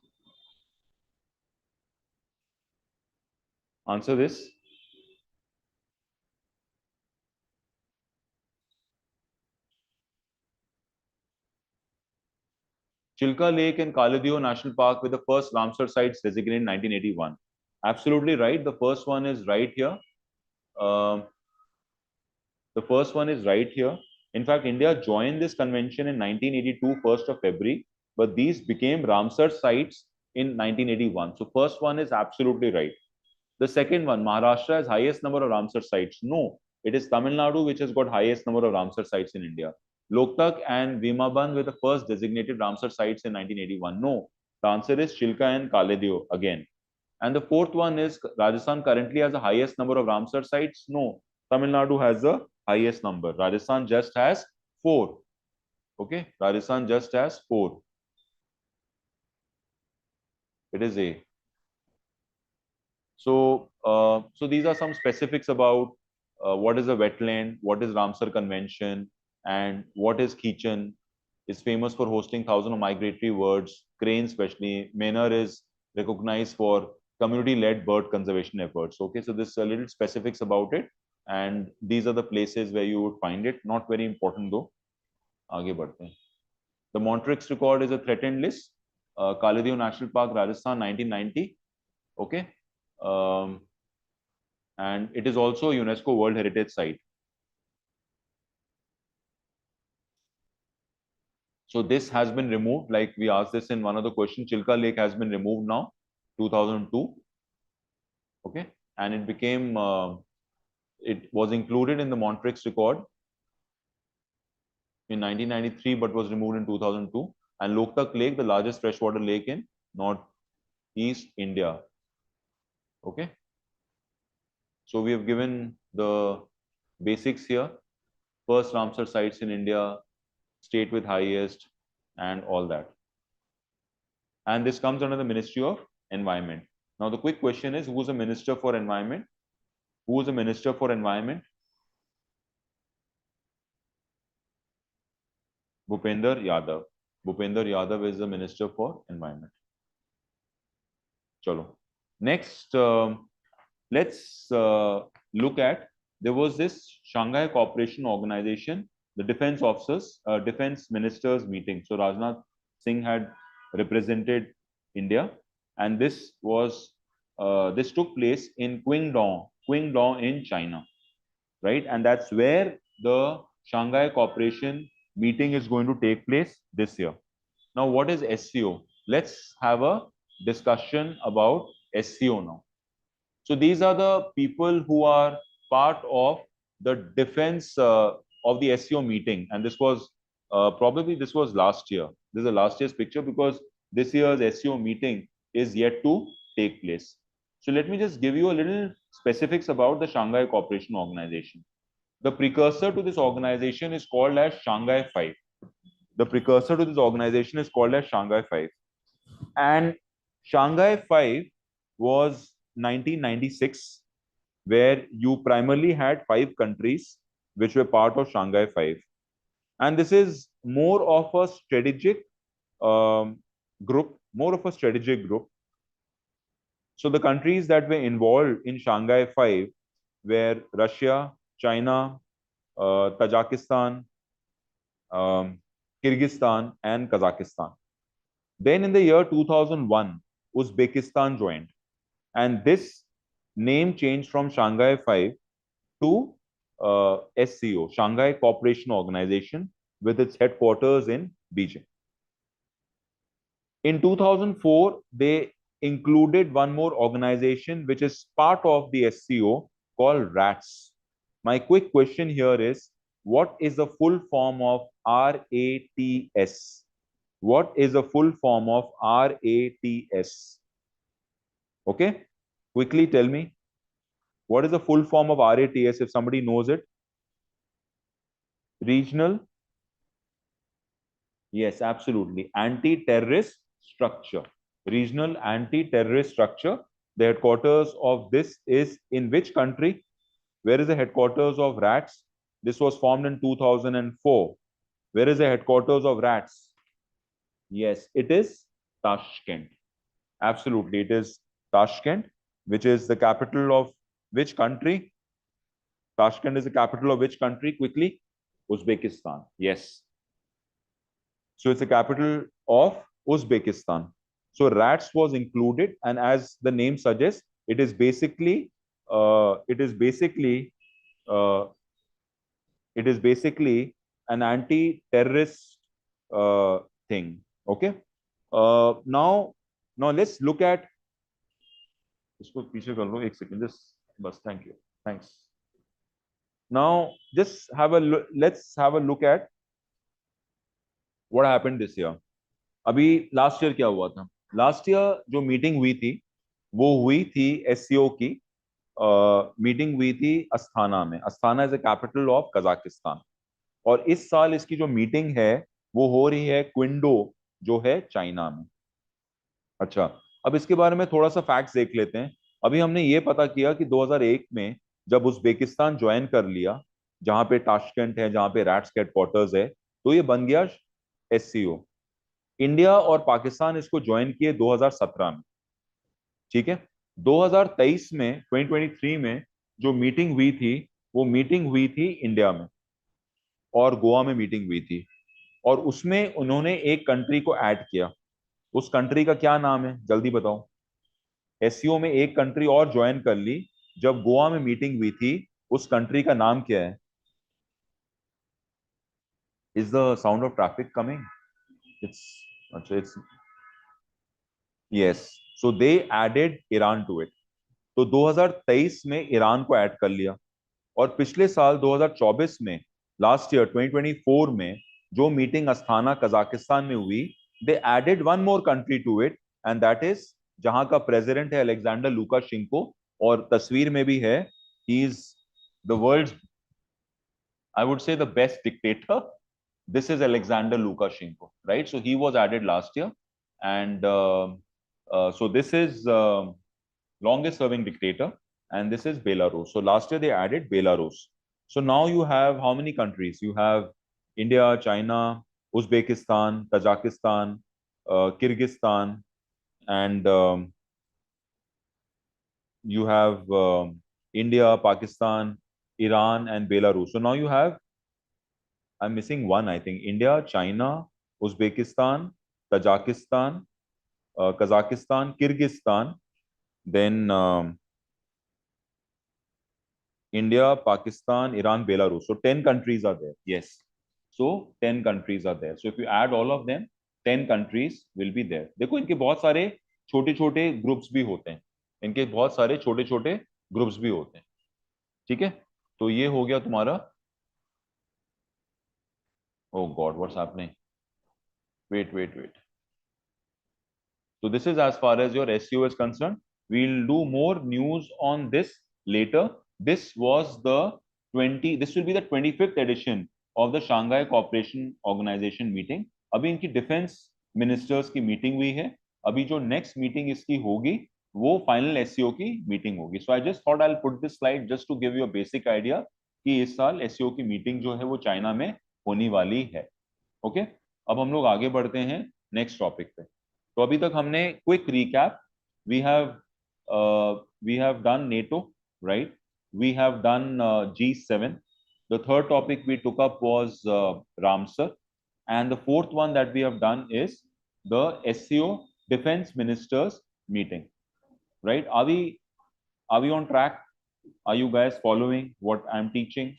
Answer this. Chilka Lake and Kaladeo National Park were the first Ramsar sites designated in 1981. Absolutely right. The first one is right here. Um, the first one is right here. In fact, India joined this convention in 1982, 1st of February, but these became Ramsar sites in 1981. So first one is absolutely right. The second one, Maharashtra has highest number of Ramsar sites. No, it is Tamil Nadu which has got highest number of Ramsar sites in India. Loktak and Vimaband were the first designated Ramsar sites in 1981. No, the answer is Chilka and Kaledeo again. And the fourth one is Rajasthan currently has the highest number of Ramsar sites. No, Tamil Nadu has the highest number. Rajasthan just has 4. Okay, Rajasthan just has 4. It is A. So these are some specifics about what is a wetland, what is Ramsar Convention, and what is Kitchen. Is famous for hosting thousands of migratory birds, cranes especially. Manor is recognized for community-led bird conservation efforts. Okay, so this is a little specifics about it, and these are the places where you would find it. Not very important though. आगे बढ़ते हैं. The Montreux record is a threatened list. Kaladeo National Park, Rajasthan, 1990. Okay. Um, and it is also a UNESCO World Heritage Site. So this has been removed, like we asked this in one of the questions. Chilka Lake has been removed now, 2002. Okay, and it became, it was included in the Montreux record in 1993, but was removed in 2002. And Loktak Lake, the largest freshwater lake in Northeast India. Okay, so we have given the basics here. First Ramsar sites in India, state with highest, and all that. And this comes under the Ministry of Environment. Now, the quick question is, who is the Minister for Environment? Who is the Minister for Environment? Bhupender Yadav. Bhupender Yadav is the Minister for Environment. Chalo. Next, let's look at, there was this Shanghai Cooperation Organization, the defense officers, defense ministers meeting. So Rajnath Singh had represented India, and this was this took place in Qingdao in China, right? And that's where the Shanghai Cooperation meeting is going to take place this year. Now, what is SCO? Let's have a discussion about SCO now. So these are the people who are part of the defense of the SCO meeting, and this was probably this was last year. This is a last year's picture because this year's SCO meeting is yet to take place. So let me just give you a little specifics about the Shanghai Cooperation Organization. The precursor to this organization is called as Shanghai 5. The precursor to this organization is called as Shanghai 5. And Shanghai 5 was 1996, where you primarily had 5 countries which were part of Shanghai 5. And this is more of a strategic group, more of a strategic group. So the countries that were involved in Shanghai 5 were Russia, China, Tajikistan, Kyrgyzstan, and Kazakhstan. Then in the year 2001, Uzbekistan joined. And this name changed from Shanghai 5 to SCO, Shanghai Cooperation Organization, with its headquarters in Beijing. In 2004, they included one more organization which is part of the SCO called RATS. My quick question here is, what is the full form of RATS? What is the full form of RATS? Okay, quickly tell me. What is the full form of RATS if somebody knows it? Regional? Yes, absolutely. Anti-terrorist structure. Regional anti-terrorist structure. The headquarters of this is in which country? Where is the headquarters of RATS? This was formed in 2004. Where is the headquarters of RATS? Yes, it is Tashkent. Absolutely, it is Tashkent, which is the capital of which country? Tashkent is the capital of which country? Quickly, Uzbekistan. Yes. So it's the capital of Uzbekistan. So RATS was included, and as the name suggests, it is basically uh, it is basically uh, it is basically an anti-terrorist thing. Okay. Now, let's look at. इसको पीछे कर लो एक second just बस thank you thanks. Now just have a look, let's have a look at what happened this year. अभी last year क्या हुआ था? Last year जो मीटिंग हुई थी वो हुई थी एससीओ की मीटिंग हुई थी अस्थाना में. Asthana is the capital of Kazakhstan. और इस साल इसकी जो मीटिंग है वो हो रही है क्विंडो जो है चाइना में. अच्छा, अब इसके बारे में थोड़ा सा फैक्ट्स देख लेते हैं. अभी हमने ये पता किया कि 2001 में जब उज्बेकिस्तान ज्वाइन कर लिया, जहां पे ताशकंद है, जहां पे रैट्स के हेडक्वार्टर्स है, तो ये बन गया एससीओ. इंडिया और पाकिस्तान इसको ज्वाइन किए 2017 में. ठीक है. 2023 में 2023 में जो मीटिंग हुई थी वो मीटिंग हुई थी इंडिया में और गोवा में मीटिंग हुई थी. और उसमें उन्होंने एक कंट्री को ऐड किया. उस कंट्री का क्या नाम है जल्दी बताओ. एससीओ में एक कंट्री और ज्वाइन कर ली जब गोवा में मीटिंग हुई थी. उस कंट्री का नाम क्या है? Is the sound of traffic coming? It's अच्छा it's yes. So they added Iran to it. तो 2023 में ईरान को ऐड कर लिया. और पिछले साल 2024 में लास्ट ईयर 2024 में जो मीटिंग अस्थाना कजाकिस्तान में हुई, they added one more country to it and that is जहां का प्रेसिडेंट है अलेक्जेंडर लुकाशेंको. और तस्वीर में भी है, he is the world's, I would say the best dictator. This is Alexander Lukashenko, right? So he was added last year, and so this is longest serving dictator, and this is Belarus. So last year they added Belarus. So now you have how many countries? You have India, China, Uzbekistan, Tajikistan, Kyrgyzstan, and you have India, Pakistan, Iran, and Belarus. So now you have, I'm missing one, I think. India, China, Uzbekistan, Tajikistan, Kazakhstan, Kyrgyzstan, then India, Pakistan, Iran, Belarus. So 10 countries are there. Yes. So 10 countries are there. So if you add all of them, 10 countries will be there. देखो इनके बहुत सारे छोटे छोटे groups भी होते हैं. इनके बहुत सारे छोटे छोटे ग्रुप्स भी होते हैं. ठीक है. तो ये हो गया तुम्हारा. Oh God, what's happening? Wait. So this is as far as your SEO is concerned. We'll do more news on this later. This was the this will be the 25th edition of the Shanghai Cooperation Organization meeting. अभी इनकी defence ministers की meeting हुई है. अभी जो next meeting इसकी होगी वो फाइनल एससीओ की मीटिंग होगी. So I just thought I will put this slide just to give you a basic idea कि इस साल एससीओ की मीटिंग जो है वो चाइना में होने वाली है. ओके. अब हम लोग आगे बढ़ते हैं नेक्स्ट टॉपिक पे. तो अभी तक हमने quick recap. We have done NATO, right? We have done G7. The third topic we took up was Ramsar, and the fourth one that we have done is the SCO Defense Ministers meeting. Right? Are we on track? Are you guys following what I'm teaching?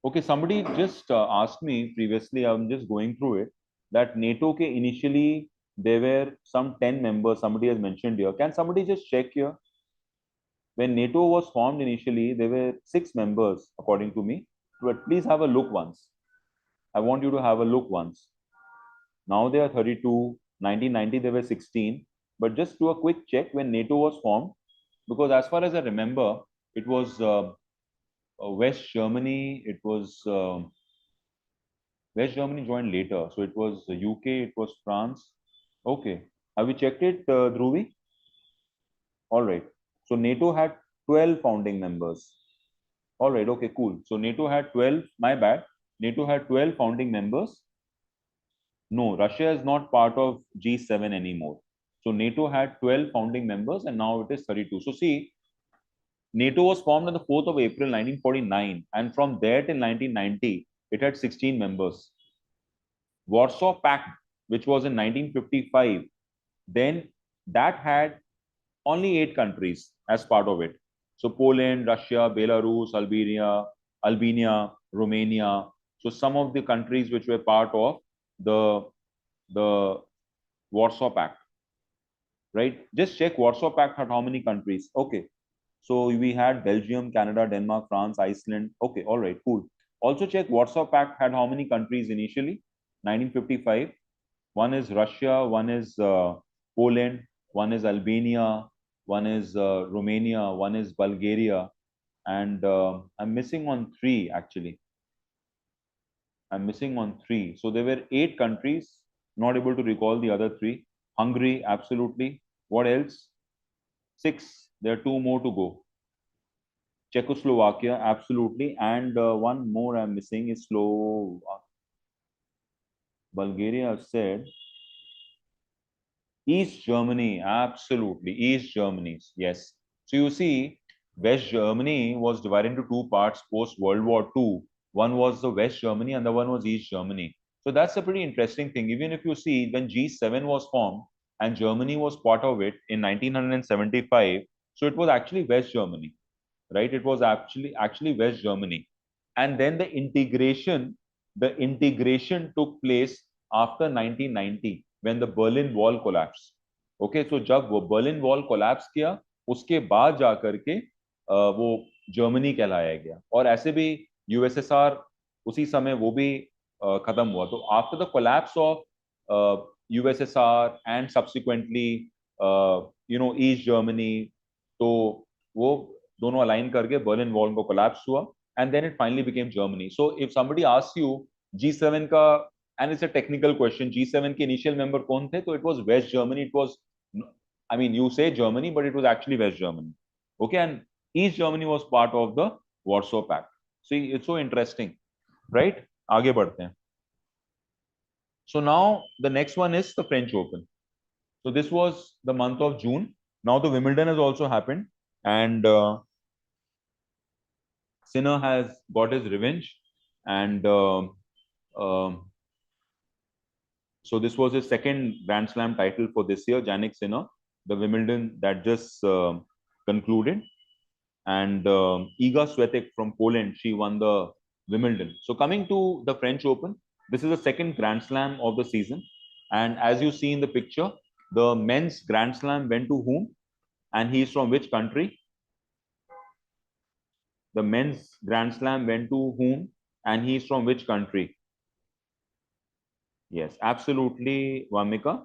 Okay, somebody just asked me previously, I'm just going through it, that NATO ke initially there were some 10 members, somebody has mentioned here. Can somebody just check here? When NATO was formed initially, there were 6 members, according to me. But please have a look once. I want you to have a look once. Now they are 32. 1990 they were 16. But just do a quick check when NATO was formed, because as far as I remember, it was West Germany. It was West Germany joined later, so it was UK. It was France. Okay, have you checked it, Dhruvi? All right. So NATO had 12 founding members. All right. Okay. Cool. So NATO had 12. My bad. NATO had 12 founding members. No, Russia is not part of G7 anymore. So NATO had 12 founding members, and now it is 32. So see, NATO was formed on the 4th of April 1949, and from there till 1990, it had 16 members. Warsaw Pact, which was in 1955, then that had only 8 countries as part of it. So Poland, Russia, Belarus, Albania, Romania. So some of the countries which were part of the Warsaw Pact, right? Just check Warsaw Pact had how many countries. Okay. So we had Belgium, Canada, Denmark, France, Iceland. Okay, all right, cool. Also check Warsaw Pact had how many countries initially? 1955. One is Russia, one is Poland, one is Albania, one is Romania, one is Bulgaria, and I'm missing on 3 actually. I'm missing on 3. So there were 8 countries, not able to recall the other 3. Hungary, absolutely. What else? 6. There are 2 more to go. Czechoslovakia, absolutely. And one more I'm missing is Bulgaria, I've said. East Germany, absolutely. East Germany, yes. So you see, West Germany was divided into 2 parts post World War II. One was the West Germany and the one was East Germany. So that's a pretty interesting thing. Even if you see when G7 was formed and Germany was part of it in 1975, so it was actually West Germany, right? It was actually West Germany. And then the integration took place after 1990 when the Berlin Wall collapsed. Okay, so जब वो Berlin Wall collapse किया, उसके बाद जाकर के वो Germany कहलाया गया. और ऐसे भी यूएसएसआर उसी समय वो भी खत्म हुआ. तो after the collapse of USSR and subsequently East Germany, तो वो दोनों अलाइन करके बर्लिन वॉल को कोलैप्स हुआ, and then it finally became Germany. So if somebody asks you G7 का, and it's a technical question, G7 के initial member कौन थे, तो it was West Germany. It was, I mean, you say Germany, but it was actually West Germany. Okay, and East Germany was part of the Warsaw Pact. See, it's so interesting, right? आगे बढ़ते हैं. So now the next one is the French Open. So this was the month of June. Now the Wimbledon has also happened, and Sinner has got his revenge, and so this was his second Grand Slam title for this year. Jannik Sinner, the Wimbledon that just concluded, and Iga Swiatek from Poland, she won the Wimbledon. So coming to the French Open, this is the second Grand Slam of the season, and as you see in the picture, the men's Grand Slam went to whom, and he is from which country? The men's Grand Slam went to whom, and he is from which country? Yes, absolutely, Vamika.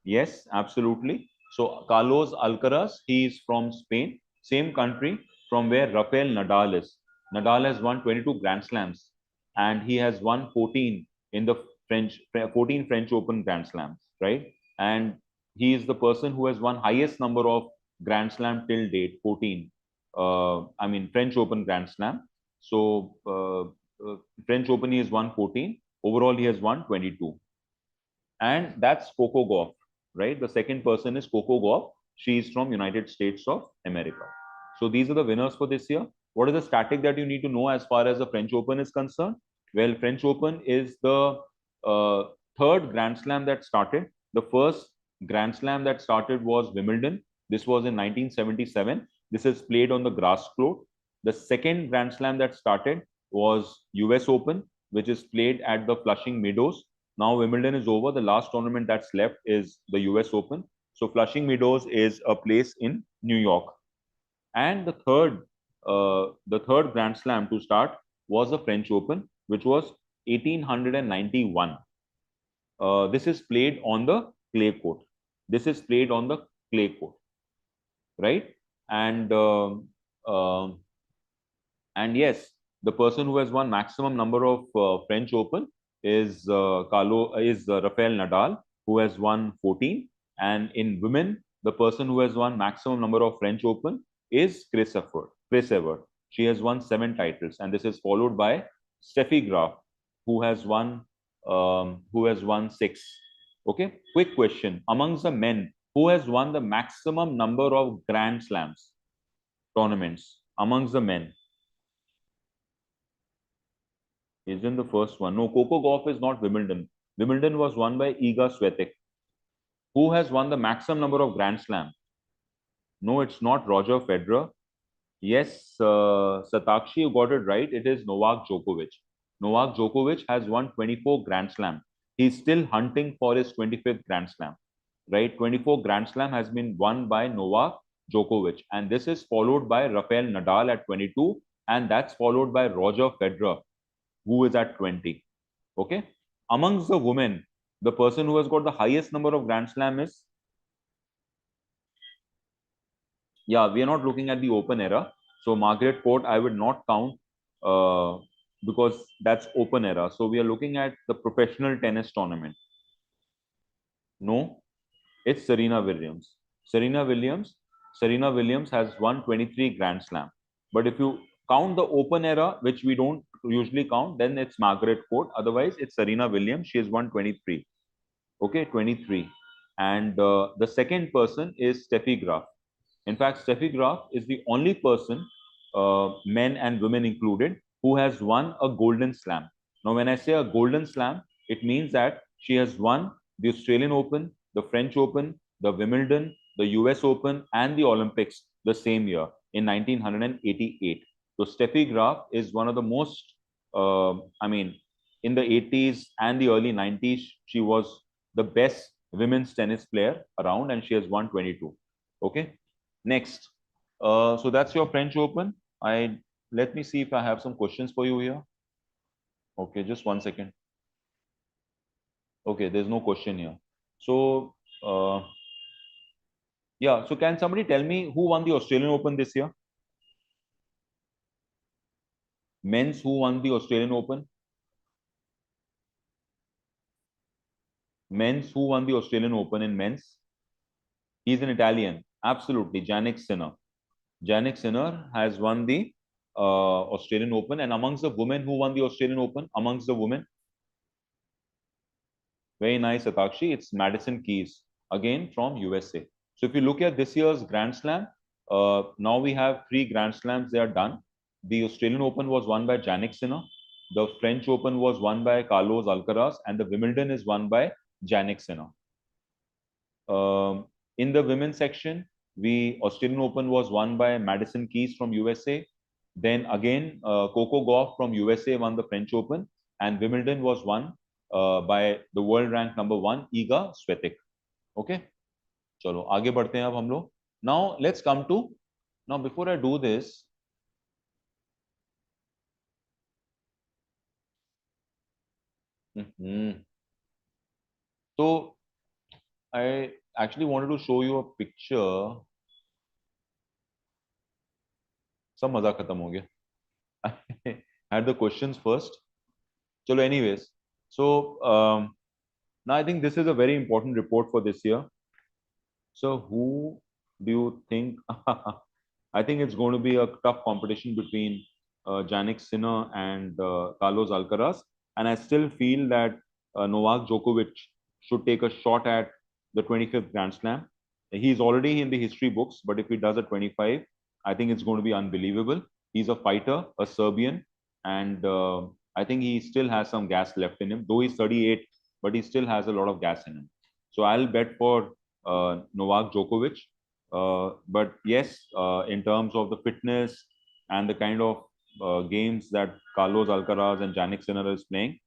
Yes, absolutely. So Carlos Alcaraz, he is from Spain, same country from where Rafael Nadal is. Nadal has won 22 Grand Slams, and he has won 14 in the 14 French Open Grand Slams, right? And he is the person who has won highest number of Grand Slam till date, 14. I mean, French Open Grand Slam. So French Open, he has won 14. Overall, he has won 22. And that's Coco Gauff, right? The second person is Coco Gauff. She is from United States of America. So these are the winners for this year. What is the static that you need to know as far as the French Open is concerned? Well, French Open is the third Grand Slam that started. The first Grand Slam that started was Wimbledon. This was in 1977. This is played on the grass court. The second Grand Slam that started was US Open, which is played at the Flushing Meadows. Now Wimbledon is over. The last tournament that's left is the US Open. So Flushing Meadows is a place in New York. And the third Grand Slam to start was the French Open, which was 1891. This is played on the clay court. This is played on the clay court, right? And and yes, the person who has won maximum number of French Open is Rafael Nadal, who has won 14. And in women, the person who has won maximum number of French Open is Chris Evert. She has won 7 titles, and this is followed by Steffi Graf, who has won 6. Okay. Quick question: amongst the men, who has won the maximum number of Grand Slams tournaments amongst the men? Isn't the first one? No, Coco Gauff is not Wimbledon. Wimbledon was won by Iga Swiatek. Who has won the maximum number of Grand Slam? No, it's not Roger Federer. Yes, Satakshi, you got it right. It is Novak Djokovic. Novak Djokovic has won 24 Grand Slam. He's still hunting for his 25th Grand Slam. Right? 24 Grand Slam has been won by Novak Djokovic. And this is followed by Rafael Nadal at 22. And that's followed by Roger Federer, who is at 20. Okay. Amongst the women, the person who has got the highest number of Grand Slam is, yeah, we are not looking at the open era. So Margaret Court, I would not count because that's open era. So we are looking at the professional tennis tournament. No, it's Serena Williams. Serena Williams has won 23 Grand Slam. But if you count the open era, which we don't usually count, then it's Margaret Court. Otherwise, it's Serena Williams. She has won 23. Okay, 23. And the second person is Steffi Graf. In fact, Steffi Graf is the only person, men and women included, who has won a Golden Slam. Now, when I say a Golden Slam, it means that she has won the Australian Open, the French Open, the Wimbledon, the US Open, and the Olympics the same year in 1988. So Steffi Graf is one of the most, in the 80s and the early 90s, she was the best women's tennis player around, and she has won 22. Okay. Next. So that's your French Open. Let me see if I have some questions for you here. Okay, just 1 second. Okay, there's no question here. So, yeah, so can somebody tell me who won the Australian Open this year? Men's, who won the Australian Open? Men's, who won the Australian Open in men's? He's an Italian. Absolutely, Jannik Sinner. Jannik Sinner has won the Australian Open. And amongst the women, who won the Australian Open? Amongst the women? Very nice, Atakshi. It's Madison Keys, again from USA. So if you look at this year's Grand Slam, now we have 3 Grand Slams. They are done. The Australian Open was won by Jannik Sinner. The French Open was won by Carlos Alcaraz, and the Wimbledon is won by Jannik Sinner. In the women's section, the Australian Open was won by Madison Keys from USA. Then again, Coco Gauff from USA won the French Open, and Wimbledon was won by the world rank number 1 Iga Swiatek. Okay, चलो आगे बढ़ते हैं अब हम लोग. Now let's come to, now before I do this, so I actually wanted to show you a picture. सब मजा खत्म हो गया. I had the questions first. Chalo, anyways, so now I think this is a very important report for this year. So who do you think? I think it's going to be a tough competition between Jannik Sinner and Carlos Alcaraz, and I still feel that Novak Djokovic should take a shot at the 25th Grand Slam. He's already in the history books, but if he does a 25, I think it's going to be unbelievable. He's a fighter, a Serbian, and I think he still has some gas left in him. Though he's 38, but he still has a lot of gas in him. So I'll bet for Novak Djokovic. But yes, in terms of the fitness and the kind of games that Carlos Alcaraz and Jannik Sinner is playing,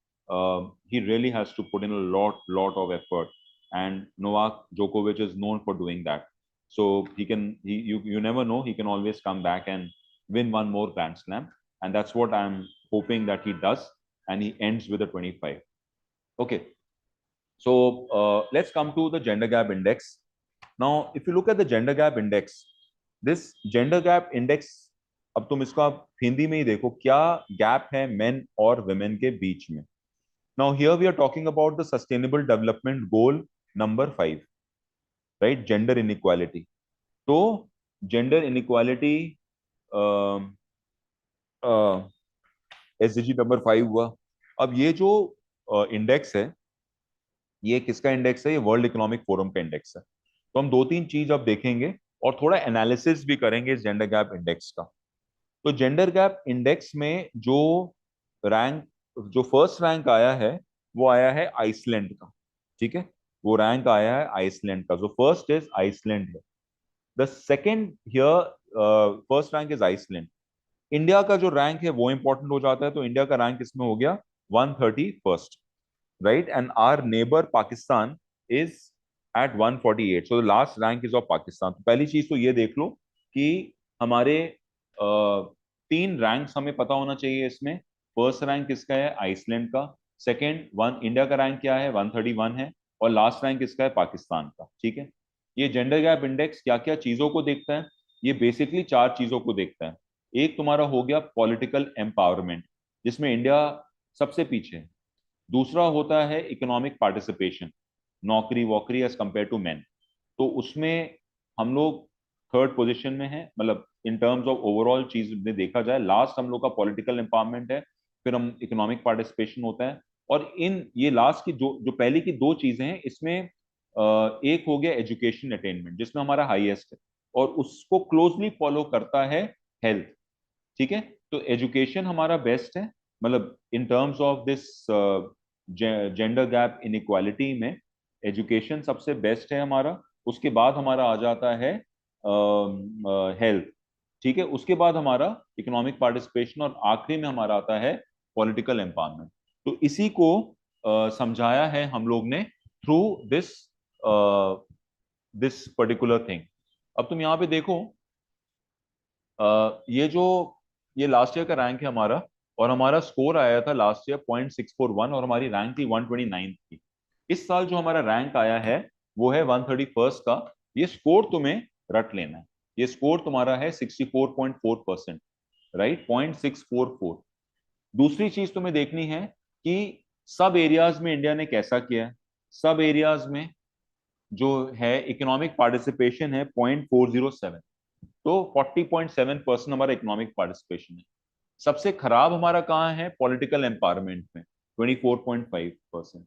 he really has to put in a lot of effort. And Novak Djokovic is known for doing that. So you never know, he can always come back and win one more Grand Slam. And that's what I'm hoping that he does. And he ends with a 25. Okay. So let's come to the gender gap index. Now, if you look at the gender gap index, this gender gap index, अब तुम इसको आप हिंदी में ही देखो क्या gap है main और women के बीच में. Now here we are talking about the sustainable development goal number 5, right? Gender inequality. तो gender inequality एसडीजी नंबर 5 हुआ. अब ये जो इंडेक्स है, ये किसका इंडेक्स है? ये वर्ल्ड इकोनॉमिक फोरम का इंडेक्स है. तो हम दो तीन चीज अब देखेंगे और थोड़ा एनालिसिस भी करेंगे इस जेंडर गैप इंडेक्स का. तो जेंडर गैप इंडेक्स में रैंक जो फर्स्ट रैंक आया है वो आया है आइसलैंड का. ठीक है, वो रैंक आया है आइसलैंड का. जो फर्स्ट इज आइसलैंड है. The second here first rank is Iceland. India का जो रैंक है वो इंपॉर्टेंट हो जाता है. तो इंडिया का रैंक इसमें हो गया 131st, right? And our neighbor Pakistan is at 148. So the last rank is of Pakistan. तो पहली चीज तो ये देख लो कि हमारे तीन रैंक्स हमें पता होना चाहिए इसमें. फर्स्ट रैंक किसका है? आइसलैंड का. सेकंड वन इंडिया का रैंक क्या है? 131 है. और लास्ट रैंक किसका है? पाकिस्तान का. ठीक है, ये जेंडर गैप इंडेक्स क्या क्या चीजों को देखता है? ये बेसिकली चार चीजों को देखता है. एक तुम्हारा हो गया पॉलिटिकल एम्पावरमेंट, जिसमें इंडिया सबसे पीछे है. दूसरा होता है इकोनॉमिक पार्टिसिपेशन, नौकरी वोकरी एज कंपेयर टू मैन. तो उसमें हम लोग थर्ड पोजीशन में है, मतलब इन टर्म्स ऑफ ओवरऑल चीज में देखा जाए. लास्ट हम लोग का पॉलिटिकल एम्पावरमेंट है, फिर हम इकोनॉमिक पार्टिसिपेशन होता है. और इन ये लास्ट की जो जो पहली की दो चीजें हैं इसमें एक हो गया एजुकेशन अटेनमेंट जिसमें हमारा हाईएस्ट है, और उसको क्लोजली फॉलो करता है हेल्थ. ठीक है, तो एजुकेशन हमारा बेस्ट है, मतलब in terms of this gender gap inequality में एजुकेशन सबसे बेस्ट है हमारा. उसके बाद हमारा आ जाता है हेल्थ. ठीक है, उसके बाद हमारा इकोनॉमिक पार्टिसिपेशन और आखिरी में हमारा आता है पॉलिटिकल एम्पावरमेंट. तो इसी को समझाया है हम लोग ने through this this particular thing. अब तुम यहाँ पे देखो ये लास्ट ईयर का रैंक है हमारा, और हमारा स्कोर आया था लास्ट ईयर 0.641 और हमारी रैंक थी 129 की. इस साल जो हमारा रैंक आया है वो है 131st का. ये स्कोर तुम्हें रट लेना है. ये स्कोर तुम्हारा है 64.4%, राइट? 0.644. दूसरी चीज तुम्हें देखनी है कि सब एरियाज में इंडिया ने कैसा किया है. सब एरियाज में जो है इकोनॉमिक पार्टिसिपेशन है 0.407. तो 40.7% हमारा इकोनॉमिक पार्टिसिपेशन है. सबसे खराब हमारा कहाँ है? पॉलिटिकल एम्पावरमेंट में 24.5%.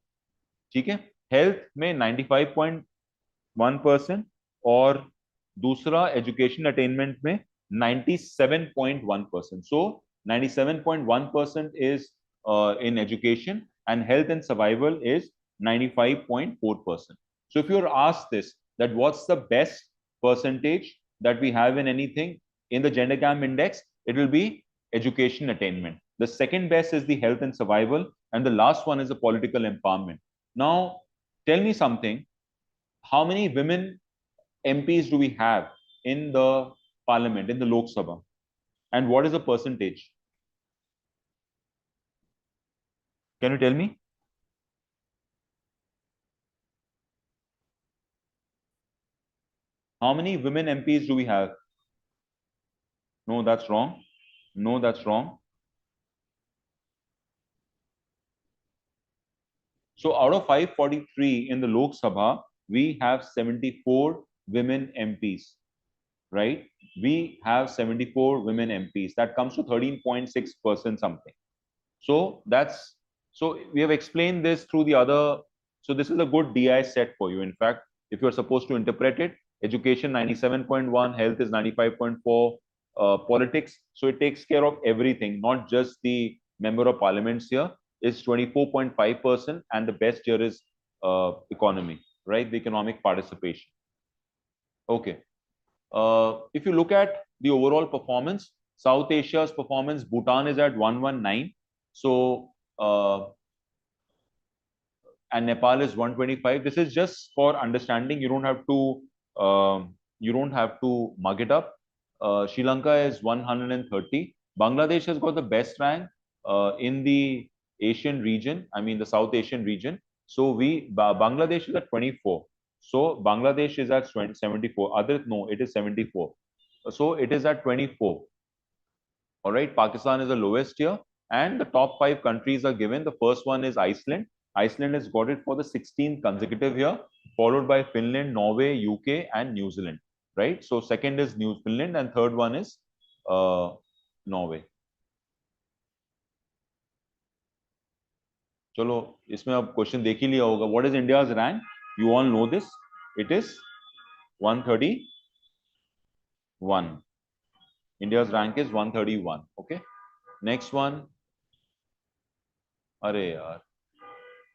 ठीक है, हेल्थ में 95.1% और दूसरा एजुकेशन अटेनमेंट में 97.1%. सो 97.1% is in education and health and survival is 95.4%. So if you're asked this, that what's the best percentage that we have in anything in the gender gap index, it will be education attainment. The second best is the health and survival, and the last one is the political empowerment. Now, tell me something. How many women MPs do we have in the parliament, in the Lok Sabha? And what is the percentage? Can you tell me? How many women MPs do we have? No, that's wrong. No, that's wrong. So out of 543 in the Lok Sabha, we have 74 women MPs, right? We have 74 women MPs. That comes to 13.6% something. So we have explained this through the other. So this is a good DI set for you. In fact, if you're supposed to interpret it, education 97.1, health is 95.4, politics. So it takes care of everything, not just the member of parliaments here. Is 24.5%, and the best here is economy, right? The economic participation. Okay. If you look at the overall performance, South Asia's performance, Bhutan is at 119. So, and Nepal is 125. This is just for understanding. You don't have to mug it up. Sri Lanka is 130. Bangladesh has got the best rank in the Asian region. I mean, the South Asian region. So Bangladesh is at 24. So Bangladesh is at 74. Other, no, it is 74. So it is at 24. All right, Pakistan is the lowest here, and the top 5 countries are given. The first one is Iceland. Iceland has got it for the 16th consecutive year, followed by Finland, Norway, UK, and New Zealand. Right. So second is New Finland, and third one is Norway. चलो इसमें अब question देख ही लिया होगा. What is India's rank? You all know this. It is 131. India's rank is 131. Okay. Next one. अरे यार.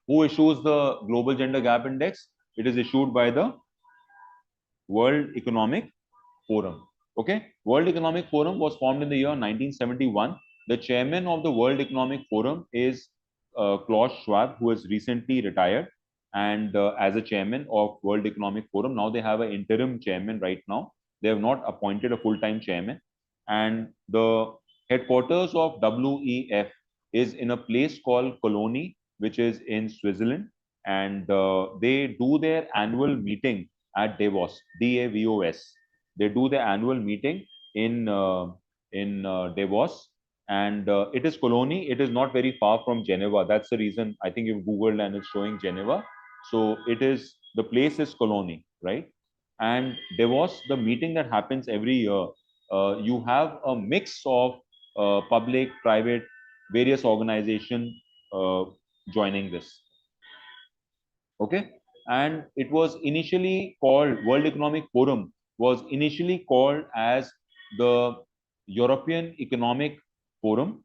Who issues the Global Gender Gap Index? It is issued by the World Economic Forum. Okay. World Economic Forum was formed in the year 1971. The chairman of the World Economic Forum is Klaus Schwab, who has recently retired. And as a chairman of World Economic Forum, now they have an interim chairman right now. They have not appointed a full-time chairman. And the headquarters of WEF is in a place called Cologne, which is in Switzerland. And they do their annual meeting at Davos, DAVOS. They do the annual meeting in Davos, and it is Cologne. It is not very far from Geneva. That's the reason I think you've Googled and it's showing Geneva. So it is, the place is Cologne, right? And Davos, the meeting that happens every year, you have a mix of public, private, various organizations joining this. Okay, and it was initially called, World Economic Forum was initially called as the European Economic Forum,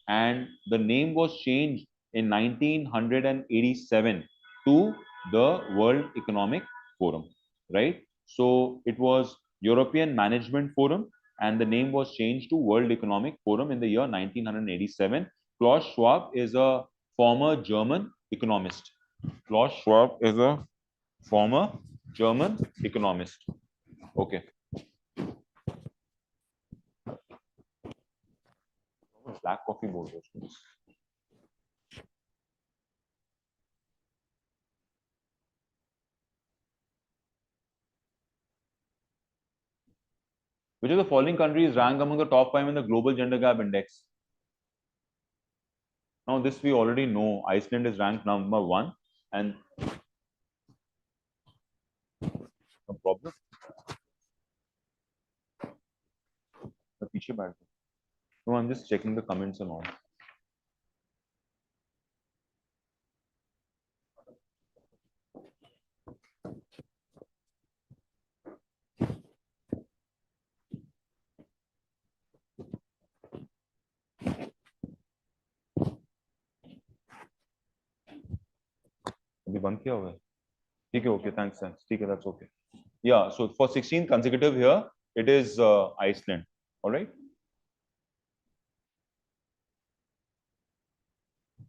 and the name was changed in 1987 to the World Economic Forum, right? So it was European Management Forum, and the name was changed to World Economic Forum in the year 1987. Klaus Schwab is a former German economist. Klaus Schwab is a former German economist. Okay. Black coffee board. Which of the following countries rank among the top 5 in the Global Gender Gap Index? Now, this we already know. Iceland is ranked number 1, and no problem. No, I'm just checking the comments and all. अभी बंद किया हुआ है. ठीक है, okay, thanks. ठीक है, that's okay. Yeah, so for 16 consecutive here, it is Iceland. All right.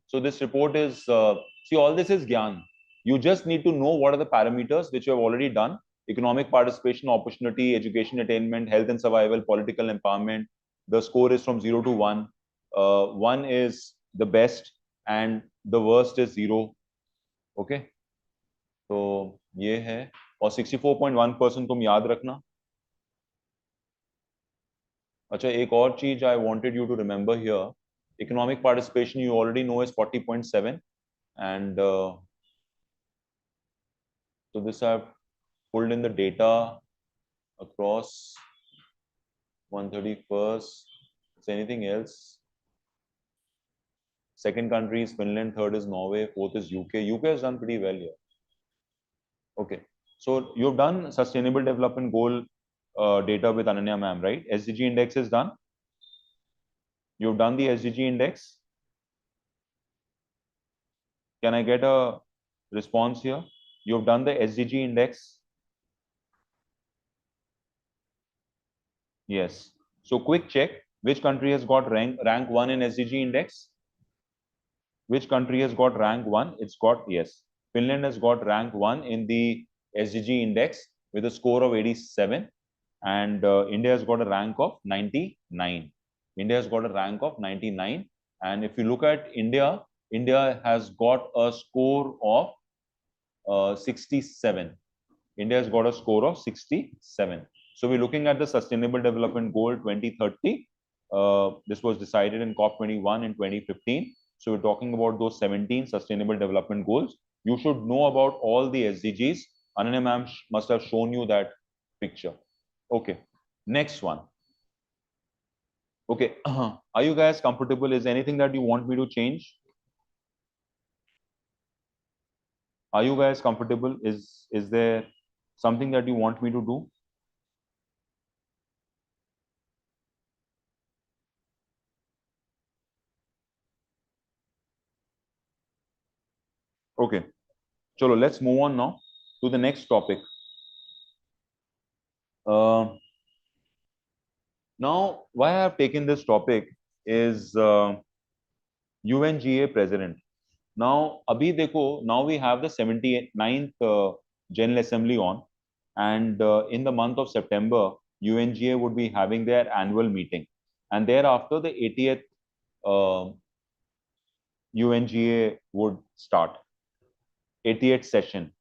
So this report is, see, all this is Gyan. You just need to know what are the parameters which you have already done: economic participation, opportunity, education attainment, health and survival, political empowerment. The score is from 0 to 1. 1 is the best and the worst is 0. Okay. तो ये है, और 64.1% तुम याद रखना. अच्छा, एक और चीज I wanted you to remember here. Economic participation you already know is 40.7, and so this I've pulled in the data across 131st. Is anything else? Second country is Finland, third is Norway, fourth is UK. UK has done pretty well here. Okay, so you've done Sustainable Development Goal data with Ananya ma'am, right? SDG index is done. You've done the SDG index. Can I get a response here? You've done the SDG index. Yes. So quick check. Which country has got rank 1 in SDG index? Which country has got rank 1? It's got, yes. Finland has got rank 1 in the SDG index with a score of 87. And India has got a rank of 99. India has got a rank of 99. And if you look at India, India has got a score of 67. India has got a score of 67. So we're looking at the Sustainable Development Goal 2030. This was decided in COP21 in 2015. So we're talking about those 17 Sustainable Development Goals. You should know about all the SDGs. Ananya ma'am must have shown you that picture. Okay, next one. Okay, are you guys comfortable? Is there anything that you want me to change? Are you guys comfortable? Is there something that you want me to do? Okay, chalo, let's move on now to the next topic. Now, why I have taken this topic is UNGA president. Now, abhi dekho, now we have the 79th General Assembly on, and in the month of September, UNGA would be having their annual meeting, and thereafter the 80th UNGA would start, 80th session.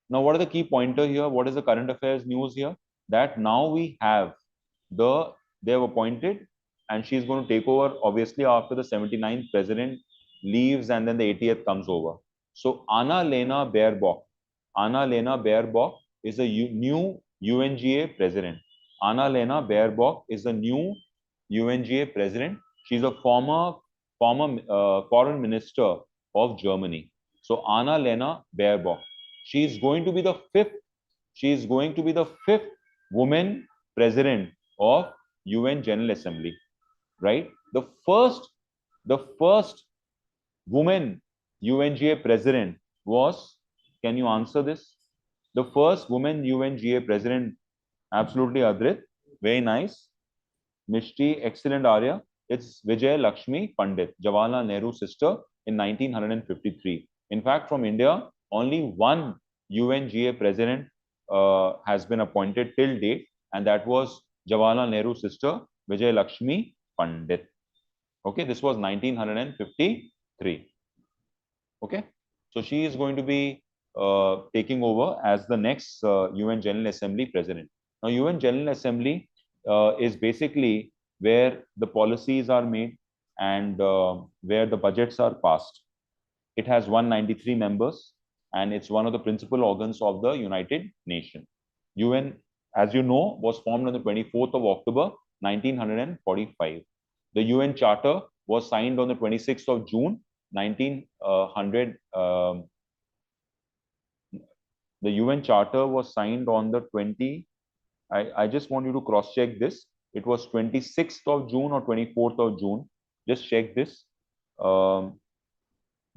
Now, what are the key pointer here? What is the current affairs news here? That now we have they have appointed, and she's going to take over obviously after the 79th president leaves and then the 80th comes over. So Anna-Lena Baerbock is a new UNGA president. Anna-Lena Baerbock is the new UNGA president. She's a former foreign minister of Germany. So Anna-Lena Baerbock. She's going to be the fifth woman president of UN General Assembly, right? The first woman UNGA president was, can you answer this? The first woman UNGA president, absolutely Adrit, very nice. Mishti, excellent Arya. It's Vijay Lakshmi Pandit, Jawaharlal Nehru's sister in 1953. In fact, from India, only one UNGA president has been appointed till date, and that was Jawaharlal Nehru's sister, Vijay Lakshmi Pandit. Okay, this was 1953. Okay, so she is going to be taking over as the next UN General Assembly president. Now, UN General Assembly is basically where the policies are made and where the budgets are passed. It has 193 members, and it's one of the principal organs of the United Nations. UN, as you know, was formed on the 24th of October, 1945. The UN Charter was signed on the 26th of June, 1900. The UN Charter was signed on the 20. I just want you to cross-check this. It was 26th of June or 24th of June. Just check this.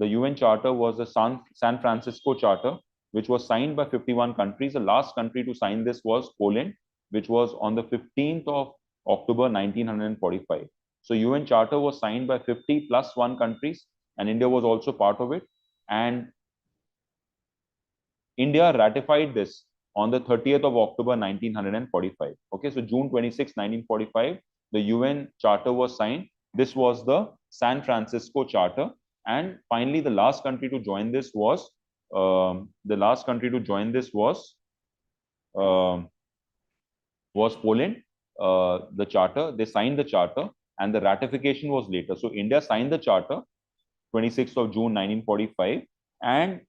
The UN Charter was the San Francisco Charter, which was signed by 51 countries. The last country to sign this was Poland, which was on the 15th of October 1945. So UN Charter was signed by 50 plus 1 countries, and India was also part of it. And India ratified this on the 30th of October 1945. Okay, so June 26, 1945, the UN Charter was signed. This was the San Francisco Charter. And finally, the last country to join this was Poland. The charter, they signed the charter, and the ratification was later. So India signed the charter 26th of June 1945 and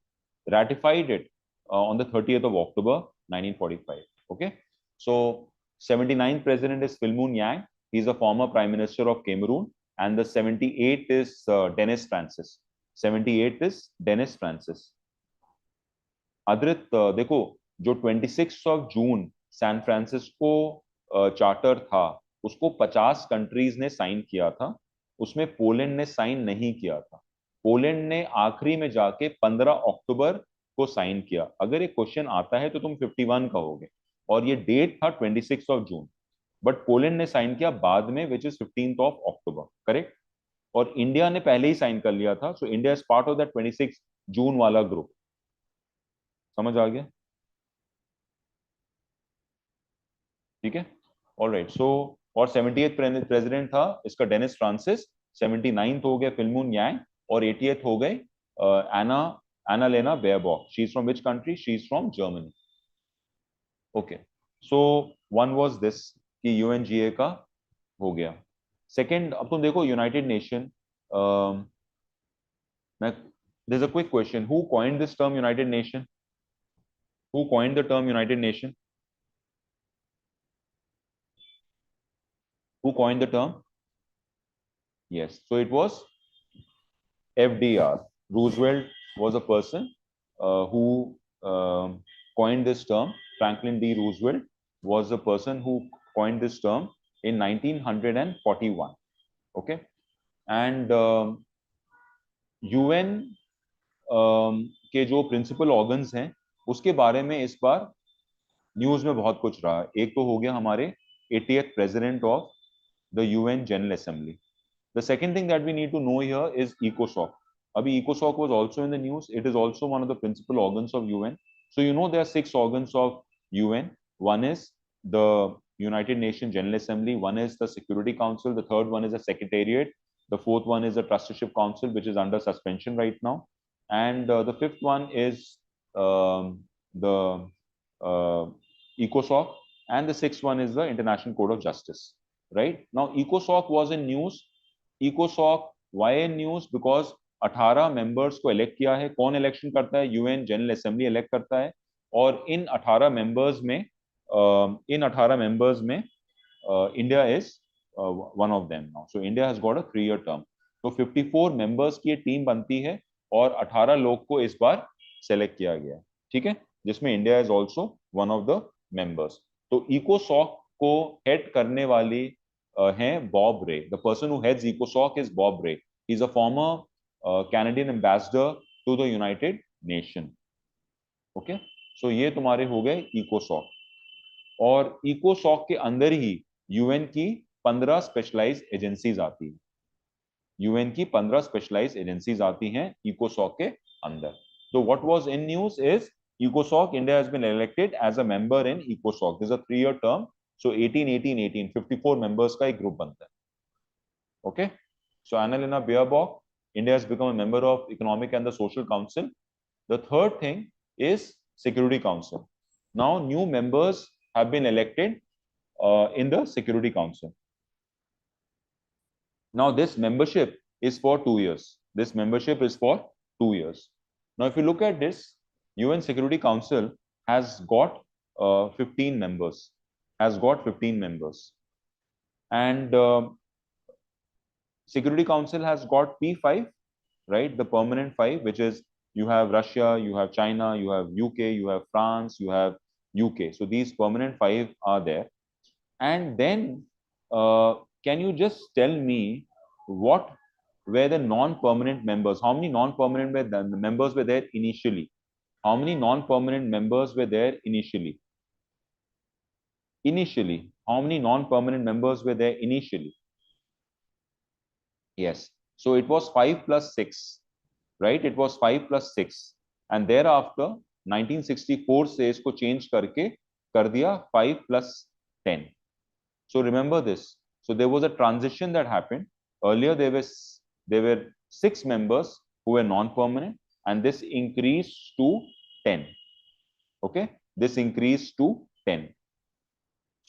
ratified it on the 30th of October 1945. Okay, so 79th president is Philmoon Yang. He's a former prime minister of Cameroon, and the 78th is Dennis Francis. 78th is Dennis Francis. Adrit, देखो जो 26th of June San Francisco charter था, उसको 50 countries ने sign किया था, उसमें Poland ने sign नहीं किया था. पोलैंड ने आखिरी में जाके 15 अक्टूबर को साइन किया. अगर एक क्वेश्चन आता है तो तुम 51 कहोगे, और ये डेट था 26 ऑफ जून, बट पोलैंड ने साइन किया बाद में, which is 15th of October, correct. और इंडिया ने पहले ही साइन कर लिया था, so India is part of that 26 जून वाला ग्रुप. समझ आ गया? ठीक है, ऑलराइट. सो और 78th प्रेसिडेंट था इसका डेनिस फ्रांसिस, 79th हो गया फिल्मून यांग, और 80th हो गए Annalena Baerbock. She is from which country? She is from Germany. Okay. So one was this कि UNGA का हो गया. Second, अब तुम देखो United nation. There's a quick question. Who coined this term United Nation? Who coined the term United Nation? Who coined the term? Yes. So it was FDR. Roosevelt was a person who coined this term. Franklin D. Roosevelt was the person who coined this term in 1941. Okay. And UN के जो principal organs हैं उसके बारे में इस बार news में बहुत कुछ रहा. एक तो हो गया हमारे 80th president of the UN general assembly. The second thing that we need to know here is ECOSOC. Abhi ECOSOC was also in the news. It is also one of the principal organs of UN. So you know there are 6 organs of UN. One is the United Nations General Assembly. One is the Security Council. The third one is the Secretariat. The fourth one is the Trusteeship Council, which is under suspension right now. And the fifth one is the ECOSOC. And the sixth one is the International Court of Justice. Right now, ECOSOC was in news. ECOSOC why in news? Because 18 members को elect किया है. कौन election करता है? UN general assembly elect करता है. और इन 18 members में India is one of them now. So India has got a 3-year term. तो 54 मेंबर्स की टीम बनती है और 18 लोग को इस बार सेलेक्ट किया गया है. ठीक है, जिसमें India is also one of the members. तो इकोसॉक को हेड करने वाली हैं Bob Ray. The person who heads ECOSOC is Bob Ray. He's a former Canadian ambassador to the United Nations. Okay, so ये तुम्हारे हो गए ECOSOC. और ECOSOC के अंदर ही UN की 15 स्पेशलाइज्ड एजेंसीज आती हैं. UN की 15 स्पेशलाइज्ड एजेंसीज आती हैं ECOSOC के अंदर. So what was in news is ECOSOC, India has been elected as a member in ECOSOC. This is a 3-year term. So 18, 54 members का एक ग्रुप बनता है. Okay. So Annalena Baerbock, India has become a member of Economic and the Social Council. The third thing is Security Council. Now new members have been elected in the Security Council. Now this membership is for 2 years. This membership is for 2 years. Now if you look at this, UN Security Council has got 15 members. And Security Council has got P5, right? The permanent 5, which is you have Russia, you have China, you have UK, you have France, you have UK. So these permanent 5 are there. And then can you just tell me what were the non-permanent members? How many non-permanent members were there initially? How many non-permanent members were there initially? How many non-permanent members were there initially? Yes. So it was 5 plus 6, right? It was 5 plus 6. And thereafter, 1964 से इसको change करके कर दिया 5 plus 10. So remember this. So there was a transition that happened. Earlier, there were 6 members who were non-permanent, and this increased to 10. Okay? This increased to 10.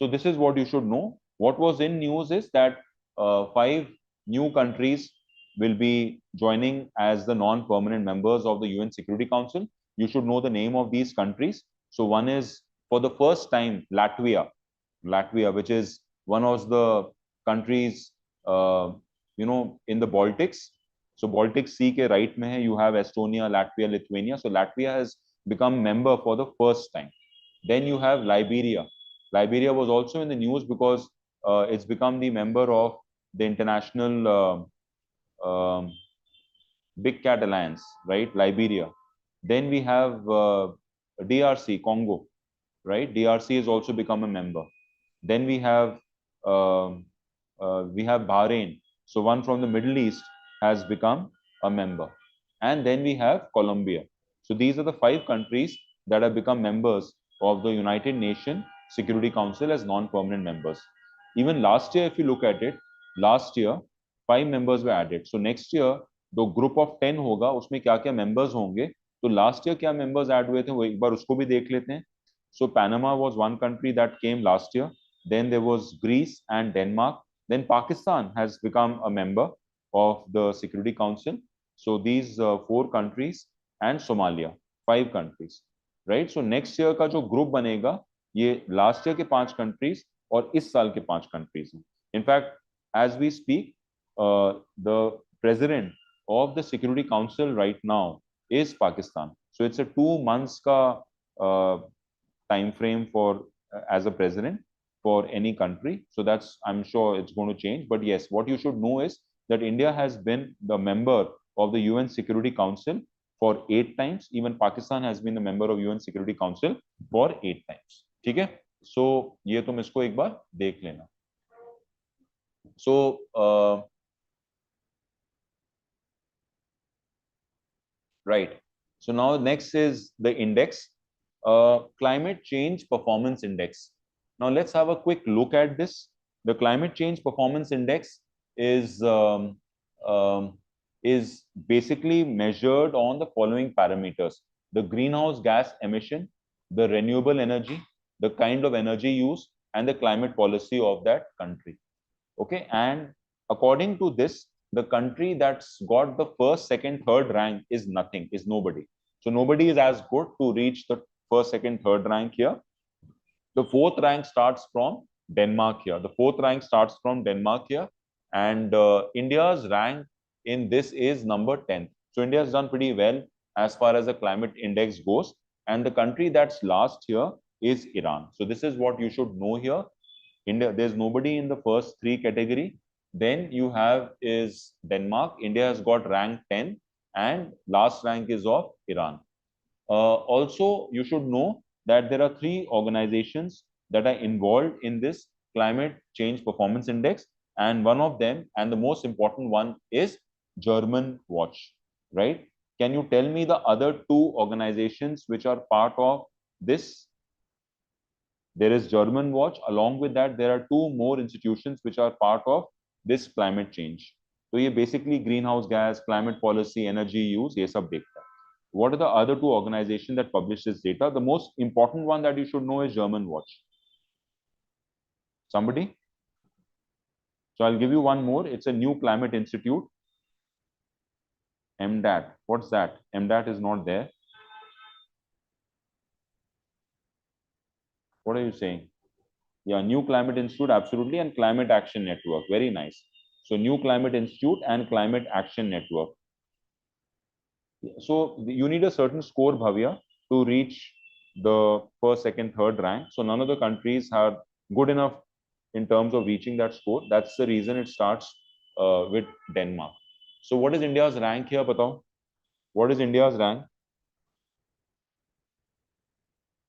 So this is what you should know. What was in news is that 5 new countries will be joining as the non-permanent members of the UN Security Council. You should know the name of these countries. So one is, for the first time, Latvia, which is one of the countries, in the Baltics. So Baltic Sea ke right mein hai, you have Estonia, Latvia, Lithuania. So Latvia has become member for the first time. Then you have Liberia. Liberia was also in the news because it's become the member of the international Big Cat Alliance, right? Liberia. Then we have DRC, Congo, right? DRC has also become a member. Then we have Bahrain. So one from the Middle East has become a member. And then we have Colombia. So these are the 5 countries that have become members of the United Nations Security Council as non-permanent members. Even last year, if you look at it, last year, 5 members were added. So next year, तो group of 10 होगा, उसमें क्या क्या members होंगे, तो last year क्या members add हुए थे वो एक बार उसको भी देख लेते हैं. So Panama was one country that came last year, then there was Greece and Denmark, then Pakistan has become a member of the Security Council. So these four countries and Somalia, five countries, right? So next year का जो group बनेगा ये last year के 5 countries और इस साल के 5 countries हैं. In fact as we speak, the president of the Security Council right now is Pakistan. So it's a 2 months ka time frame for as a president for any country. So that's, I'm sure it's going to change. But yes, what you should know is that India has been the member of the UN Security Council for 8 times. Even Pakistan has been a member of UN Security Council for 8 times. ठीक है? So ये तुम इसको एक बार देख लेना. So right. So now next is the index, climate change performance index. Now let's have a quick look at this. The climate change performance index is um, is basically measured on the following parameters: the greenhouse gas emission, the renewable energy, the kind of energy used, and the climate policy of that country. Okay, and according to this, the country that's got the first, second, third rank is nothing, is nobody. So nobody is as good to reach the first, second, third rank here. The fourth rank starts from Denmark here. The fourth rank starts from Denmark here, and India's rank in this is number 10th. So India has done pretty well as far as the climate index goes, and the country that's last here is Iran. So this is what you should know here. India, there's nobody in the first 3 category. Then you have is Denmark. India has got rank 10, and last rank is of Iran. Also, you should know that there are 3 organizations that are involved in this climate change performance index, and one of them, and the most important one, is German Watch, right? Can you tell me the other 2 organizations which are part of this? There is German Watch. Along with that, there are 2 more institutions which are part of this climate change. So ये basically greenhouse gas, climate policy, energy use, ये सब देखता है. What are the other 2 organizations that publish this data? The most important one that you should know is German Watch. Somebody? So I'll give you one more. It's a new climate institute. MDAT. What's that? MDAT is not there. What are you saying? Yeah, New Climate Institute, absolutely, and Climate Action Network. Very nice. So New Climate Institute and Climate Action Network. So you need a certain score, Bhavya, to reach the first, second, third rank. So none of the countries are good enough in terms of reaching that score. That's the reason it starts with Denmark. So what is India's rank here, Patao? What is India's rank?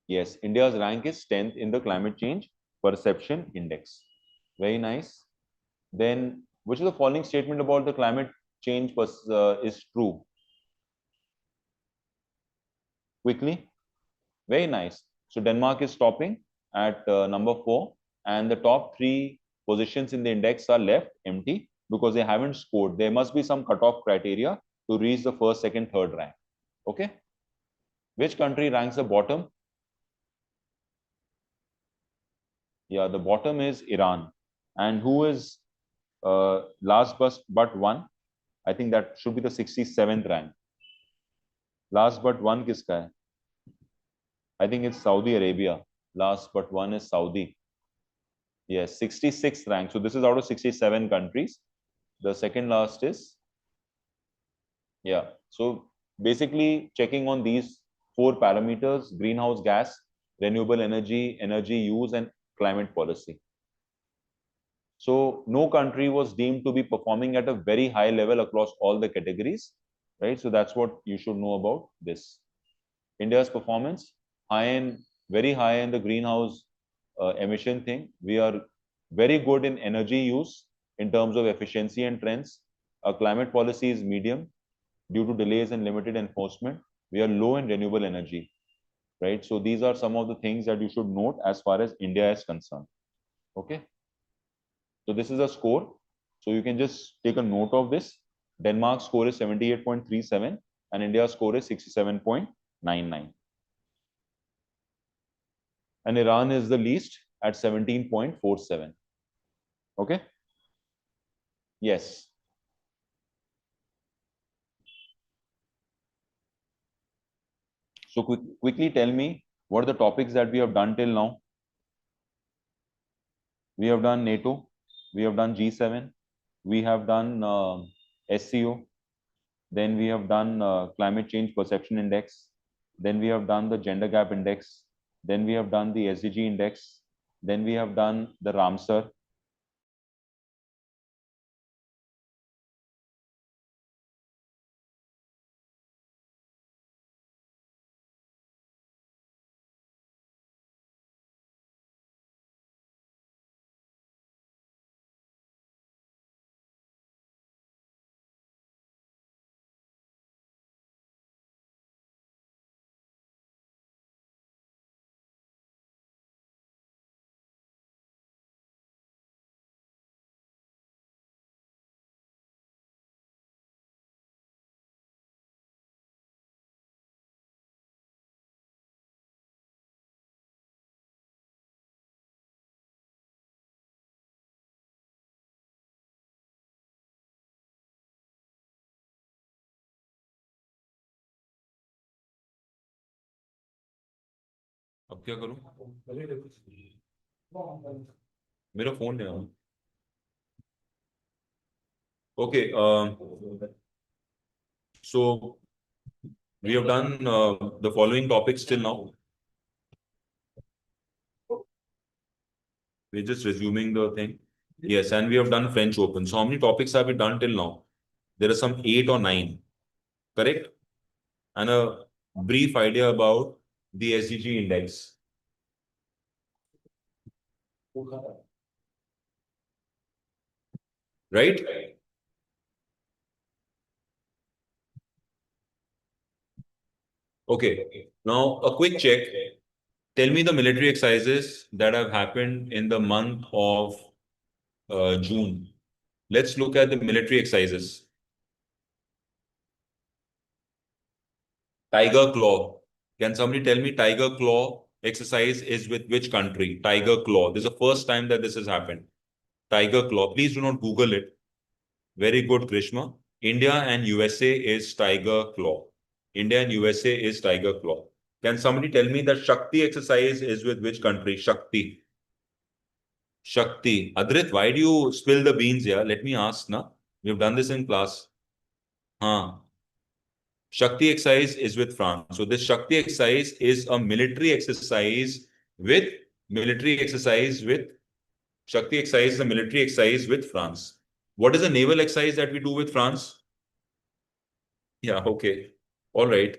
Yes, India's rank is 10th in the climate change perception index. Very nice. Then, which of the following statement about the climate change is true? Quickly. Very nice. So Denmark is topping at number 4, and the top 3 positions in the index are left empty because they haven't scored. There must be some cutoff criteria to reach the first, second, third rank. Okay. Which country ranks the bottom? Yeah, the bottom is Iran. And who is last but one? I think that should be the 67th rank. Last but one kiska hai? I think it's Saudi Arabia. Last but one is Saudi. Yes, 66th rank. So this is out of 67 countries. The second last is, yeah. So basically checking on these 4 parameters: greenhouse gas, renewable energy, energy use, and climate policy. So no country was deemed to be performing at a very high level across all the categories, right? So that's what you should know about this. India's performance, very high in the greenhouse emission thing. We are very good in energy use in terms of efficiency and trends. Our climate policy is medium due to delays and limited enforcement. We are low in renewable energy, right? So these are some of the things that you should note as far as India is concerned. Okay. So this is a score. So you can just take a note of this. Denmark's score is 78.37 and India's score is 67.99. And Iran is the least at 17.47. Okay? Yes. So quickly tell me what are the topics that we have done till now. We have done NATO, we have done G7, we have done SCO, then we have done climate change perception index, then we have done the gender gap index, then we have done the SDG index, then we have done the Ramsar. अब क्या करूं? मेरा phone है. Okay, so we have done the following topics till now. We're just resuming the thing. Yes, and we have done French Open. So how many topics have we done till now? There are some 8 or 9, correct? And a brief idea about the SDG index. Right? Okay. Now a quick check. Tell me the military exercises that have happened in the month of June. Let's look at the military exercises. Tiger Claw. Can somebody tell me Tiger Claw exercise is with which country? Tiger Claw. This is the first time that this has happened. Tiger Claw. Please do not Google it. Very good, Krishma. India and USA is Tiger Claw. India and USA is Tiger Claw. Can somebody tell me that Shakti exercise is with which country? Shakti. Shakti. Adrit, why do you spill the beans here? Let me ask, na. We've done this in class. Huh. Shakti exercise is with France. So this Shakti exercise is a military exercise with Shakti exercise is a military exercise with France. What is a naval exercise that we do with France? Yeah, okay. All right.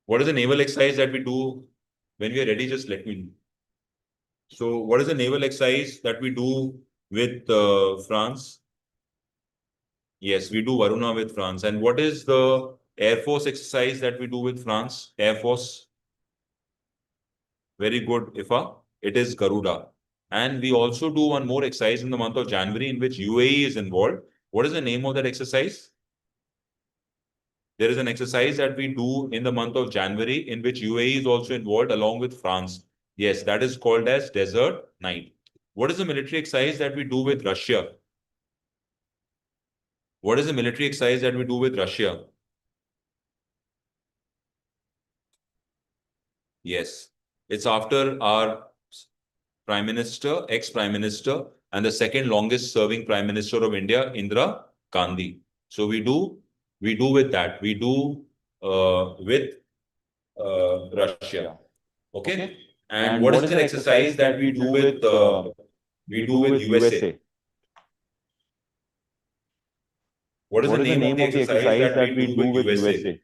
What is a naval exercise that we do? When we are ready, just let me know. So what is a naval exercise that we do with France? Yes, we do Varuna with France. And what is the Air Force exercise that we do with France? Air Force. Very good, Ifa. It is Garuda. And we also do one more exercise in the month of January in which UAE is involved. What is the name of that exercise? There is an exercise that we do in the month of January in which UAE is also involved along with France. Yes, that is called as Desert Night. What is the military exercise that we do with Russia? What is the military exercise that we do with Russia? Yes, it's after our Prime Minister, ex-Prime Minister, and the second longest serving Prime Minister of India, Indira Gandhi. So we do with that. We do with Russia. Okay. And what is an exercise that we do with USA? What is the name of the exercise that we do with USA?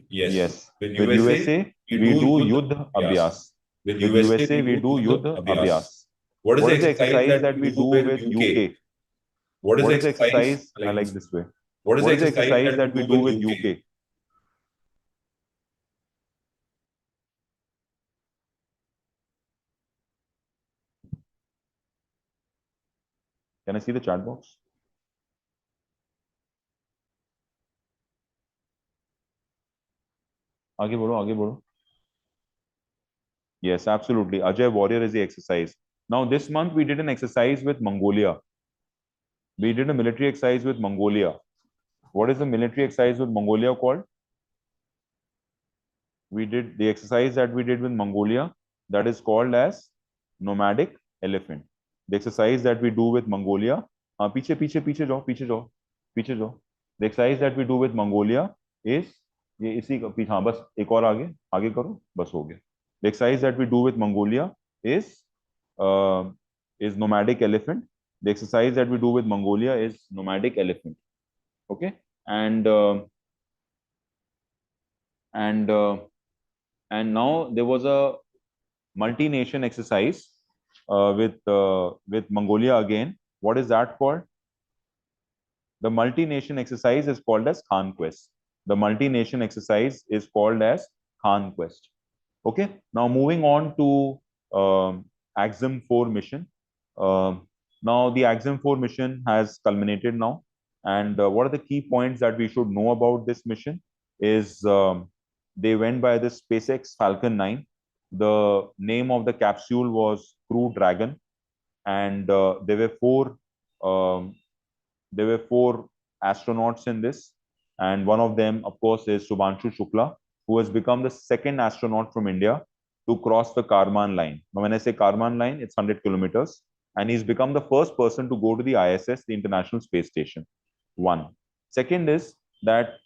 Yes. With USA, we do Yuddh Abhyas. With USA, we do Yuddh Abhyas. What is the exercise that we do with UK? What is the exercise? I like this way. What is the exercise that we do with UK? Can I see the chat box? आगे बढ़ो, आगे बढ़ो. Yes, absolutely. Ajay, warrior is the exercise. Now, this month we did an exercise with Mongolia. We did a military exercise with Mongolia. What is the military exercise with Mongolia called? We did the exercise that we did with Mongolia, that is called as nomadic elephant. The exercise that we do with Mongolia, पीछे पीछे पीछे जाओ, पीछे जाओ, पीछे जाओ. The exercise that we do with Mongolia is ये इसी का पीछे, हाँ बस एक और आगे आगे करो, बस हो गया. The exercise that we do with Mongolia uh, is nomadic elephant. The exercise that we do with Mongolia is nomadic elephant. Okay, and and uh, and now there was a multi-nation exercise with Mongolia again. What is that called? The multi-nation exercise is called as conquest. The multi-nation exercise is called as conquest. Okay. Now moving on to Axim 4 mission. Now the Axim 4 mission has culminated now. And what are the key points that we should know about this mission? Is they went by the SpaceX Falcon 9. The name of the capsule was Crew Dragon, and um, there were four astronauts in this, and one of them, of course, is Subhanshu Shukla, who has become the second astronaut from India to cross the Karman line. Now, when I say Karman line, it's 100 kilometers, and he's become the first person to go to the ISS, the International Space Station. One. Second is that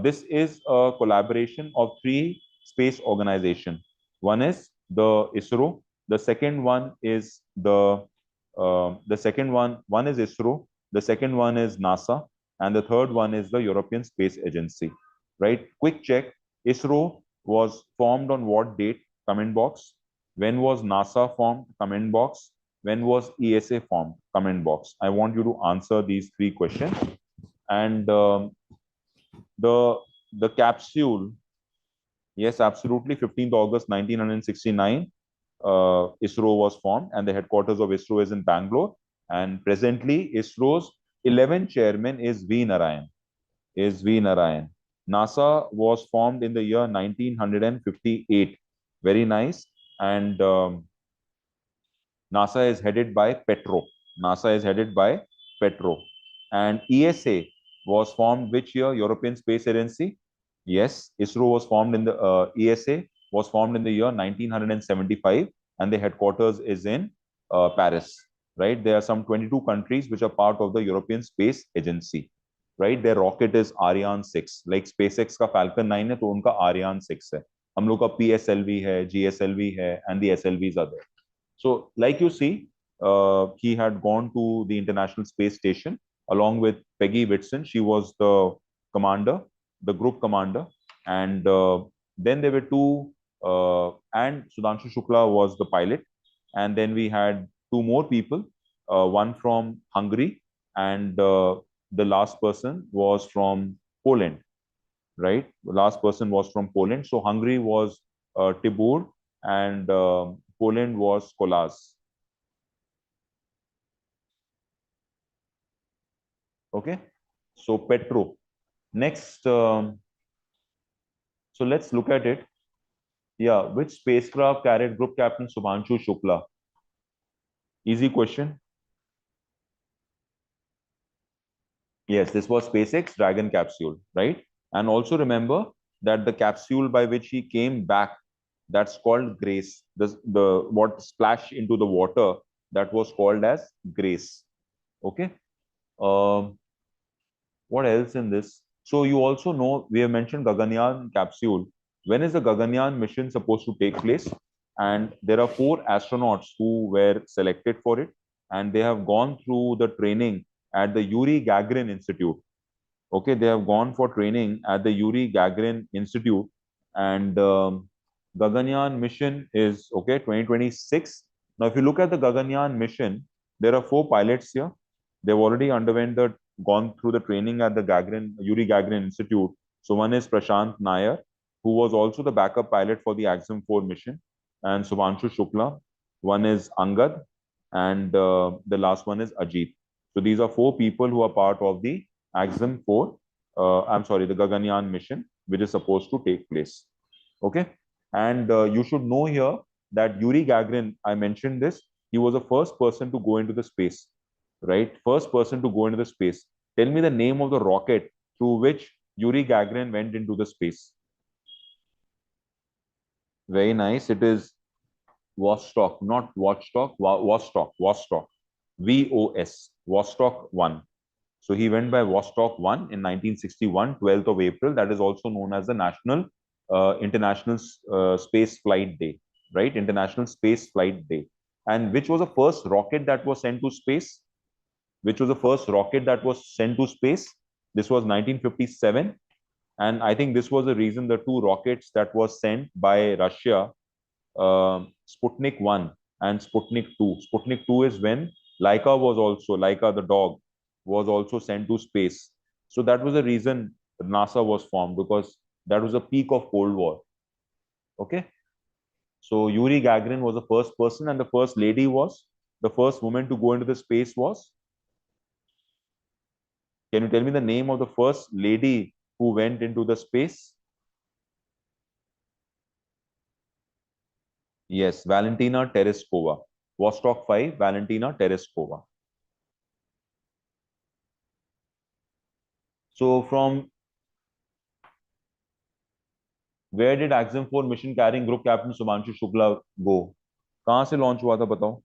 this is a collaboration of three space organizations. One is the ISRO. The second one is one is ISRO. The second one is NASA, and the third one is the European Space Agency. Right? Quick check. ISRO was formed on what date? Comment box. When was NASA formed? Comment box. When was ESA formed? Comment box. I want you to answer these three questions. And the capsule, yes, absolutely, 15th August 1969, ISRO was formed, and the headquarters of ISRO is in Bangalore. And presently, ISRO's 11th chairman is V. Narayan. NASA was formed in the year 1958. Very nice. And NASA is headed by Petro. And ESA was formed which year? European Space Agency. Yes, ISRO was formed in the ESA was formed in the year 1975, and the headquarters is in Paris. Right, there are some 22 countries which are part of the European Space Agency. Right, their rocket is Ariane 6. Like SpaceX का Falcon 9 है, तो उनका Ariane 6 है. हम लोग का PSLV है, GSLV है, and the SLVs are there. So, like you see, he had gone to the International Space Station along with Peggy Whitson. She was the commander, the group commander, and then there were two, and Sudhanshu Shukla was the pilot, and then we had two more people, one from Hungary, and the last person was from Poland. Right, the last person was from Poland. So Hungary was Tibor, and Poland was Kolas. Okay, so Petro. Next, so let's look at it. Yeah, which spacecraft carried Group Captain Subhanshu Shukla? Easy question. Yes, this was SpaceX Dragon capsule, right? And also remember that the capsule by which he came back, that's called Grace. The what splashed into the water, that was called as Grace. Okay. What else in this? So you also know we have mentioned Gaganyaan capsule. When is the Gaganyaan mission supposed to take place? And there are 4 astronauts who were selected for it, and they have gone through the training at the Yuri Gagarin Institute. Okay, they have gone for training at the Yuri Gagarin Institute, and Gaganyaan mission is okay 2026. Now, if you look at the Gaganyaan mission, there are 4 pilots here. They've already gone through the training at the Yuri Gagarin Institute. So one is Prashant Nair, who was also the backup pilot for the Axim 4 mission, and Subhanshu Shukla. One is Angad, and the last one is Ajit. So these are 4 people who are part of the AXIM 4, the Gaganyaan mission, which is supposed to take place. Okay. And you should know here that Yuri Gagarin, I mentioned this, he was the first person to go into the space, right? First person to go into the space. Tell me the name of the rocket through which Yuri Gagarin went into the space. Very nice. It is Vostok, not Watchdog, Vostok, Vostok, VOS, Vostok 1. So he went by Vostok 1 in 1961, 12th of April. That is also known as the International Space Flight Day, right? International Space Flight Day. And which was the first rocket that was sent to space? Which was the first rocket that was sent to space? This was 1957. And I think this was the reason the 2 rockets that was sent by Russia, Sputnik 1 and Sputnik 2. Sputnik 2 is when Laika the dog, was also sent to space. So that was the reason NASA was formed, because that was the peak of Cold War. Okay. So Yuri Gagarin was the first person, and the first lady was, the first woman to go into the space was, can you tell me the name of the first lady who went into the space? Yes, Valentina Tereshkova. Vostok 5, Valentina Tereshkova. So from where did AXIM 4 mission carrying group captain Sumanshu Shukla go? कहाँ से launch हुआ था बताओ?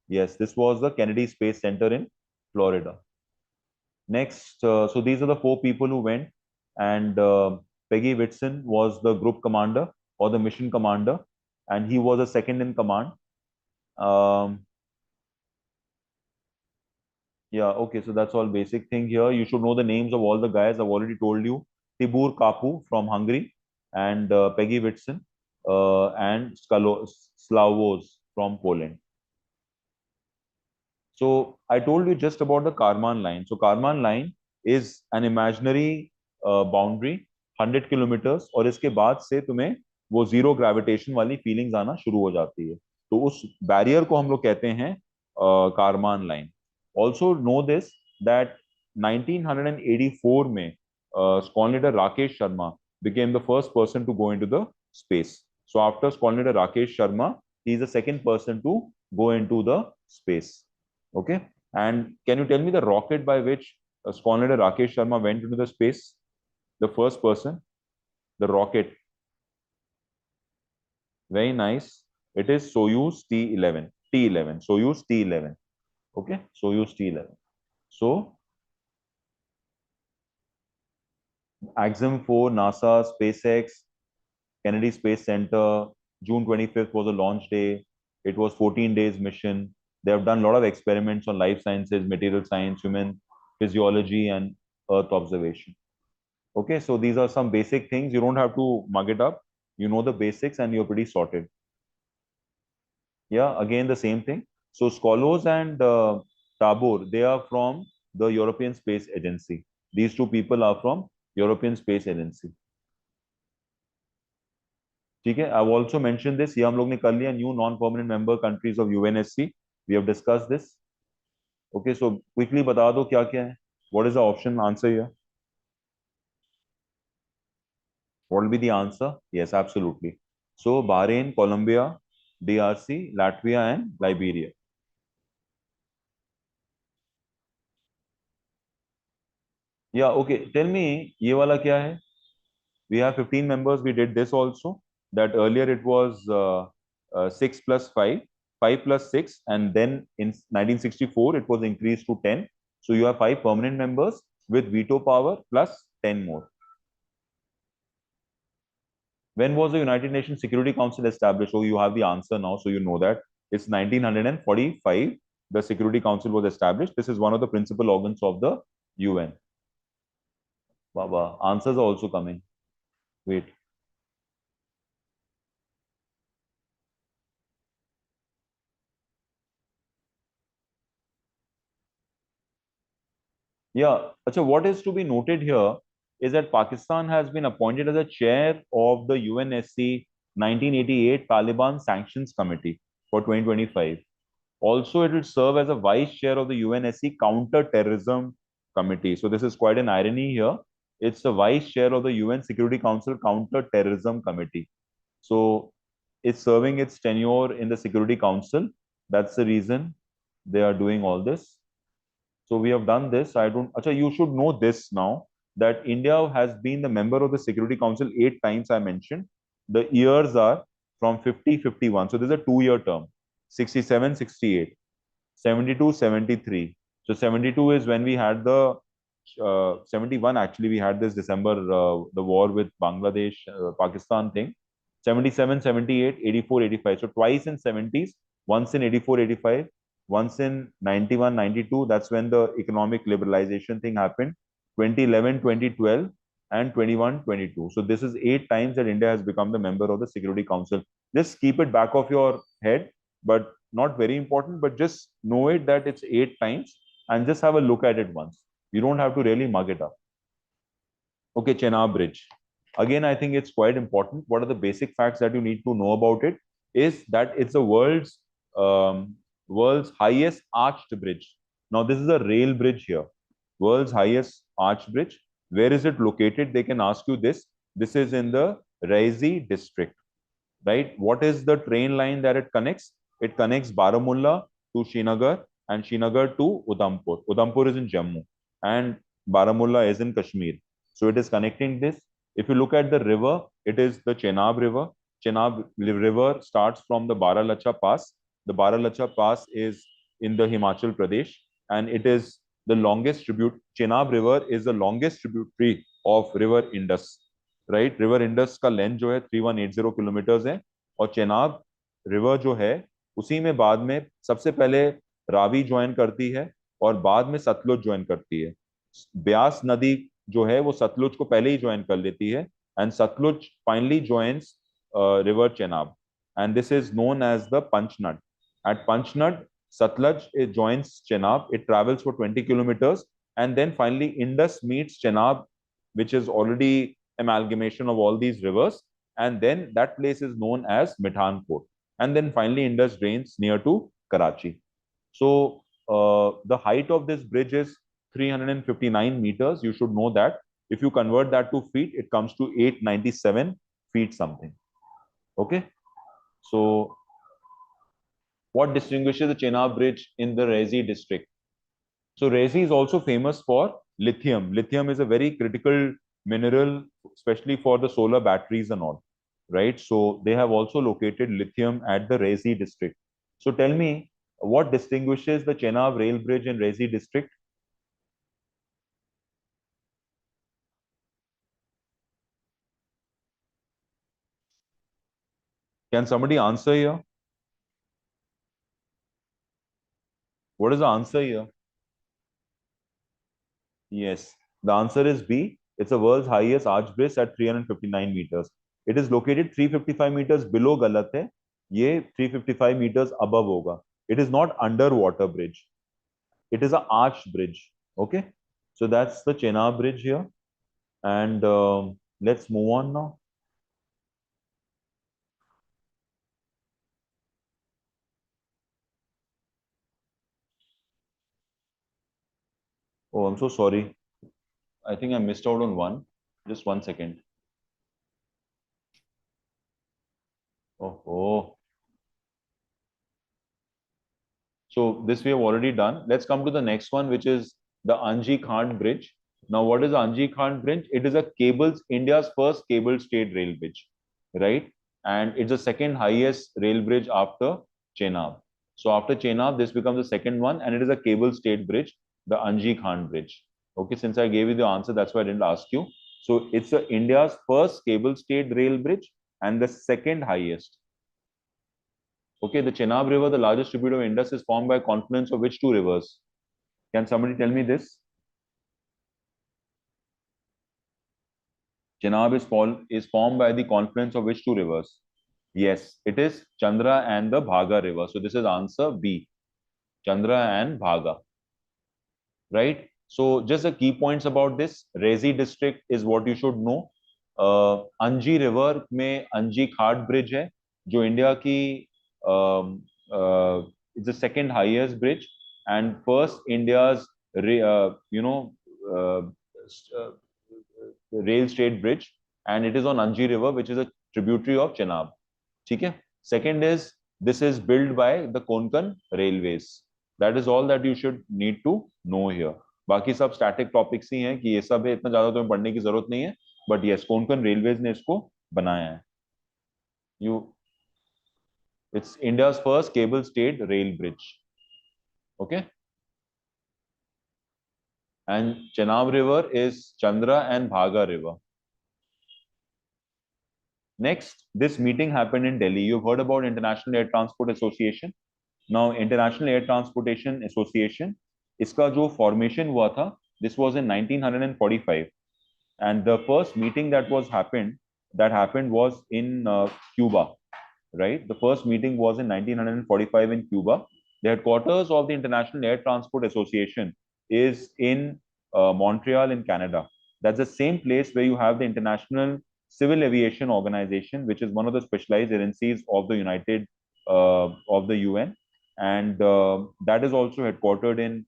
Yes, this was the Kennedy Space Center in Florida. Next, so these are the 4 people who went, and Peggy Whitson was the group commander or the mission commander, and he was the second in command. Yeah, okay, so that's all basic thing here. You should know the names of all the guys. I've already told you. Tibor Kapu from Hungary, and Peggy Whitson, and Slavos from Poland. So I told you just about the Karman line. So Karman line is an imaginary boundary 100 kilometers, और इसके बाद से तुम्हें वो zero gravitation वाली feelings आना शुरू हो जाती है. तो उस बैरियर को हम लोग कहते हैं Karman line. Also know this that 1984 में squadron leader Rakesh Sharma became the first person to go into the space. So after Scholar leader Rakesh Sharma, he is the second person to go into the space. Okay. And can you tell me the rocket by which Scholar leader Rakesh Sharma went into the space? The first person, the rocket. Very nice. It is Soyuz T11. T11. Soyuz T11. Okay. Soyuz T11. So AXIM 4, NASA, SpaceX, Kennedy Space Center, June 25th was a launch day. It was 14 days mission. They have done a lot of experiments on life sciences, material science, human physiology, and Earth observation. Okay, so these are some basic things. You don't have to mug it up. You know the basics and you're pretty sorted. Yeah, again, the same thing. So Skolos and Tabor, they are from the European Space Agency. These 2 people are from European Space Agency. ठीक है. I've also mentioned this. ये हम लोग ने कर लिया. New non-permanent member countries of UNSC. We have discussed this. Okay, so quickly बता दो क्या क्या है. What is the option answer here? What will be the answer? Yes, absolutely. So Bahrain, Colombia, DRC, Latvia, and Liberia. Yeah, okay. Tell me, ये वाला क्या है? We have 15 members. We did this also. That earlier it was 6 plus 5, 5 plus 6, and then in 1964 it was increased to 10. So you have 5 permanent members with veto power plus 10 more. When was the United Nations Security Council established? Oh, you have the answer now, so you know that. It's 1945. The Security Council was established. This is one of the principal organs of the UN. Baba, answers are also coming. Wait. Yeah. So what is to be noted here is that Pakistan has been appointed as a chair of the UNSC 1988 Taliban Sanctions Committee for 2025. Also, it will serve as a vice chair of the UNSC Counter-Terrorism Committee. So this is quite an irony here. It's the vice chair of the UN Security Council Counter-Terrorism Committee. So it's serving its tenure in the Security Council. That's the reason they are doing all this. So we have done this. Acha, you should know this now, that India has been the member of the Security Council 8 times I mentioned. The years are from 50, 51. So this is a 2-year term. 67, 68. 72, 73. So 72 is when we had the 71 actually we had this December the war with Bangladesh Pakistan thing. 77, 78, 84, 85. So twice in 70s, once in 84, 85, once in 91, 92. That's when the economic liberalization thing happened. 2011, 2012, and 21, 22. So this is 8 times that India has become the member of the Security Council. Just keep it back of your head, but not very important, but just know it that it's 8 times and just have a look at it once. You don't have to really mug it up. Okay, Chenab Bridge. Again, I think it's quite important. What are the basic facts that you need to know about it? Is that it's the world's highest arched bridge. Now, this is a rail bridge here. World's highest arched bridge. Where is it located? They can ask you this. This is in the Raisi district, right? What is the train line that it connects? It connects Baramulla to Srinagar and Srinagar to Udhampur. Udhampur is in Jammu and Baramulla is in Kashmir. So it is connecting this. If you look at the river, it is the Chenab River. Chenab River starts from the Baralacha Pass. The Baralacha Pass is in the Himachal Pradesh and it is the longest tribute. Chenab River is the longest tributary of River Indus. Right river Indus का length जो है 3180 kilometres है और Chenab river जो है उसी में बाद में सबसे पहले रावी ज्वाइन करती है और बाद में सतलुज ज्वाइन करती है ब्यास नदी जो है वो सतलुज को पहले ही ज्वाइन कर लेती है and Satluj finally joins river Chenab and this is known as the Panchnad at Panchnad Satluj it joins Chenab. It travels for 20 kilometers, and then finally Indus meets Chenab, which is already amalgamation of all these rivers, and then that place is known as Mithanpur. And then finally Indus drains near to Karachi. So the height of this bridge is 359 meters. You should know that. If you convert that to feet, it comes to 897 feet something. Okay. So what distinguishes the Chenab Bridge in the Raisi district? So Raisi is also famous for lithium. Lithium is a very critical mineral, especially for the solar batteries and all, right? So they have also located lithium at the Raisi district. So tell me, what distinguishes the Chenab Rail Bridge in Raisi district? Can somebody answer here? What is the answer here? Yes, the answer is B. It's the world's highest arch bridge at 359 meters. It is located 355 meters below गलत है. ये 355 meters above होगा. It is not underwater bridge. It is an arched bridge. Okay, so that's the Chenab Bridge here, and let's move on now. Oh, I'm so sorry. I think I missed out on one. Just 1 second. Oh. So this we have already done. Let's come to the next one, which is the Anji Khand Bridge. Now, what is the Anji Khand Bridge? It is India's first cable-stayed rail bridge, right? And it's the second highest rail bridge after Chenab. So after Chenab, this becomes the second one, and it is a cable-stayed bridge, the Anji Khand Bridge. Okay, since I gave you the answer, that's why I didn't ask you. So it's India's first cable-stayed rail bridge and the second highest. Okay, the Chenab River, the largest tributary of Indus, is formed by a confluence of which two rivers? Can somebody tell me this? Chenab is formed by the confluence of which two rivers? Yes, it is Chandra and the Bhaga river. So this is answer B. Chandra and Bhaga. Right? So just the key points about this. Raisi district is what you should know. अंजी river में अंजी खाट bridge है जो India की it's the second highest bridge, and first India's uh, rail straight bridge, and it is on Anji River, which is a tributary of Chenab. ठीक है. Second is this is built by the Konkan Railways. That is all that you should need to know here. बाकी सब static topics ही हैं कि ये सब है, इतना ज्यादा तुम्हें पढ़ने की जरूरत नहीं है. बट यस, कोंकण रेलवेज ने इसको बनाया है. You It's India's first cable stayed rail bridge. Okay. And Chenab River is Chandra and Bhaga River. Next, this meeting happened in Delhi. You've heard about International Air Transport Association. Now, International Air Transportation Association, इसका जो formation हुआ था, this was in 1945. And the first meeting that happened was in Cuba. Right? The first meeting was in 1945 in Cuba. The headquarters of the International Air Transport Association is in Montreal in Canada. That's the same place where you have the International Civil Aviation Organization, which is one of the specialized agencies of the of the UN, and that is also headquartered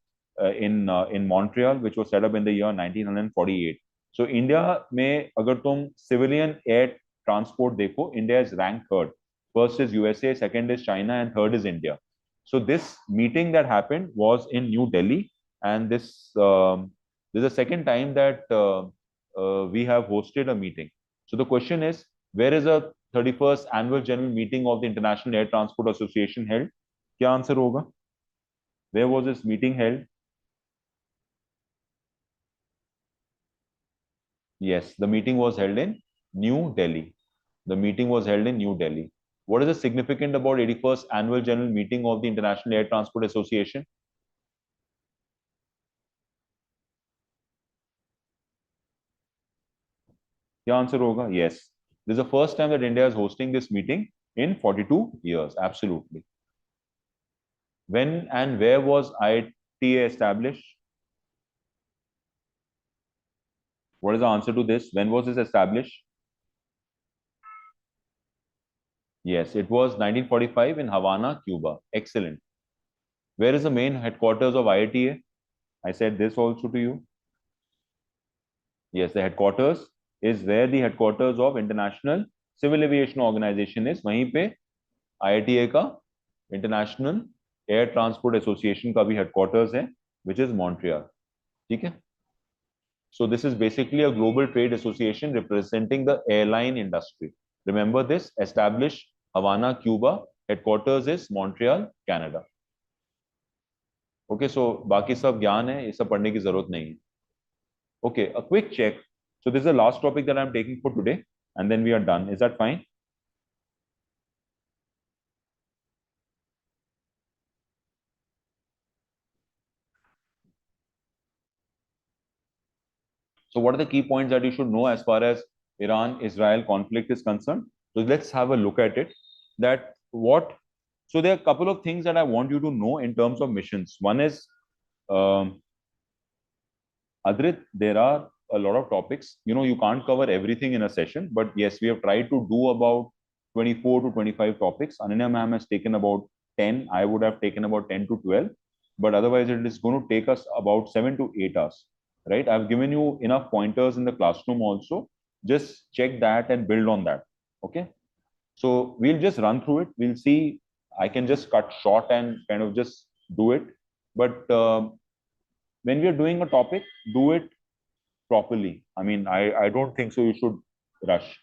in Montreal, which was set up in the year 1948. So India में अगर तुम civilian air transport देखो, India is ranked third. First is USA, second is China, and third is India. So this meeting that happened was in New Delhi, and this is the second time that we have hosted a meeting. So the question is, where is the 31st annual general meeting of the International Air Transport Association held? क्या answer होगा? Where was this meeting held? Yes, the meeting was held in New Delhi. The meeting was held in New Delhi. What is the significant about 81st annual general meeting of the International Air Transport Association? क्या answer होगा? Yes, this is the first time that India is hosting this meeting in 42 years. Absolutely. When and where was ITA established? What is the answer to this? When was this established? Yes, it was 1945 in Havana, Cuba. Excellent. Where is the main headquarters of ITA? I said this also to you. Yes, the headquarters is where the headquarters of International Civil Aviation Organization is. वहीं पे ITA का International Air Transport Association का भी headquarters है, which is Montreal. ठीक है? So this is basically a global trade association representing the airline industry. Remember this, established Havana, Cuba, headquarters is Montreal, Canada. Okay, so बाकी सब ज्ञान है, ये सब पढ़ने की जरूरत नहीं है. Okay, a quick check. So this is the last topic that I'm taking for today, and then we are done. Is that fine? So what are the key points that you should know as far as Iran-Israel conflict is concerned? So let's have a look at it. So there are a couple of things that I want you to know in terms of missions. One is, Adrit, there are a lot of topics. You can't cover everything in a session, but yes, we have tried to do about 24 to 25 topics. Ananya ma'am has taken about 10. I would have taken about 10 to 12, but otherwise it is going to take us about 7 to 8 hours, right? I've given you enough pointers in the classroom also. Just check that and build on that, okay? So we'll just run through it. We'll see. I can just cut short and kind of just do it. But when we are doing a topic, do it properly. I mean, I don't think so you should rush.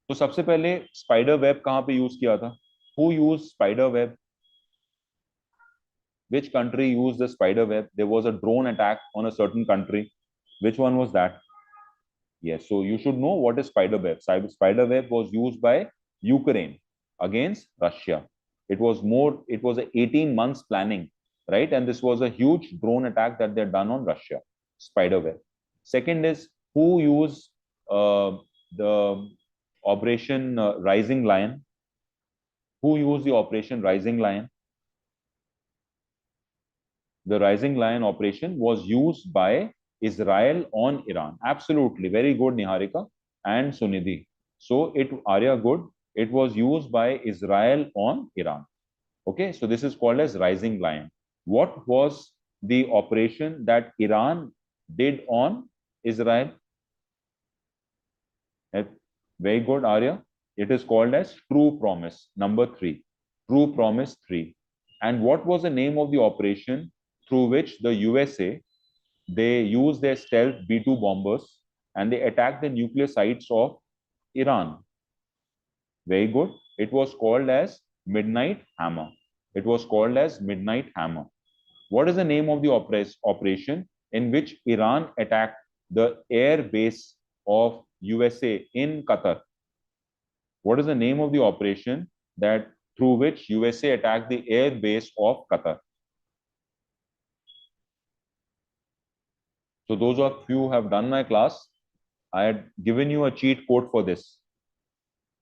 तो सबसे पहले spider web कहाँ पे use किया था? Who used spider web? Which country used the spider web? There was a drone attack on a certain country. Which one was that? Yes, so you should know what is spider web. Spider web was used by Ukraine against Russia. It was an 18 months planning, right? And this was a huge drone attack that they've done on Russia. Spider web. Second is, who used the Operation Rising Lion? Who used the Operation Rising Lion? The Rising Lion operation was used by Israel on Iran. Absolutely. Very good, Niharika and Sunidhi. So Arya good. It was used by Israel on Iran. Okay, so this is called as rising lion. What was the operation that Iran did on Israel? Very good, Arya. It is called as True Promise, number 3. True Promise 3. And what was the name of the operation through which the USA, they used their stealth B-2 bombers and they attacked the nuclear sites of Iran? Very good. It was called as Midnight Hammer. It was called as Midnight Hammer. What is the name of the operation in which Iran attacked the air base of USA in Qatar? What is the name of the operation that through which USA attacked the air base of Qatar? So those of you who have done my class, I had given you a cheat code for this.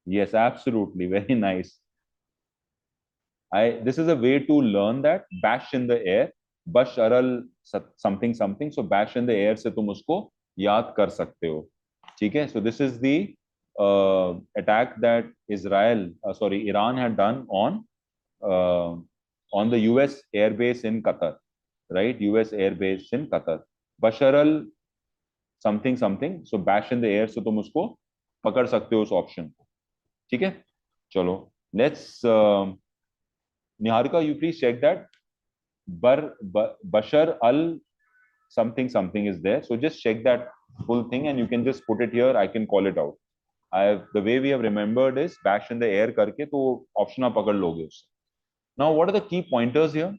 Yes, absolutely. Very nice. This is a way to learn that bash in the air, bash aral something something. So bash in the air से तुम उसको याद कर सकते हो. ठीक है? So this is the attack that Iran had done on the US airbase in Qatar, right? US airbase in Qatar. Bashar al something something. So bash in the air से तुम उसको पकड़ सकते हो उस ऑप्शन को. ठीक है? चलो. Let's Niharika, you please check that Bashar al something something is there. So just check that full thing and you can just put it here. I can call it out. The way we have remembered is bash in the air करके तो option आप पकड़ लोगे उससे. Now, what are the key pointers here?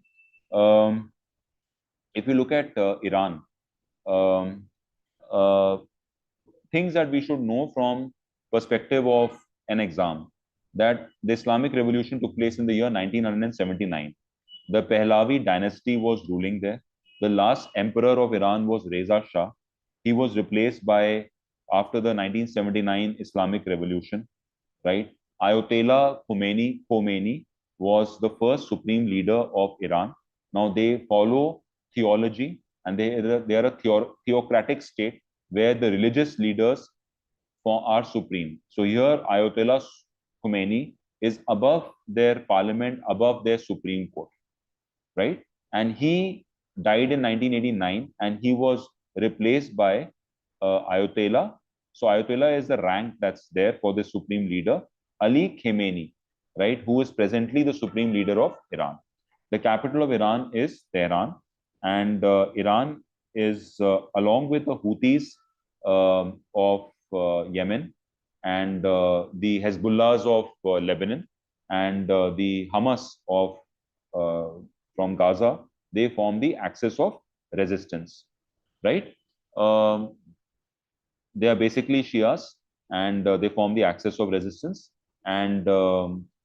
If you look at Iran, um, uh, things that we should know from perspective of an exam, that the Islamic Revolution took place in the year 1979. The Pahlavi dynasty was ruling there. The last emperor of Iran was Reza Shah. He was replaced by, after the 1979 Islamic Revolution, right? Ayatollah Khomeini was the first supreme leader of Iran. Now they follow theology and they are a theocratic state where the religious leaders are supreme. So here Ayatollah Khomeini is above their parliament, above their Supreme Court, right? And he died in 1989 and he was replaced by Ayatollah. So Ayatollah is the rank that's there for the supreme leader, Ali Khamenei, right? Who is presently the supreme leader of Iran. The capital of Iran is Tehran, and Iran is along with the Houthis of Yemen and the Hezbollahs of Lebanon and the Hamas of from Gaza, they form the axis of resistance, right? They are basically Shias and they form the axis of resistance. And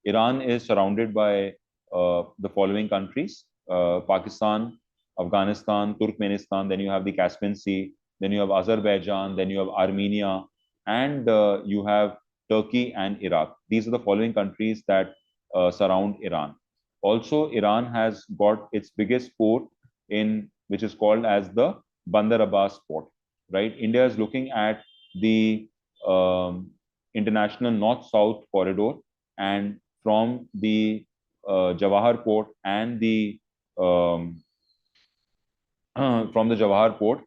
Iran is surrounded by the following countries: Pakistan, Afghanistan, Turkmenistan, then you have the Caspian Sea, then you have Azerbaijan, then you have Armenia, and you have Turkey and Iraq. These are the following countries that surround Iran. Also, Iran has got its biggest port in, which is called as the Bandar Abbas port, right? India is looking at the international north-south corridor, and from the Jawahar port and the from the Jawahar port,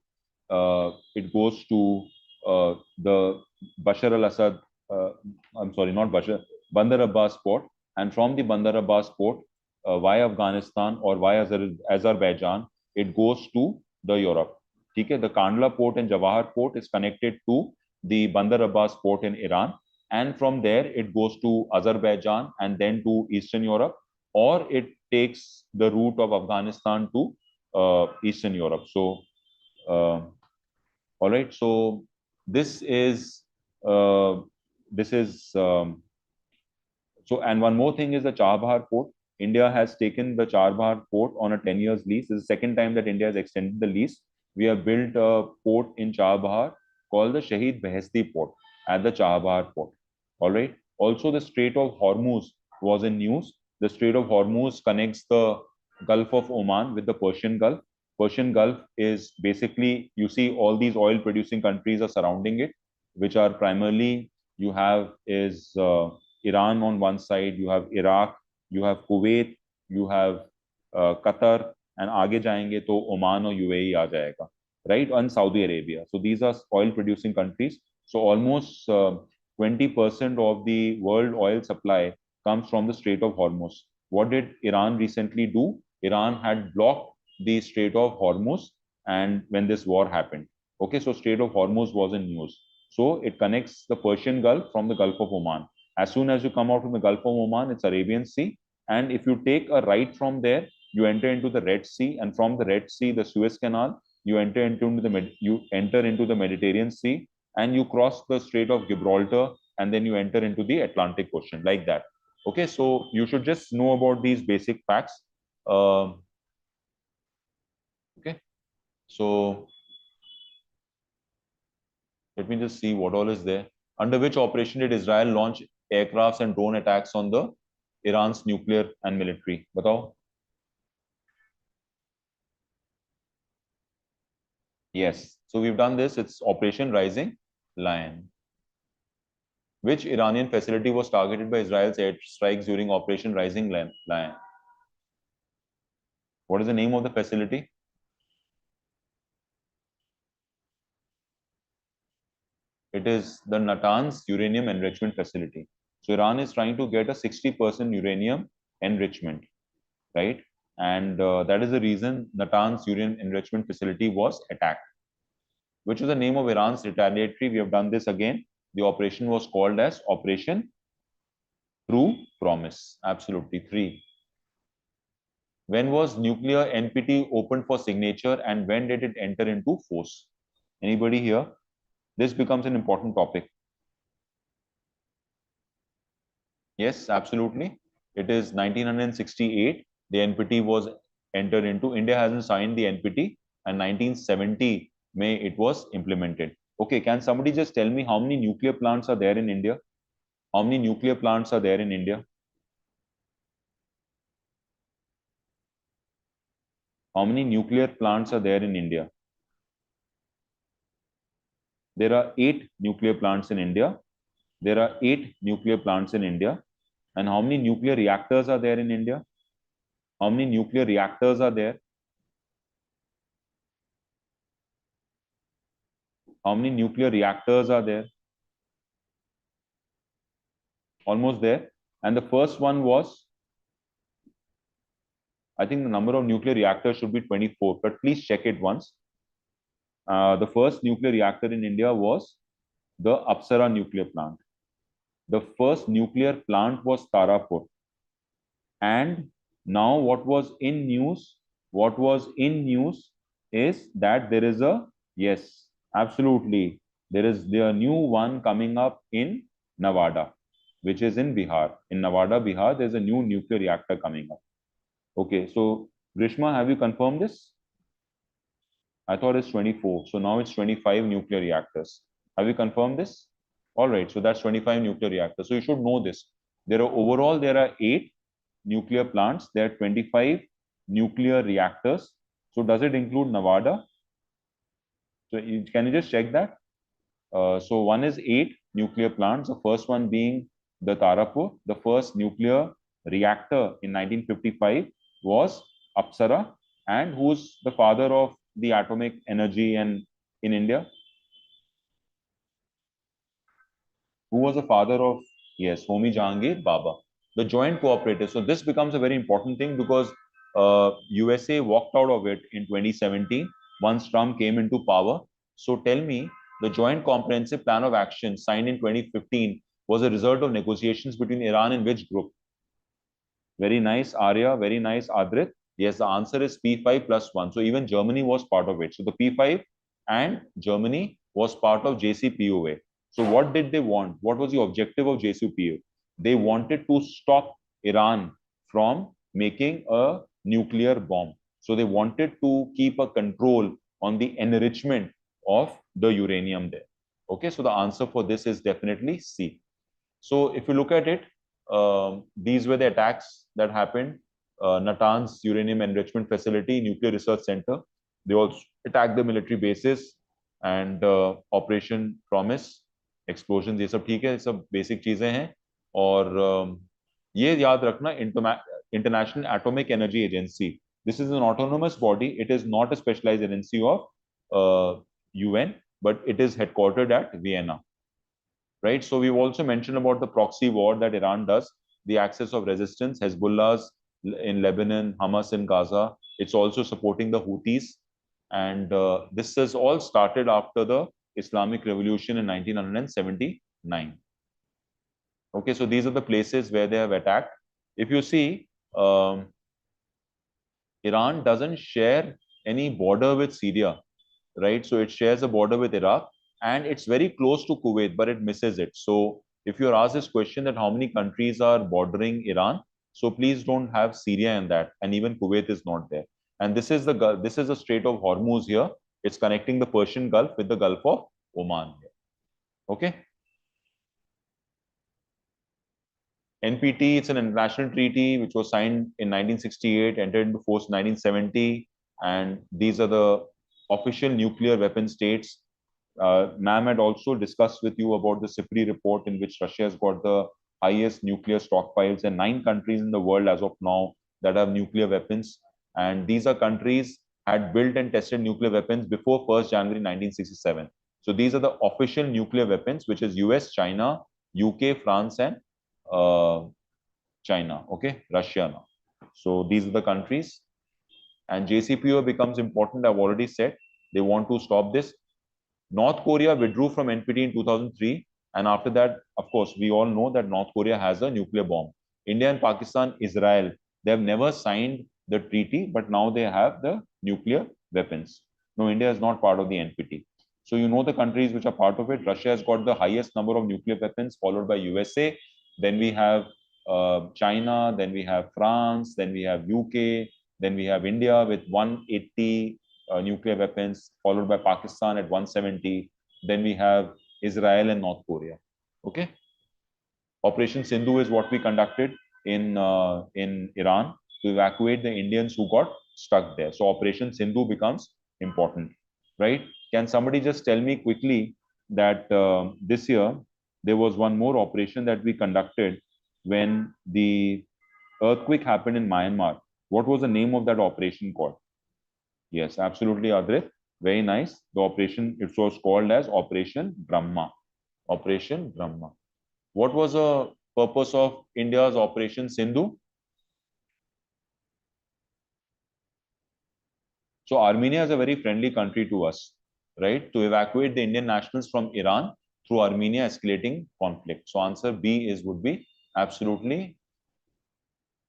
it goes to the Bashar al-Assad, I'm sorry, not Bashar, Bandar Abbas port, and from the Bandar Abbas port, via Afghanistan or via Azerbaijan, it goes to the Europe. Okay? The Kandla port and Jawahar port is connected to the Bandar Abbas port in Iran, and from there it goes to Azerbaijan and then to Eastern Europe, or it takes the route of Afghanistan to Eastern Europe. So, all right. So this is this is so, and one more thing is the Chabahar port. India has taken the Chabahar port on a 10 years lease. This is the second time that India has extended the lease. We have built a port in Chabahar called the Shahid Behesti port at the Chabahar port. All right. Also, the Strait of Hormuz was in news. The Strait of Hormuz connects the Gulf of Oman with the Persian Gulf. Persian Gulf is basically, you see all these oil producing countries are surrounding it, which are primarily, you have is Iran on one side, you have Iraq, you have Kuwait, you have Qatar, and आगे जाएंगे तो Oman और UAE आ जाएगा, right? And Saudi Arabia. So these are oil producing countries. So almost 20% of the world oil supply comes from the Strait of Hormuz. What did Iran recently do? Iran had blocked the Strait of Hormuz, and when this war happened, okay, so Strait of Hormuz was in news. So it connects the Persian Gulf from the Gulf of Oman. As soon as you come out from the Gulf of Oman, it's Arabian Sea, and if you take a right from there, you enter into the Red Sea, and from the Red Sea, the Suez Canal, you enter into the Mediterranean Sea, and you cross the Strait of Gibraltar, and then you enter into the Atlantic Ocean, like that. Okay, so you should just know about these basic facts. Okay, so let me just see what all is there. Under which operation did Israel launch aircrafts and drone attacks on the Iran's nuclear and military? Batao. Yes. So we've done this. It's Operation Rising Lion. Which Iranian facility was targeted by Israel's airstrikes during Operation Rising Lion? What is the name of the facility? It is the Natanz uranium enrichment facility. So Iran is trying to get a 60% uranium enrichment, right? And that is the reason Natanz uranium enrichment facility was attacked. Which was the name of Iran's retaliatory? We have done this again. The operation was called as Operation True Promise. Absolutely. 3. When was nuclear NPT opened for signature, and when did it enter into force? Anybody here? This becomes an important topic. Yes, absolutely. It is 1968. The NPT was entered into. India hasn't signed the NPT, and 1970 May it was implemented. Okay, can somebody just tell me how many nuclear plants are there in India? How many nuclear plants are there in India? How many nuclear plants are there in India? There are 8 nuclear plants in India. There are 8 nuclear plants in India. And how many nuclear reactors are there in India? How many nuclear reactors are there? How many nuclear reactors are there? Almost there. And the first one was, I think the number of nuclear reactors should be 24, but please check it once. The first nuclear reactor in India was the Apsara nuclear plant. The first nuclear plant was Tarapur. And now what was in news? What was in news is that there is a, yes, absolutely. There is the new one coming up in Nevada, which is in Bihar. In Nevada, Bihar, there's a new nuclear reactor coming up. Okay, so Grishma, have you confirmed this? I thought it's 24. So now it's 25 nuclear reactors. Have you confirmed this? All right, so that's 25 nuclear reactors. So you should know this. There are 8 nuclear plants. There are 25 nuclear reactors. So does it include Nevada? So can you just check that? So one is 8 nuclear plants. The first one being the Tarapur. The first nuclear reactor in 1955 was Apsara. And who's the father of the atomic energy and in India? Who was the father of, yes, Homi Jahangir Baba, the joint cooperative. So this becomes a very important thing because USA walked out of it in 2017 once Trump came into power. So tell me, the joint comprehensive plan of action signed in 2015 was a result of negotiations between Iran and which group? Very nice, Arya. Very nice, Adrit. Yes, the answer is P5 plus 1. So even Germany was part of it. So the P5 and Germany was part of JCPOA. So what did they want? What was the objective of JCPOA? They wanted to stop Iran from making a nuclear bomb. So they wanted to keep a control on the enrichment of the uranium there. Okay, so the answer for this is definitely C. So if you look at it, these were the attacks that happened. Natanz uranium enrichment facility, nuclear research center. They also attacked the military bases and Operation Promise, explosions. ये सब ठीक है, ये सब basic चीजें हैं. और ये याद रखना, International Atomic Energy Agency. This is an autonomous body. It is not a specialized agency of UN, but it is headquartered at Vienna. Right? So we've also mentioned about the proxy war that Iran does, the axis of resistance, Hezbollah's in Lebanon, Hamas in Gaza. It's also supporting the Houthis. And this has all started after the Islamic Revolution in 1979. Okay, so these are the places where they have attacked. If you see, Iran doesn't share any border with Syria, right? So it shares a border with Iraq, and it's very close to Kuwait, but it misses it. So if you're asked this question that how many countries are bordering Iran, so please don't have Syria in that, and even Kuwait is not there. And this is the Strait of Hormuz here. It's connecting the Persian Gulf with the Gulf of Oman here. Okay. NPT, it's an international treaty which was signed in 1968, entered into force 1970, and these are the official nuclear weapon states. Ma'am had also discussed with you about the SIPRI report in which Russia has got the highest nuclear stockpiles, and 9 countries in the world as of now that have nuclear weapons. And these are countries had built and tested nuclear weapons before 1st January 1967. So these are the official nuclear weapons, which is US, China, UK, France, and China. Okay, Russia now. So these are the countries. And JCPOA becomes important. I've already said they want to stop this. North Korea withdrew from NPT in 2003, and after that, of course, we all know that North Korea has a nuclear bomb. India and Pakistan, Israel, they have never signed the treaty, but now they have the nuclear weapons. No, India is not part of the NPT. So you know the countries which are part of it. Russia has got the highest number of nuclear weapons, followed by USA. Then we have China, then we have France, then we have UK, then we have India with 180 nuclear weapons, followed by Pakistan at 170. Then we have Israel and North Korea. Okay. Operation Sindhu is what we conducted in Iran to evacuate the Indians who got stuck there. So Operation Sindhu becomes important, right? Can somebody just tell me quickly that this year there was one more operation that we conducted when the earthquake happened in Myanmar? What was the name of that operation called? Yes, absolutely, Adrit. Very nice. The operation, it was called as Operation Brahma. Operation Brahma. What was the purpose of India's Operation Sindhu? So Armenia is a very friendly country to us, right? To evacuate the Indian nationals from Iran through Armenia escalating conflict. So answer B would be absolutely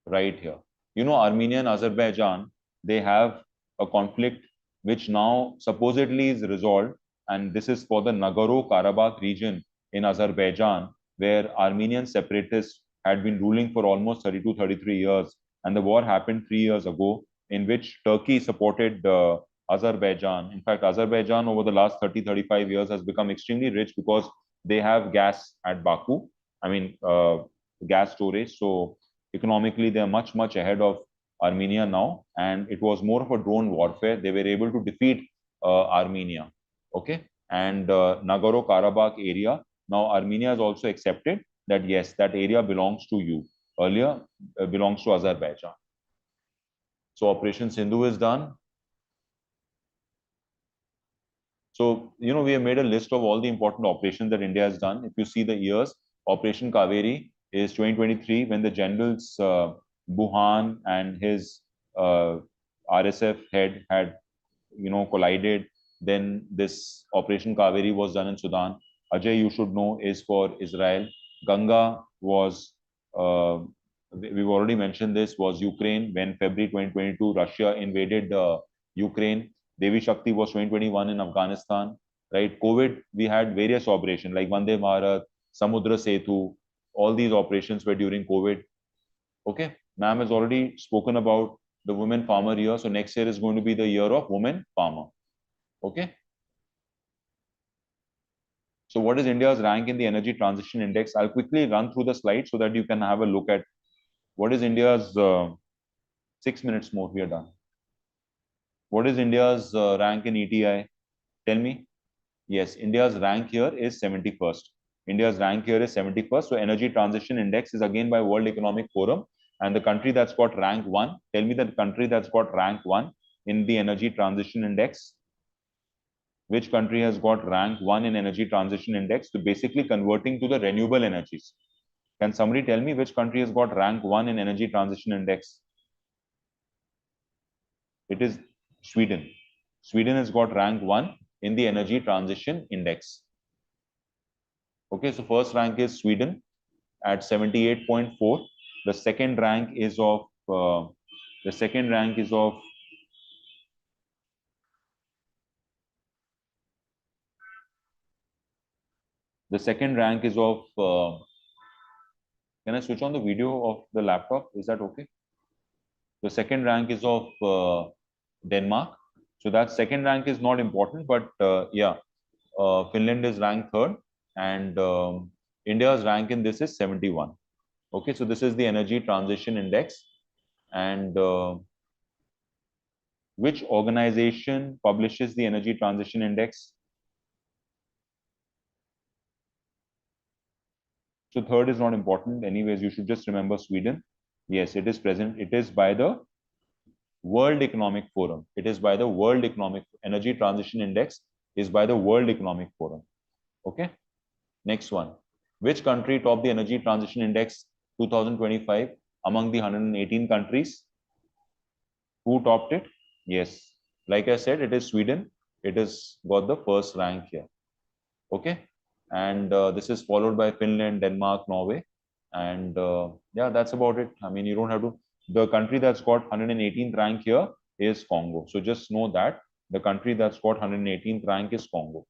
right here. You know, Armenia and Azerbaijan, they have a conflict which now supposedly is resolved, and this is for the Nagorno-Karabakh region in Azerbaijan, where Armenian separatists had been ruling for almost 32, 33 years, and the war happened 3 years ago, in which Turkey supported Azerbaijan. In fact, Azerbaijan over the last 30, 35 years has become extremely rich because they have gas at Baku. I mean, gas storage. So economically, they are much, much ahead of Armenia now, and it was more of a drone warfare. They were able to defeat Armenia. Okay, and Nagorno-Karabakh area. Now Armenia has also accepted that yes, that area belongs to you. Earlier, belongs to Azerbaijan. So Operation Sindhu is done. So, you know, we have made a list of all the important operations that India has done. If you see the years, Operation Kaveri is 2023 when the generals Buhan and his RSF head had, you know, collided. Then this Operation Kaveri was done in Sudan. Ajay, you should know, is for Israel. Ganga was, we've already mentioned this, was Ukraine when February 2022 Russia invaded Ukraine. Devi Shakti was 2021 in Afghanistan, right? COVID, we had various operations like Vande Bharat, Samudra Setu. All these operations were during COVID. Okay, ma'am has already spoken about the women farmer year. So next year is going to be the year of women farmer. Okay. So what is India's rank in the energy transition index? I'll quickly run through the slide so that you can have a look at what is India's 6 minutes more. We are done. What is India's rank in ETI? Tell me. Yes, India's rank here is 71st. India's rank here is 71st. So energy transition index is again by World Economic Forum. And the country that's got rank 1, tell me the country that's got rank 1 in the energy transition index. Which country has got rank 1 in energy transition index? So basically converting to the renewable energies. Can somebody tell me which country has got rank 1 in energy transition index? It is Sweden. Sweden has got rank 1 in the energy transition index. Okay, so first rank is Sweden at 78.4. The second rank is of the second rank is of the second rank is of can I switch on the video of the laptop? Is that okay? The second rank is of Denmark. So that second rank is not important, but yeah, Finland is ranked third, and India's rank in this is 71. Okay, so this is the energy transition index, and which organization publishes the energy transition index? So third is not important. Anyways, you should just remember Sweden. Yes, it is present. It is by the World Economic Forum. It is by the World Economic Energy Transition Index is by the World Economic Forum. Okay. Next one. Which country topped the Energy Transition Index 2025 among the 118 countries? Who topped it? Yes. Like I said, it is Sweden. It has got the first rank here. Okay. And this is followed by Finland, Denmark, Norway. And yeah, that's about it. I mean, you don't have to. The country that's got 118th rank here is Congo. So just know that the country that's got 118th rank is Congo.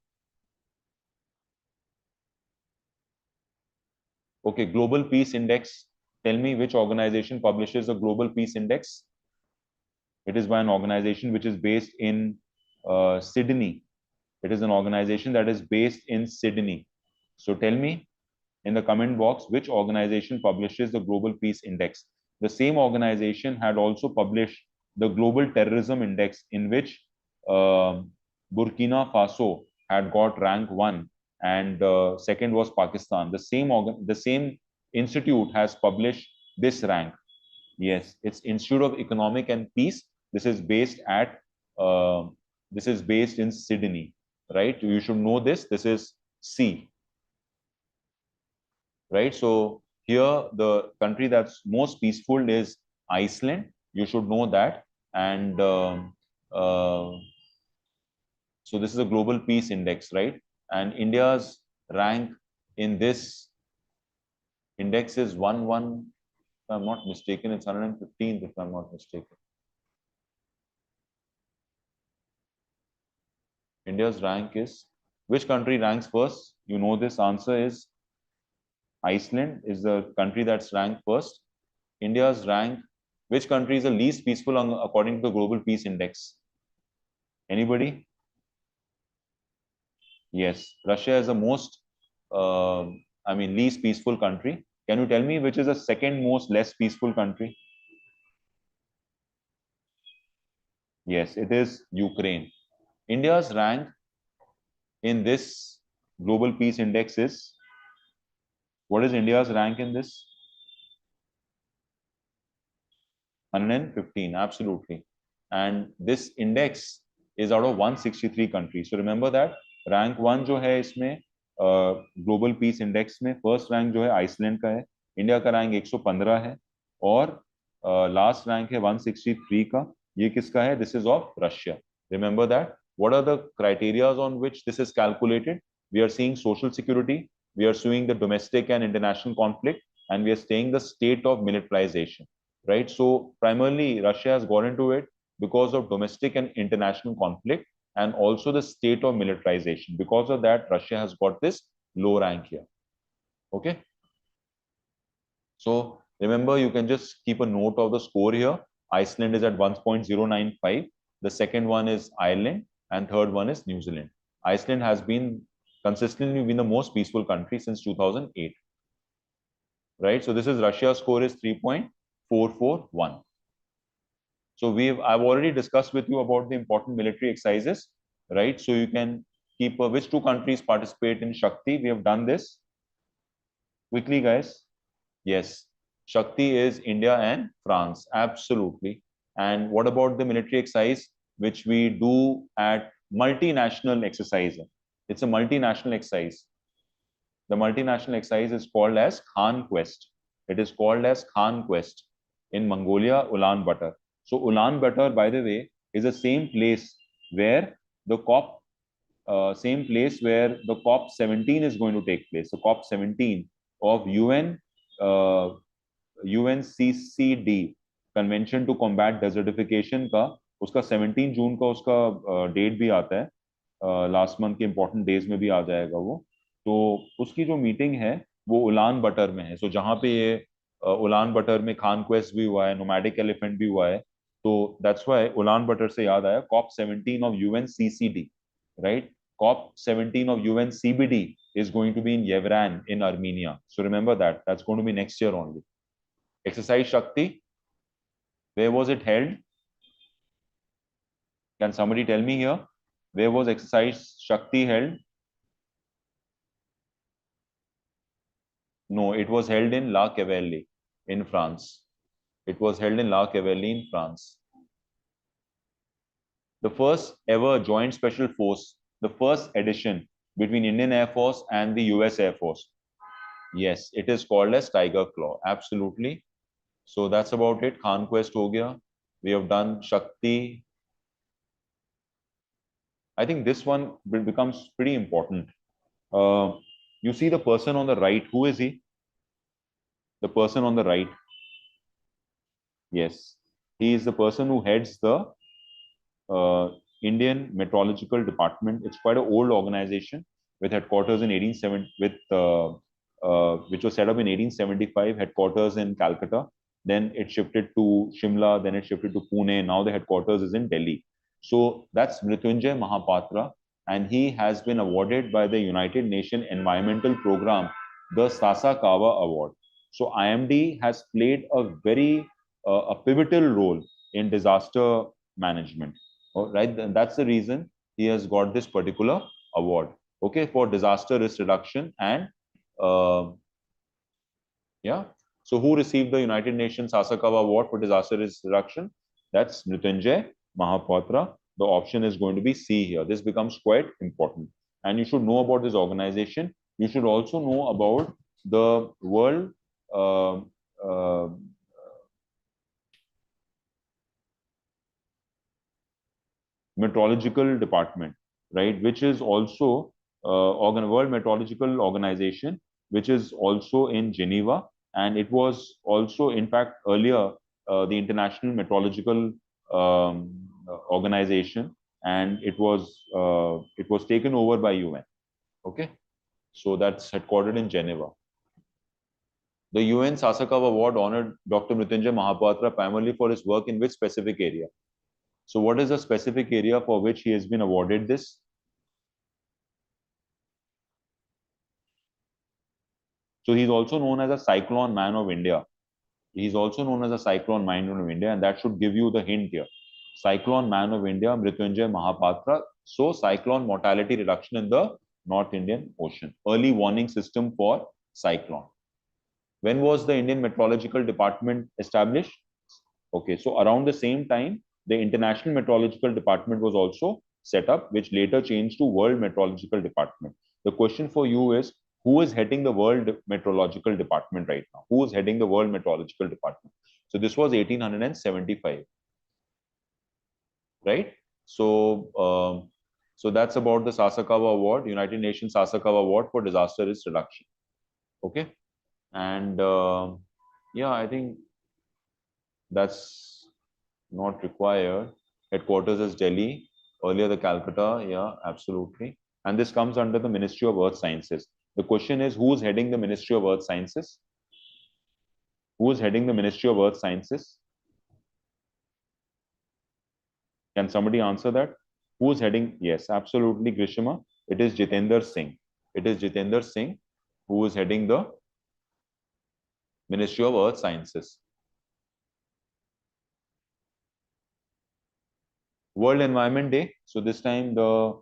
Okay, Global Peace Index. Tell me which organization publishes the Global Peace Index. It is by an organization which is based in Sydney. It is an organization that is based in Sydney. So tell me in the comment box which organization publishes the Global Peace Index. The same organization had also published the Global Terrorism Index, in which Burkina Faso had got rank 1, and second was Pakistan. The same institute has published this rank. Yes, it's Institute of Economic and Peace. This is based at this is based in Sydney, right? You should know this. This is C, right? So here the country that's most peaceful is Iceland. You should know that. And so this is a global peace index, right? And India's rank in this index is 1-1. If I'm not mistaken, it's 115th, if I'm not mistaken. India's rank is, which country ranks first? You know this answer is Iceland is the country that's ranked first. India's rank, which country is the least peaceful according to the Global Peace Index? Anybody? Yes, Russia is the most, least peaceful country. Can you tell me which is the second most less peaceful country? Yes, it is Ukraine. India's rank in this Global Peace Index is, what is India's rank in this? 115, absolutely. And this index is out of 163 countries. So remember that rank 1 जो है इसमें global peace index में first rank जो है Iceland का है, India का rank 115 है, और लास्ट रैंक है 163 का. ये किसका है? This is of Russia. Remember that. What are the criteria on which this is calculated? We are seeing social security, we are seeing the domestic and international conflict, and we are saying the state of militarization, right? So primarily Russia has got into it because of domestic and international conflict, and also the state of militarization. Because of that, Russia has got this low rank here. Okay. So remember, you can just keep a note of the score here. Iceland is at 1.095. The second one is Ireland, and third one is New Zealand. Iceland has been consistently been the most peaceful country since 2008. Right? So this is Russia's score is 3.441. So I've already discussed with you about the important military exercises, right? So you can keep which two countries participate in Shakti. We have done this quickly, guys. Yes, Shakti is India and France. Absolutely. And what about the military exercise, which we do at multinational exercise? It's a multinational exercise. The multinational exercise is called as Khan Quest. It is called as Khan Quest in Mongolia, Ulaanbaatar. So Ulaanbaatar, by the way, is the same place where the same place where the COP 17 is going to take place. So COP 17 of UNCCD, convention to combat desertification का, उसका 17 जून का उसका date भी आता है, last month के important days में भी आ जाएगा वो। तो उसकी जो मीटिंग है वो उलान बटर में है। सो जहाँ पे ये उलान बटर में खान क्वेस्ट भी हुआ है, नोमैडिक एलिफेंट भी हुआ है, तो दैट्स व्हाई उलान बटर से याद आया COP 17 of UNCCD, right? COP 17 of UNCBD is going to be in Yerevan in Armenia. So remember that. That's going to be next year only. Exercise Shakti, where was it held? Can somebody tell me here? Where was Exercise Shakti held? No, it was held in La Cavalier in France. It was held in La Cavalier in France. The first ever joint special force, the first edition between Indian Air Force and the US Air Force. Yes, it is called as Tiger Claw. Absolutely. So that's about it. Conquest ho gaya. We have done Shakti. I think this one becomes pretty important. You see the person on the right. Who is he? The person on the right. Yes, he is the person who heads the Indian Meteorological Department. It's quite an old organization with headquarters in 1870, which was set up in 1875, headquarters in Calcutta. Then it shifted to Shimla, then it shifted to Pune. Now the headquarters is in Delhi. So that's Mrityunjay Mahapatra, and he has been awarded by the United Nations Environmental Program the Sasakawa Award. So IMD has played a pivotal role in disaster management. Right, that's the reason he has got this particular award. Okay, for disaster risk reduction and yeah. So who received the United Nations Sasakawa Award for disaster risk reduction? That's Mrityunjay Mahapatra. The option is going to be C here. This becomes quite important, and you should know about this organization. You should also know about the World Meteorological Department, right? Which is also World Meteorological Organization, which is also in Geneva, and it was also, in fact, earlier the International Meteorological Organization, and it was taken over by UN. Okay, so that's headquartered in Geneva. The UN Sasakawa Award honored Dr. Mrityunjay Mahapatra primarily for his work in which specific area? So what is the specific area for which he has been awarded this? So he's also known as a Cyclone Man of India. He's also known as a Cyclone Man of India, and that should give you the hint here. Cyclone Man of India, Mrityunjay Mahapatra. So cyclone mortality reduction in the North Indian Ocean. Early warning system for cyclone. When was the Indian Meteorological Department established? Okay, so around the same time, the International Meteorological Department was also set up, which later changed to World Meteorological Department. The question for you is, who is heading the World Meteorological Department right now? Who is heading the World Meteorological Department? So this was 1875, right? So that's about the Sasakawa Award, United Nations Sasakawa Award for disaster risk reduction. Okay, and yeah, I think that's not required. Headquarters is Delhi, earlier the Calcutta. Yeah, absolutely. And this comes under the Ministry of Earth Sciences. The question is, who's heading the Ministry of Earth Sciences? Who is heading the Ministry of Earth Sciences? Can somebody answer that? Who's heading? Yes, absolutely, Grishma. It is Jitendra Singh. It is Jitendra Singh who is heading the Ministry of Earth Sciences. World Environment Day. So this time the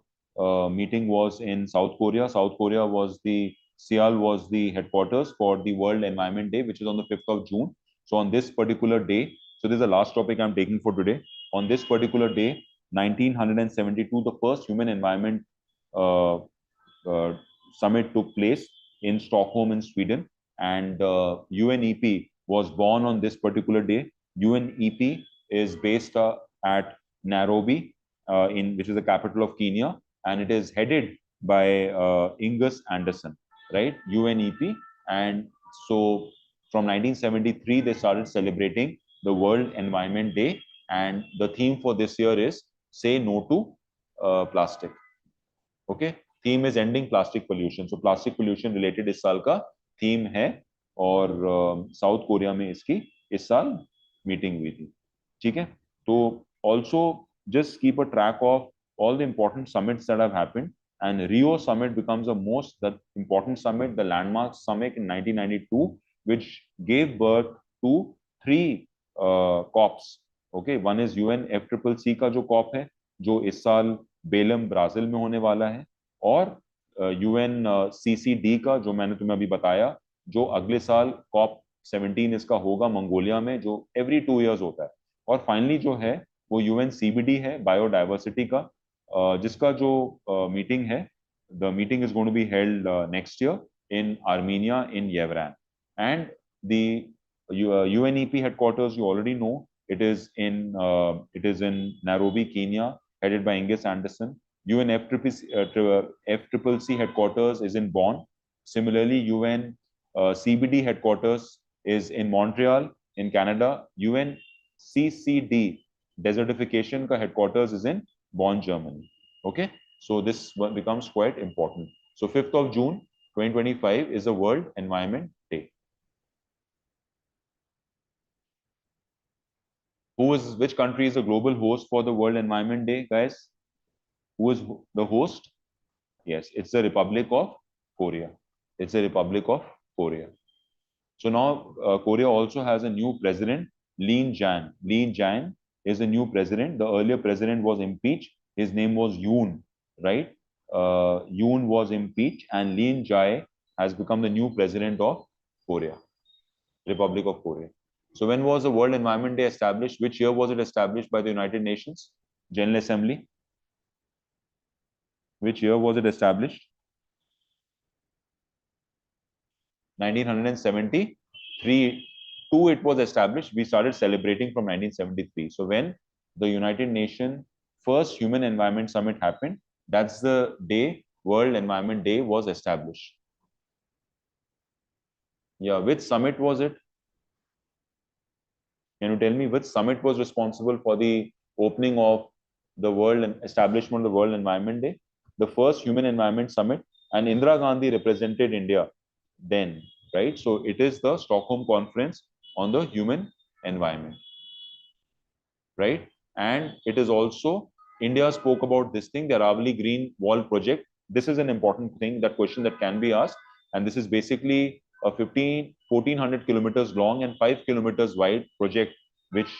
meeting was in South Korea. South Korea was the Sial was the headquarters for the World Environment Day, which is on the 5th of June. So on this particular day, so this is the last topic I'm taking for today. On this particular day, 1972, the first human environment uh, summit took place in Stockholm in Sweden, and UNEP was born on this particular day. UNEP is based at Nairobi, which is the capital of Kenya, and it is headed by Ingus Anderson, right? UNEP, and so from 1973 they started celebrating the World Environment Day, and the theme for this year is "Say No to Plastic." Okay, theme is ending plastic pollution. So plastic pollution related इस साल का theme है, और south Korea में इसकी इस साल meeting हुई थी. ठीक है, तो also just keep a track of all the important summits that have happened, and Rio summit becomes the important summit, the landmark summit in 1992, which gave birth to three COPs. Okay, one is UNFCCC का जो COP है, जो इस साल Belum Brazil में होने वाला है, और UNCCD का जो मैंने तुम्हें अभी बताया, जो अगले साल COP17 इसका होगा मंगोलिया में, जो एवरी 2 years होता है. और फाइनली जो है वो UNCBD है, बायोडाइवर्सिटी का, जिसका जो मीटिंग है, the meeting is going to be held next year in Armenia in Yerevan. And the UNEP headquarters, you already know, it is in Nairobi, Kenya, headed by Ingus Anderson. UNFCCC headquarters is in Bonn. Similarly, UNCBD headquarters is in Montreal in Canada. UNCCD desertification ka headquarters is in Bonn, Germany. Okay, so this one becomes quite important. So 5th of June 2025 is the World Environment Day. Which country is the global host for the World Environment Day, guys? Who is the host? Yes, it's the Republic of Korea. It's the Republic of Korea. So now Korea also has a new president, Lee Jae. Lee Jae is the new president. The earlier president was impeached. His name was Yoon, right? Yoon was impeached, and Lee Jae has become the new president of Korea, Republic of Korea. So when was the World Environment Day established? Which year was it established by the United Nations General Assembly? Which year was it established? 1973. It was established. We started celebrating from 1973. So when the United Nations first Human Environment Summit happened, that's the day World Environment Day was established. Yeah, which summit was it? Can you tell me which summit was responsible for the opening of the world and establishment of the World Environment Day? The first Human Environment Summit, and Indira Gandhi represented India then, right? So it is the Stockholm Conference on the Human Environment, right? And it is also, India spoke about this thing, the Aravali Green Wall Project. This is an important thing, that question that can be asked, and this is basically a 1,400 kilometers long and 5 kilometers wide project, which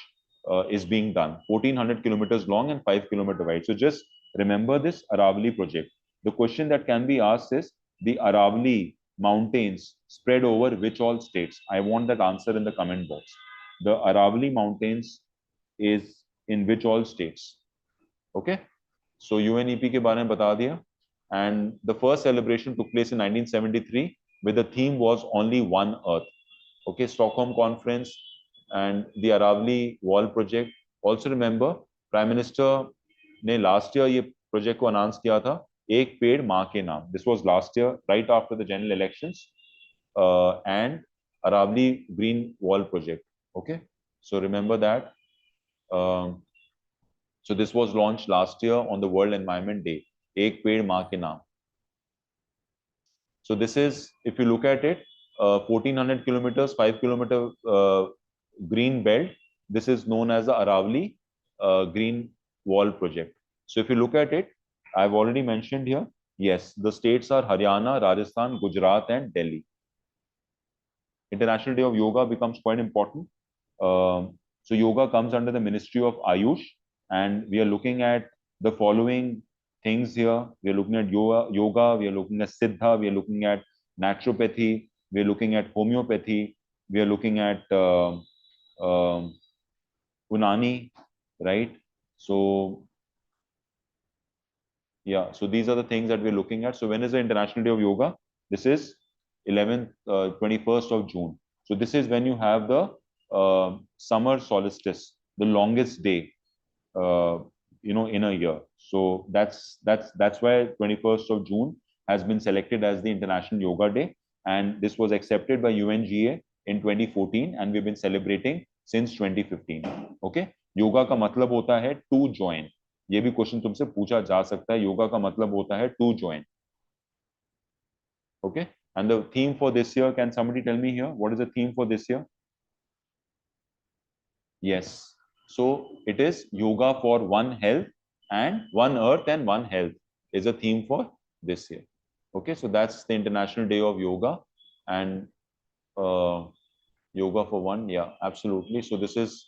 is being done. 1,400 kilometers long and 5 kilometers wide. So just remember this Aravali project. The question that can be asked is, the Aravali mountains spread over which all states? I want that answer in the comment box. The Aravali mountains is in which all states? Okay, so UNEP के बारे में बता दिया. And the first celebration took place in 1973, where the theme was Only One Earth. Okay, Stockholm Conference and the Aravali Wall Project. Also remember, Prime Minister ने last year ये project को announce किया था, एक पेड़ माँ के नाम. This was last year, right after the general elections, and Aravali Green Wall Project. Okay, so remember that. So this was launched last year on the World Environment Day. एक पेड़ माँ के नाम. So this is, if you look at it, 1,400 kilometers, 5 kilometer green belt. This is known as the Aravali Green Wall Project. So if you look at it, I've already mentioned here, yes, the states are Haryana, Rajasthan, Gujarat, and Delhi. International Day of Yoga becomes quite important. So yoga comes under the Ministry of Ayush, and we are looking at the following things here. We are looking at yoga, we are looking at Siddha, we are looking at naturopathy, we're looking at homeopathy, we are looking at Unani, right? So yeah, so these are the things that we're looking at. So when is the International Day of Yoga? This is 21st of June. So this is when you have the summer solstice, the longest day, uh, in a year. So that's why 21st of June has been selected as the International Yoga Day, and this was accepted by UNGA in 2014, and we've been celebrating since 2015. Okay, yoga का मतलब होता है to join. ये भी question तुमसे पूछा जा सकता है. योगा का मतलब होता है to join. Okay, and the theme for this year, can somebody tell me here what is the theme for this year? Yes. So it is yoga for one health, and one earth and one health is a theme for this year. Okay, so that's the International Day of Yoga, and yoga for one. Yeah, absolutely. So this is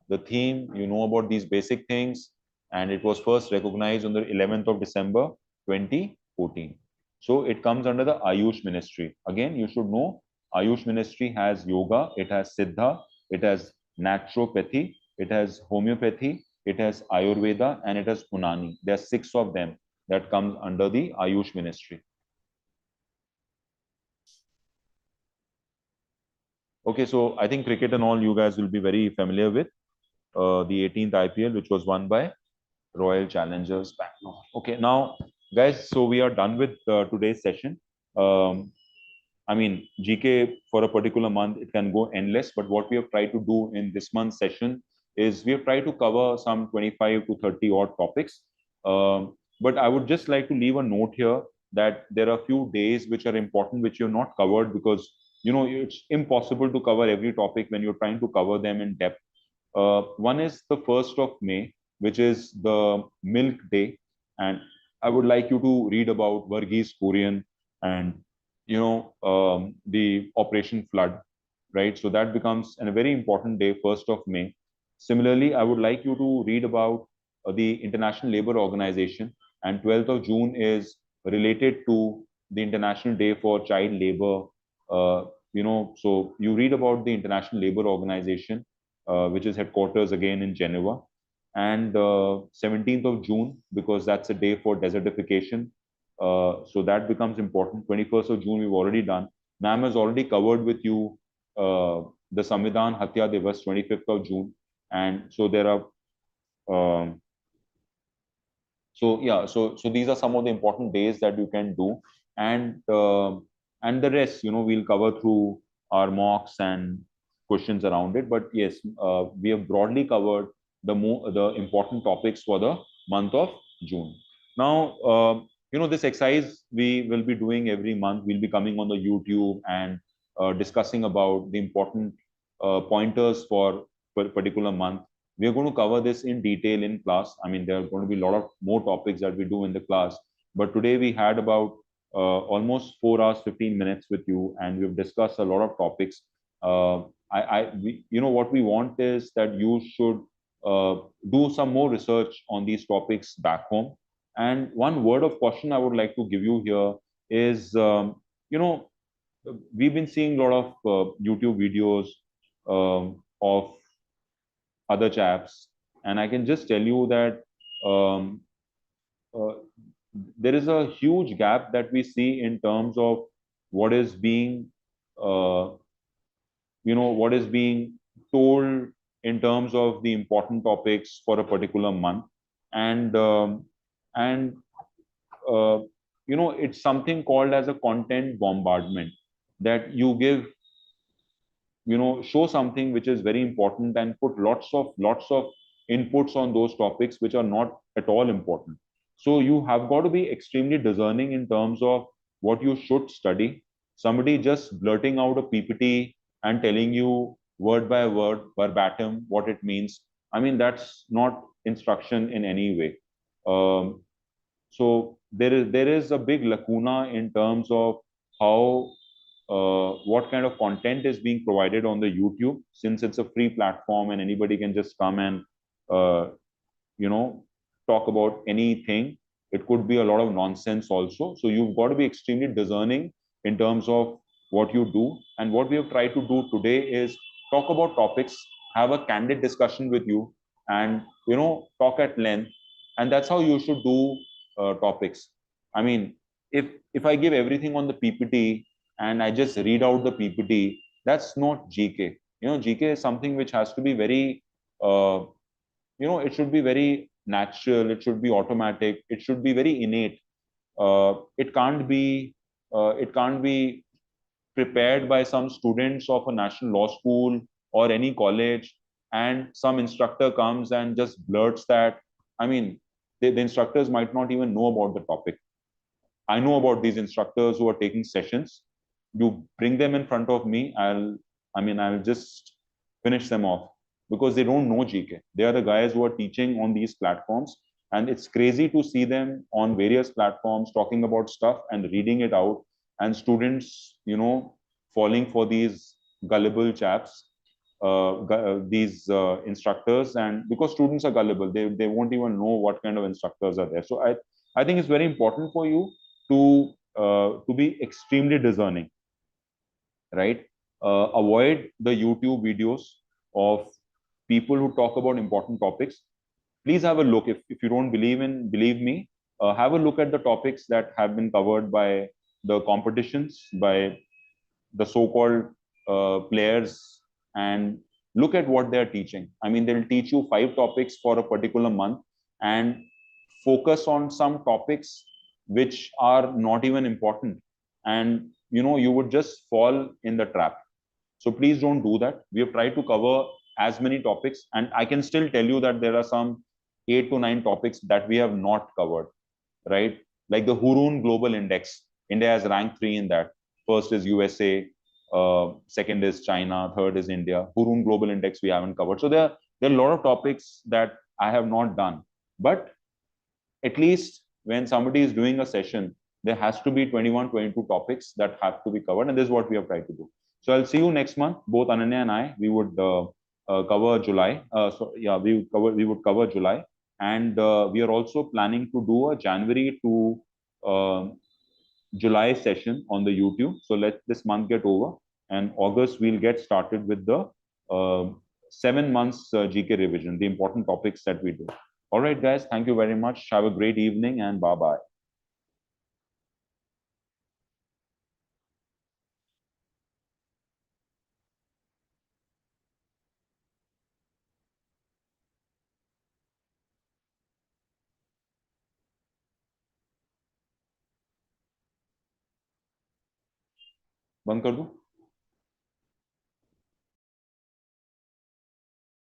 the theme. You know about these basic things, and it was first recognized on the 11th of December 2014. So it comes under the Ayush Ministry. Again, you should know Ayush Ministry has yoga, it has Siddha, it has naturopathy, it has homeopathy, it has Ayurveda, and it has Unani. There are 6 of them that comes under the Ayush Ministry. Okay, so I think cricket and all you guys will be very familiar with the 18th IPL, which was won by Royal Challengers Bangalore. Okay, now, guys, so we are done with today's session. I mean, GK for a particular month, it can go endless, but what we have tried to do in this month's session is we have tried to cover some 25 to 30 odd topics. But I would just like to leave a note here that there are a few days which are important, which you have not covered because, it's impossible to cover every topic when you're trying to cover them in depth. One is the 1st of May, which is the Milk Day. And I would like you to read about Varghese Kurian and, the Operation Flood, right? So that becomes a very important day, 1st of May. Similarly, I would like you to read about the International Labour Organization, and 12th of June is related to the International Day for Child Labour. So you read about the International Labour Organization, which is headquarters again in Geneva, and 17th of June, because that's a day for desertification. So that becomes important. 21st of June, we've already done. Ma'am has already covered with you the Samvidhan Hatya Divas, 25th of June. And so there are, so these are some of the important days that you can do. And the rest, we'll cover through our mocks and questions around it. But yes, we have broadly covered the important topics for the month of June. Now, this exercise we will be doing every month. We'll be coming on the YouTube and discussing about the important pointers for a particular month. We are going to cover this in detail in class. I mean, there are going to be a lot of more topics that we do in the class. But today we had about almost 4 hours, 15 minutes with you, and we've discussed a lot of topics. What we want is that you should do some more research on these topics back home. And one word of caution I would like to give you here is, we've been seeing a lot of YouTube videos of other chaps, and I can just tell you that um, there is a huge gap that we see in terms of what is being uh, what is being told in terms of the important topics for a particular month. And it's something called as a content bombardment, that you give, show something which is very important and put lots of inputs on those topics which are not at all important. So you have got to be extremely discerning in terms of what you should study. Somebody just blurting out a PPT and telling you word by word, verbatim, what it means, I mean, that's not instruction in any way. So there is a big lacuna in terms of how what kind of content is being provided on the YouTube, since it's a free platform and anybody can just come and uh, talk about anything. It could be a lot of nonsense also. So you've got to be extremely discerning in terms of what you do. And what we have tried to do today is talk about topics, have a candid discussion with you, and talk at length. And that's how you should do topics. I mean, if I give everything on the PPT and I just read out the PPT, that's not GK. GK is something which has to be very, it should be very natural. It should be automatic. It should be very innate. It can't be. It can't be prepared by some students of a national law school or any college, and some instructor comes and just blurts that. I mean, the instructors might not even know about the topic. I know about these instructors who are taking sessions. You bring them in front of me, I'll just finish them off because they don't know GK. They are the guys who are teaching on these platforms, and it's crazy to see them on various platforms talking about stuff and reading it out, and students, falling for these gullible chaps, these instructors. And because students are gullible, they won't even know what kind of instructors are there. So I think it's very important for you to be extremely discerning, right? Avoid the YouTube videos of people who talk about important topics. Please have a look. If you don't believe me, have a look at the topics that have been covered by the competitions, by the so-called players, and look at what they're teaching. I mean, they'll teach you 5 topics for a particular month and focus on some topics which are not even important, and you would just fall in the trap. So please don't do that. We have tried to cover as many topics, and I can still tell you that there are some 8 to 9 topics that we have not covered, right? Like the Hurun Global Index. India has ranked 3 in that. First is USA, second is China, third is India. Hurun Global Index we haven't covered. So there are a lot of topics that I have not done. But at least when somebody is doing a session, there has to be 21, 22 topics that have to be covered. And this is what we have tried to do. So I'll see you next month. Both Ananya and I, we would cover July. We would cover July. And we are also planning to do a January to July session on the YouTube. So let this month get over. And August, we'll get started with the 7 months GK revision, the important topics that we do. All right, guys, thank you very much. Have a great evening and bye-bye. बंद कर दूं?